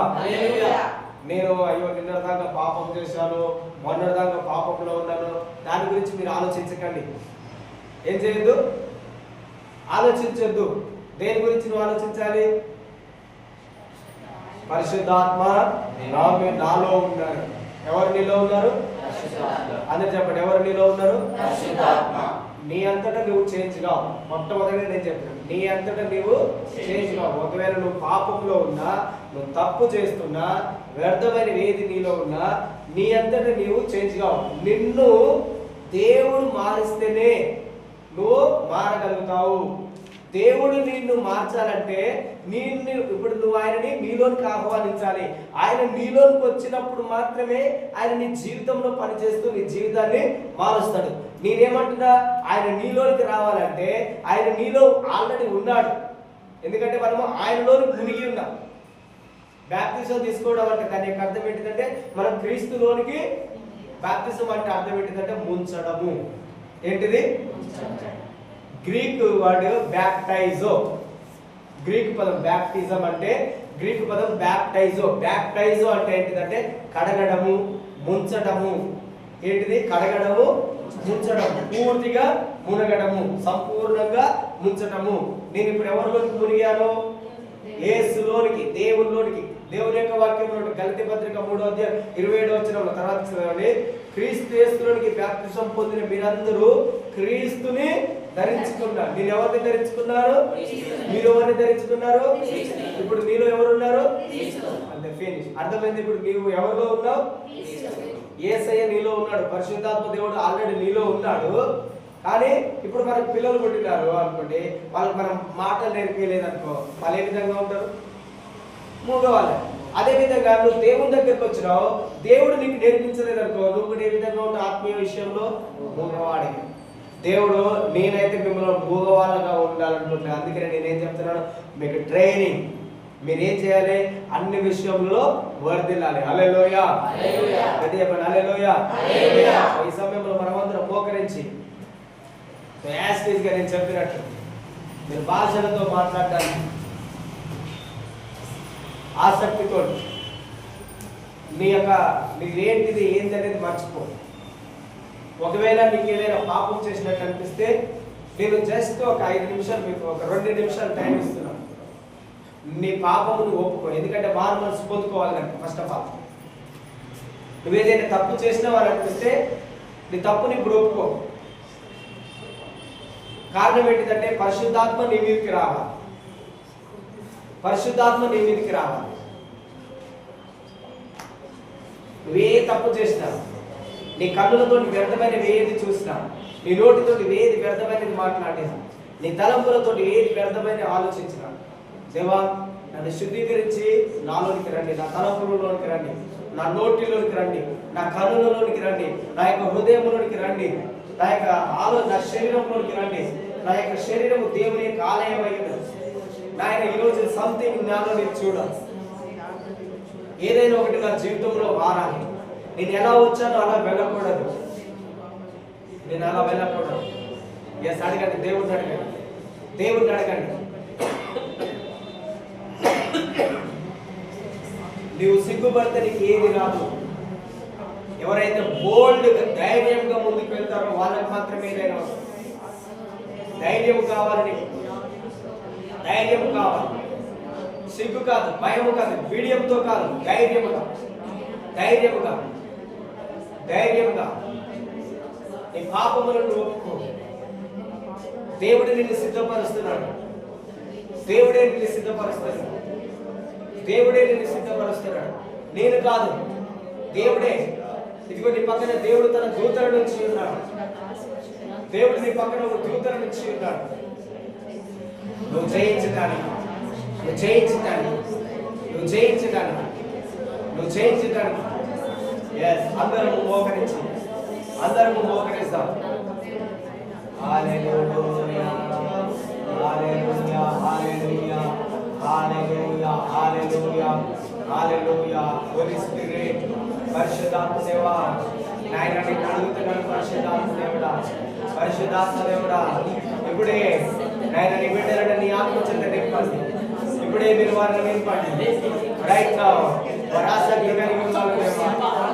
[SPEAKER 1] నేను అయ్యో నిన్నటిదాకా పాపం చేశాను, మొన్నటిదాకా పాపంలో ఉన్నాను, దాని గురించి మీరు ఆలోచించకండి. ఏం చేయొద్దు? ఆలోచించొద్దు. దేని గురించి నువ్వు ఆలోచించాలి? పరిశుద్ధాత్మ నాలో ఉన్నారు. ఎవరు నీలో ఉన్నారు? అందరు చెప్పండి, ఎవరు నీలో ఉన్నారు? నీ అంతటా నువ్వు చేంజ్ కావు. మొట్టమొదటిగా నేను చెప్తున్నాను, నీ అంతటా నువ్వు చేంజ్ కావు. ఒకవేళ నువ్వు పాపంలో ఉన్నా, నువ్వు తప్పు చేస్తున్నా, వ్యర్థమైన వేది నీలో ఉన్నా, నీ అంతటా నువ్వు చేంజ్ కావు. నిన్ను దేవుడు మారిస్తేనే నువ్వు మారగలుగుతావు. దేవుడు నిన్ను మార్చాలంటే ఇప్పుడు నువ్వు ఆయనని నీలోనికి ఆహ్వానించాలి. ఆయన నీలోనికి వచ్చినప్పుడు మాత్రమే ఆయన నీ జీవితంలో పనిచేస్తూ నీ జీవితాన్ని మారుస్తాడు. నేనేమంటున్నా, ఆయన నీలోనికి రావాలంటే ఆయన నీలో ఆల్రెడీ ఉన్నాడు. ఎందుకంటే మనము ఆయనలోని మునిగి ఉన్నాం. బాప్తిజం తీసుకోవడం అంటే దాని యొక్క అర్థం ఏంటిదంటే మనం క్రీస్తులోనికి, బాప్తిజం అంటే అర్థం ఏంటిదంటే ముంచడము. ఏంటిది? Greek word baptizo. గ్రీక్ పదం బ్యాప్టిజం అంటే గ్రీక్ పదం బ్యాప్టైజో. బ్యాప్టైజో అంటే ఏంటిదంటే కడగడము, ముంచడము. ఏంటిది? కడగడము, ముంచడము, పూర్తిగా మునగడము, సంపూర్ణంగా ముంచడము. నేను ఇప్పుడు ఎవరిలోకి మునిగాను? యేసులోనికి, దేవునిలోనికి. దేవుని యొక్క వాక్యంలో గలతీ పత్రిక 3:27 తర్వాత చదవండి. క్రీస్తు యేసులోనికి బాప్తిసం పొందిన మీరందరూ క్రీస్తుని ధరించుకున్నారు. నేను ఎవరిని ధరించుకున్నారు? మీరు ఎవరిని ధరించుకున్నారు? ఇప్పుడు నీలో ఎవరున్నారు? అంతే, ఫినిష్. అర్థమైంది. ఇప్పుడు నీవు ఎవరిలో ఉన్నావు? యేసయ్య నీలో ఉన్నాడు. పరిశుద్ధాత్మ దేవుడు ఆల్రెడీ నీలో ఉన్నాడు. కానీ ఇప్పుడు మనకు పిల్లలు పుట్టినారు అనుకోండి, వాళ్ళకి మనం మాటలు నేర్పించలేదు అనుకో, వాళ్ళు ఏ విధంగా ఉంటారు? మూగవాళ్ళు. అదే విధంగా నువ్వు దేవుని దగ్గరకు వచ్చినావు, దేవుడు నీకు నేర్పించలేదు అనుకో, నువ్వు కూడా ఏ విధంగా ఉంటావు? ఆత్మీయ విషయంలో మూగవాడి. దేవుడు నేనైతే మిమ్మల్ని మూగవాళ్ళగా ఉండాలనుకుంటున్నాను. అందుకనే నేనేం చెప్తున్నాను? మీకు ట్రైనింగ్. మీరేం చేయాలి? అన్ని విషయంలో వర్ధిల్లాలి. హల్లెలూయా, చెప్పండి హల్లెలూయా. ఈ సమయంలో మనమందరం మోకరించి యాస్టీస్గా నేను చెప్పినట్టు మీరు భాషలతో మాట్లాడడానికి ఆసక్తితో నీకేంటిది ఏంటి అనేది మర్చిపో. ఒకవేళ నీకు ఏదైనా పాపం చేసినట్టు అనిపిస్తే నేను జస్ట్ ఒక 5 నిమిషాలు, మీకు ఒక 2 నిమిషాలు టైం ఇస్తున్నాను. నీ పాపమును ఒప్పుకో. ఎందుకంటే మారు మనసు పొందుకోవాలి కనుక. ఫస్ట్ ఆఫ్ ఆల్ నువ్వేదైనా తప్పు చేసినావు అని అనిపిస్తే నీ తప్పుని ఇప్పుడు ఒప్పుకో. కారణం ఏంటిదంటే పరిశుద్ధాత్మ నీ మీదకి రావాలి. పరిశుద్ధాత్మ నీ మీదకి రావాలి. నువ్వే తప్పు చేసినా, నీ కన్నులతో వ్యర్థమైనవి ఏది చూసినా, నీ నోటితో ఏది వ్యర్థమైనది మాట్లాడినా, నీ తలంపులతో ఏది వ్యర్థమైన ఆలోచించినా, దేవా నన్ను శుద్ధీకరించి నాలోనికి రండి, నా తలంపులలోనికి రండి, నా నోటిలోనికి రండి, నా కన్నులలోనికి రండి, నా యొక్క హృదయంలోనికి రండి, నా యొక్క నా శరీరంలోనికి రండి. నా యొక్క శరీరము దేవుని యొక్క ఆలయం అయ్యింది. నాయన ఈరోజు సంథింగ్ నాలో నేను చూడాలి. ఏదైనా ఒకటి నా జీవితంలో మారాలి. నేను ఎలా వచ్చానో అలా వెళ్ళకూడదు. నేను అలా వెళ్ళకూడదు. ఎస్, అడగండి, దేవుడిని అడగండి, దేవుడిని అడగండి. నీవు సిగ్గుపడితే నీకు ఏది రాదు. ఎవరైతే బోల్డ్గా ధైర్యంగా ముందుకు వెళ్తారో వాళ్ళకి మాత్రమే ఏదైనా వస్తుంది. ధైర్యం కావాలని, ధైర్యం కావాలి. సిగ్గు కాదు, భయము కాదు, బిడియంతో కాదు, ధైర్యముగా, ధైర్యముగా, ధైర్యంగా నీ పాపములను ఒప్పుకో. దేవుడు నిన్ను సిద్ధపరుస్తున్నాడు. దేవుడే నిన్ను సిద్ధపరుస్తున్నాడు. దేవుడే నిన్ను సిద్ధపరుస్తున్నాడు. నేను కాదు, దేవుడే. ఇదిగో నీ పక్కన దేవుడు తన దూతల నుంచి ఉన్నాడు. దేవుడు నీ పక్కన ఒక దూతల నుంచి ఉన్నాడు. నువ్వు జయించడానికి, నువ్వు జయించడానికి, నువ్వు జయించడానికి, నువ్వు జయించడానికి. ఎస్, అందరము మోకరించి, అందరము మోకరిస్తాం. హల్లెలూయా, హల్లెలూయా, హల్లెలూయా, హల్లెలూయా, హల్లెలూయా, హల్లెలూయా. హోలీ స్పిరిట్, పరిశుద్ధాత్మ దేవా, నాయన నిన్ను అడుగుతున్నాను. పరిశుద్ధాత్మ దేవుడా, పరిశుద్ధాత్మ దేవుడా, ఇప్పుడే నాయన నీ బిడ్డలను నీ ఆత్మ చేత నింపండి. ఇప్పుడే మీరు వారిని నింపండి. రైట్ నౌ వరాసక్తి కలిగి ఉన్నారు.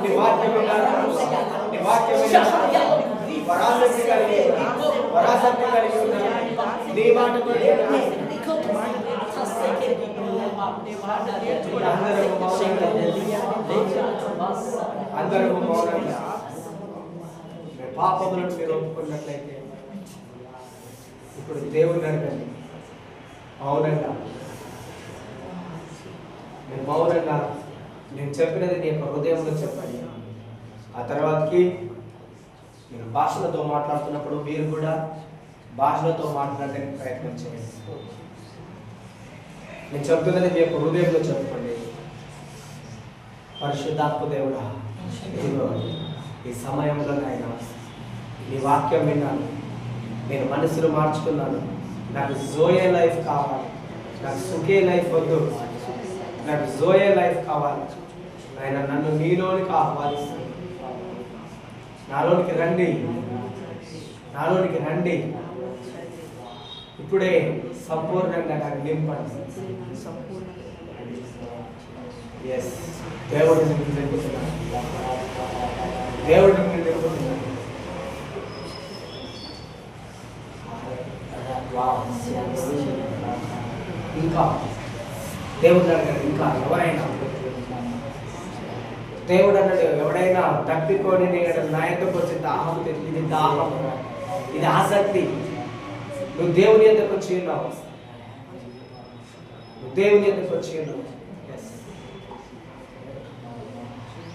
[SPEAKER 1] నీ వాక్యం విన్నారు, నీ వాక్యం విన్నారు. వరాసక్తి కలిగి ఉన్నారు, వరాసక్తి కలిగి ఉన్నారు. నీ మాట అందరూ మౌనంగా పాపములను మీరు ఒప్పుకున్నట్లయితే ఇప్పుడు దేవుని అడగండి. మౌనంగా, నేను మౌనంగా నేను చెప్పినది నీ యొక్క హృదయంలో చెప్పండి. ఆ తర్వాతకి మీరు భాషలతో మాట్లాడుతున్నప్పుడు మీరు కూడా భాషలతో మాట్లాడడానికి ప్రయత్నం చేయండి. నేను చెప్తున్నది మీ యొక్క హృదయంలో చెప్పండి. పరిశుద్ధాత్మ దేవుడా, ఈ సమయంలో నాయన నీ వాక్యం విన్నాను, నేను మనసును మార్చుకున్నాను. నాకు జోయే లైఫ్ కావాలి, నాకు సుఖే లైఫ్ వద్దు, నాకు జోయే లైఫ్ కావాలి. ఆయన నన్ను నీలోనికి ఆహ్వానిస్తాను. నాలోనికి రండి, నాలోనికి రండి. ఇప్పుడే సంపూర్ణంగా నాకు నింపండి. ఎస్, దేవుడిని దేవుడు నిన్ను నిలుపుతున్నాడు. ఇంకా దేవుడు అన్నాడు, ఇంకా ఎవరైనా దేవుడు అన్నాడు, ఎవడైనా తప్పికొని నేను నా ఎందుకు వచ్చి దాహం, ఇది దాహం, ఇది ఆసక్తి. నువ్వు దేవుని ఎందుకు వచ్చి ఉన్నావు, నువ్వు దేవుని ఎందుకు వచ్చి ఉన్నావు.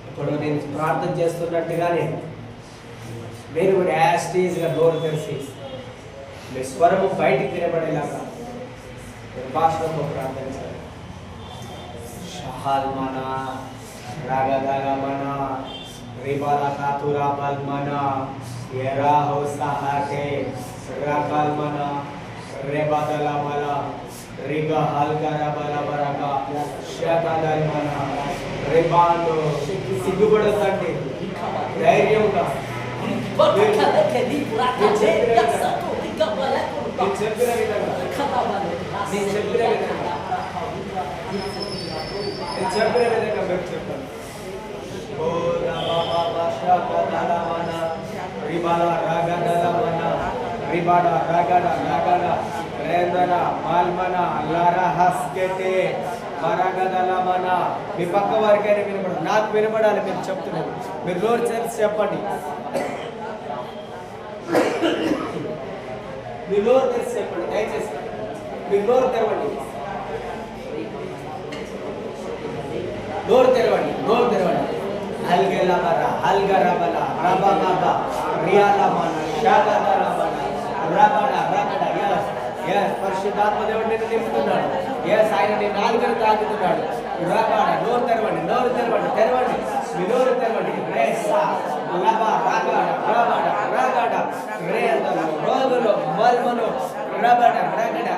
[SPEAKER 1] ఇప్పుడు నేను ప్రార్థన చేస్తున్నట్టుగానే మీరు కూడా యాస్టీజ్గా నోరు తెరిచి మీ స్వరము బయటికి వినబడేలాగా భాషతో ప్రార్థించాలి. షహాల్మనా రాగదలమనా రిబాలా కాతురా బల్మనా ఎరా హౌసహాటే రాకల్మనా రేబాదలమలా రిగా హల్గరా బలబరగా షకదల్మనా రిబాందో. సిగ్గుపడొద్దండి, ధైర్యంగా చెప్పిన విధంగా మీరు చెప్పండి. మీ పక్క వారికైనా వినపడదు, నాకు వినపడాలి. మీరు చెప్తున్నారు, మీరు నోరు తెరిచి చెప్పండి. మీ నోరు తెరిచి చెప్పండి, దయచేసి మీ నోరు తెరవండి, నోరు తెరవండి, నోరు తెరవండి. హల్గెలమరా హల్గరబల రబబబ రియాలమన షగదరబన రబడ రబడ. yes పరిశుద్ధాత్మ దేవుడు నిన్ను నింపుతున్నాడు. yes ఆయన నీ నాలుకను తాకుతున్నాడు. రబడ. నోరు తెరవండి, నోరు తెరవండి, తెరవండి, మీ నోరు తెరవండి. రేసా లబ రగడ రబడ రగడ రేదల రోగులు మల్మను రబడ రగడ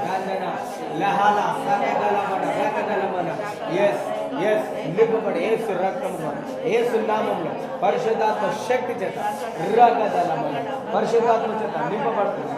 [SPEAKER 1] రగడ లహల సగదలమన రగదలమన. yes yes నింపబడి యేసు రక్తములో, యేసు నామములో, పరిశుద్ధాత్మ శక్తి చేత రగదలమన, పరిశుద్ధాత్మ చేత నింపబడుతుంది.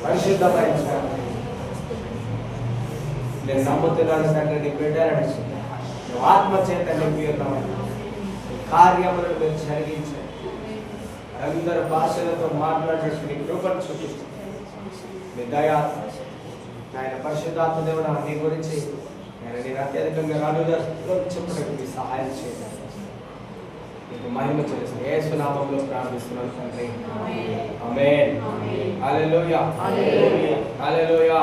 [SPEAKER 1] పరిశుద్ధమైన తండ్రి, నేను నమ్ముతున్నాను తండ్రి, నీ బిడ్డ నడుస్తుంది, నువ్వు ఆత్మ చేత నింపి ఉన్నామని కార్యములను మీరు జరిగించండి. అందరు భాషలతో మాట్లాడేసి నీ కృపను చూపిస్తుంది. మీ దయా ఆయన పరిశుద్ధాత్మ దేవుడు నీ గురించి నేను అత్యధికంగా చెప్పడానికి మీ సహాయం చేయాలి. నీకు మహిమ చేస్తుంది. యేసు నామములో ప్రార్థిస్తున్నాను తండ్రి, ఆమేన్. హల్లెలూయా, హల్లెలూయా.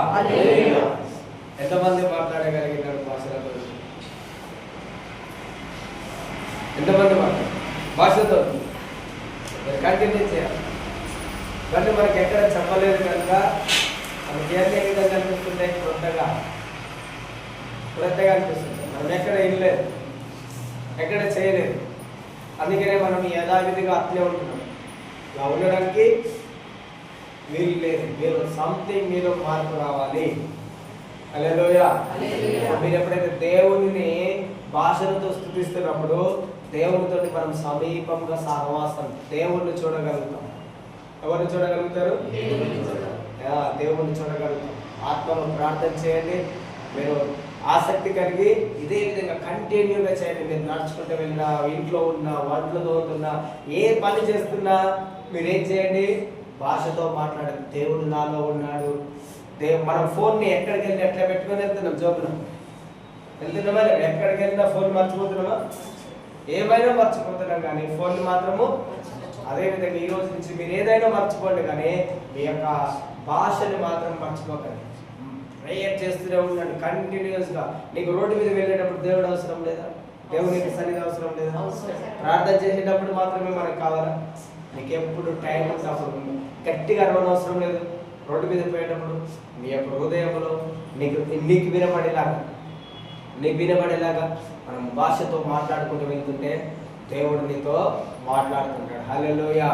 [SPEAKER 1] ఎంతమంది మాట్లాడగలిగినారు భాషలతో? ఎంతమంది భాషతో కంటిన్యూ చేయాలి. కానీ మనకి ఎక్కడ చెప్పలేదు కనుక మనకి ఏ విధంగా అనిపిస్తుంది? క్రొత్తగా అనిపిస్తుంది. మనం ఎక్కడ ఇల్లేదు, ఎక్కడ చేయలేదు. అందుకనే మనం యథావిధిగా అట్లే ఉంటున్నాం. ఇలా ఉండడానికి వీలు లేదు. మీరు సంథింగ్ మీలో మార్పు రావాలి. హల్లెలూయా. మీరు ఎప్పుడైతే దేవుని భాషలతో స్తుతిస్తున్నప్పుడు దేవునితో మనం సమీపంగా సహవాసం, దేవుణ్ణి చూడగలుగుతాం. ఎవరిని చూడగలుగుతారు? దేవుణ్ణి చూడగలుగుతాం. ఆత్మలో ప్రార్థన చేయండి. మీరు ఆసక్తి కలిగి ఇదే విధంగా కంటిన్యూగా చేయండి. మీరు నడుచుకుంటూ వెళ్ళినా, ఇంట్లో ఉన్నా, వంటలు తోముతున్నా, ఏ పని చేస్తున్నా మీరేం చేయండి? భాషతో మాట్లాడండి. దేవుడు నాలో ఉన్నాడు. మనం ఫోన్ని ఎక్కడికి వెళ్ళి ఎట్లా పెట్టుకొని వెళ్తున్నాం? జోబులో వెళ్తున్నామా? ఎక్కడికి వెళ్ళినా ఫోన్ మర్చిపోతున్నామా? ఏమైనా మర్చిపోతున్నాం, కానీ ఫోన్ మాత్రము అదేవిధంగా ఈ రోజు నుంచి మీరు ఏదైనా మర్చిపోండి, కానీ మీ యొక్క భాషని మాత్రం మర్చిపోకండి. ప్రేయర్ చేస్తూనే ఉండండి కంటిన్యూస్గా. నీకు రోడ్డు మీద వెళ్ళేటప్పుడు దేవుడు అవసరం లేదా? దేవునికి సన్నిధి అవసరం లేదా? ప్రార్థన చేసేటప్పుడు మాత్రమే మనకు కావాలా? నీకు ఎప్పుడు టైం ఉన్నప్పుడు గట్టిగా అరవనవసరం లేదు. రోడ్డు మీద పోయేటప్పుడు నీ యొక్క హృదయంలో నీకు వినబడేలాగా మనం భాషతో మాట్లాడుకుంటూ వెళ్తుంటే దేవుడు నీతో మాట్లాడుతుంటాడు. హల్లెలూయా.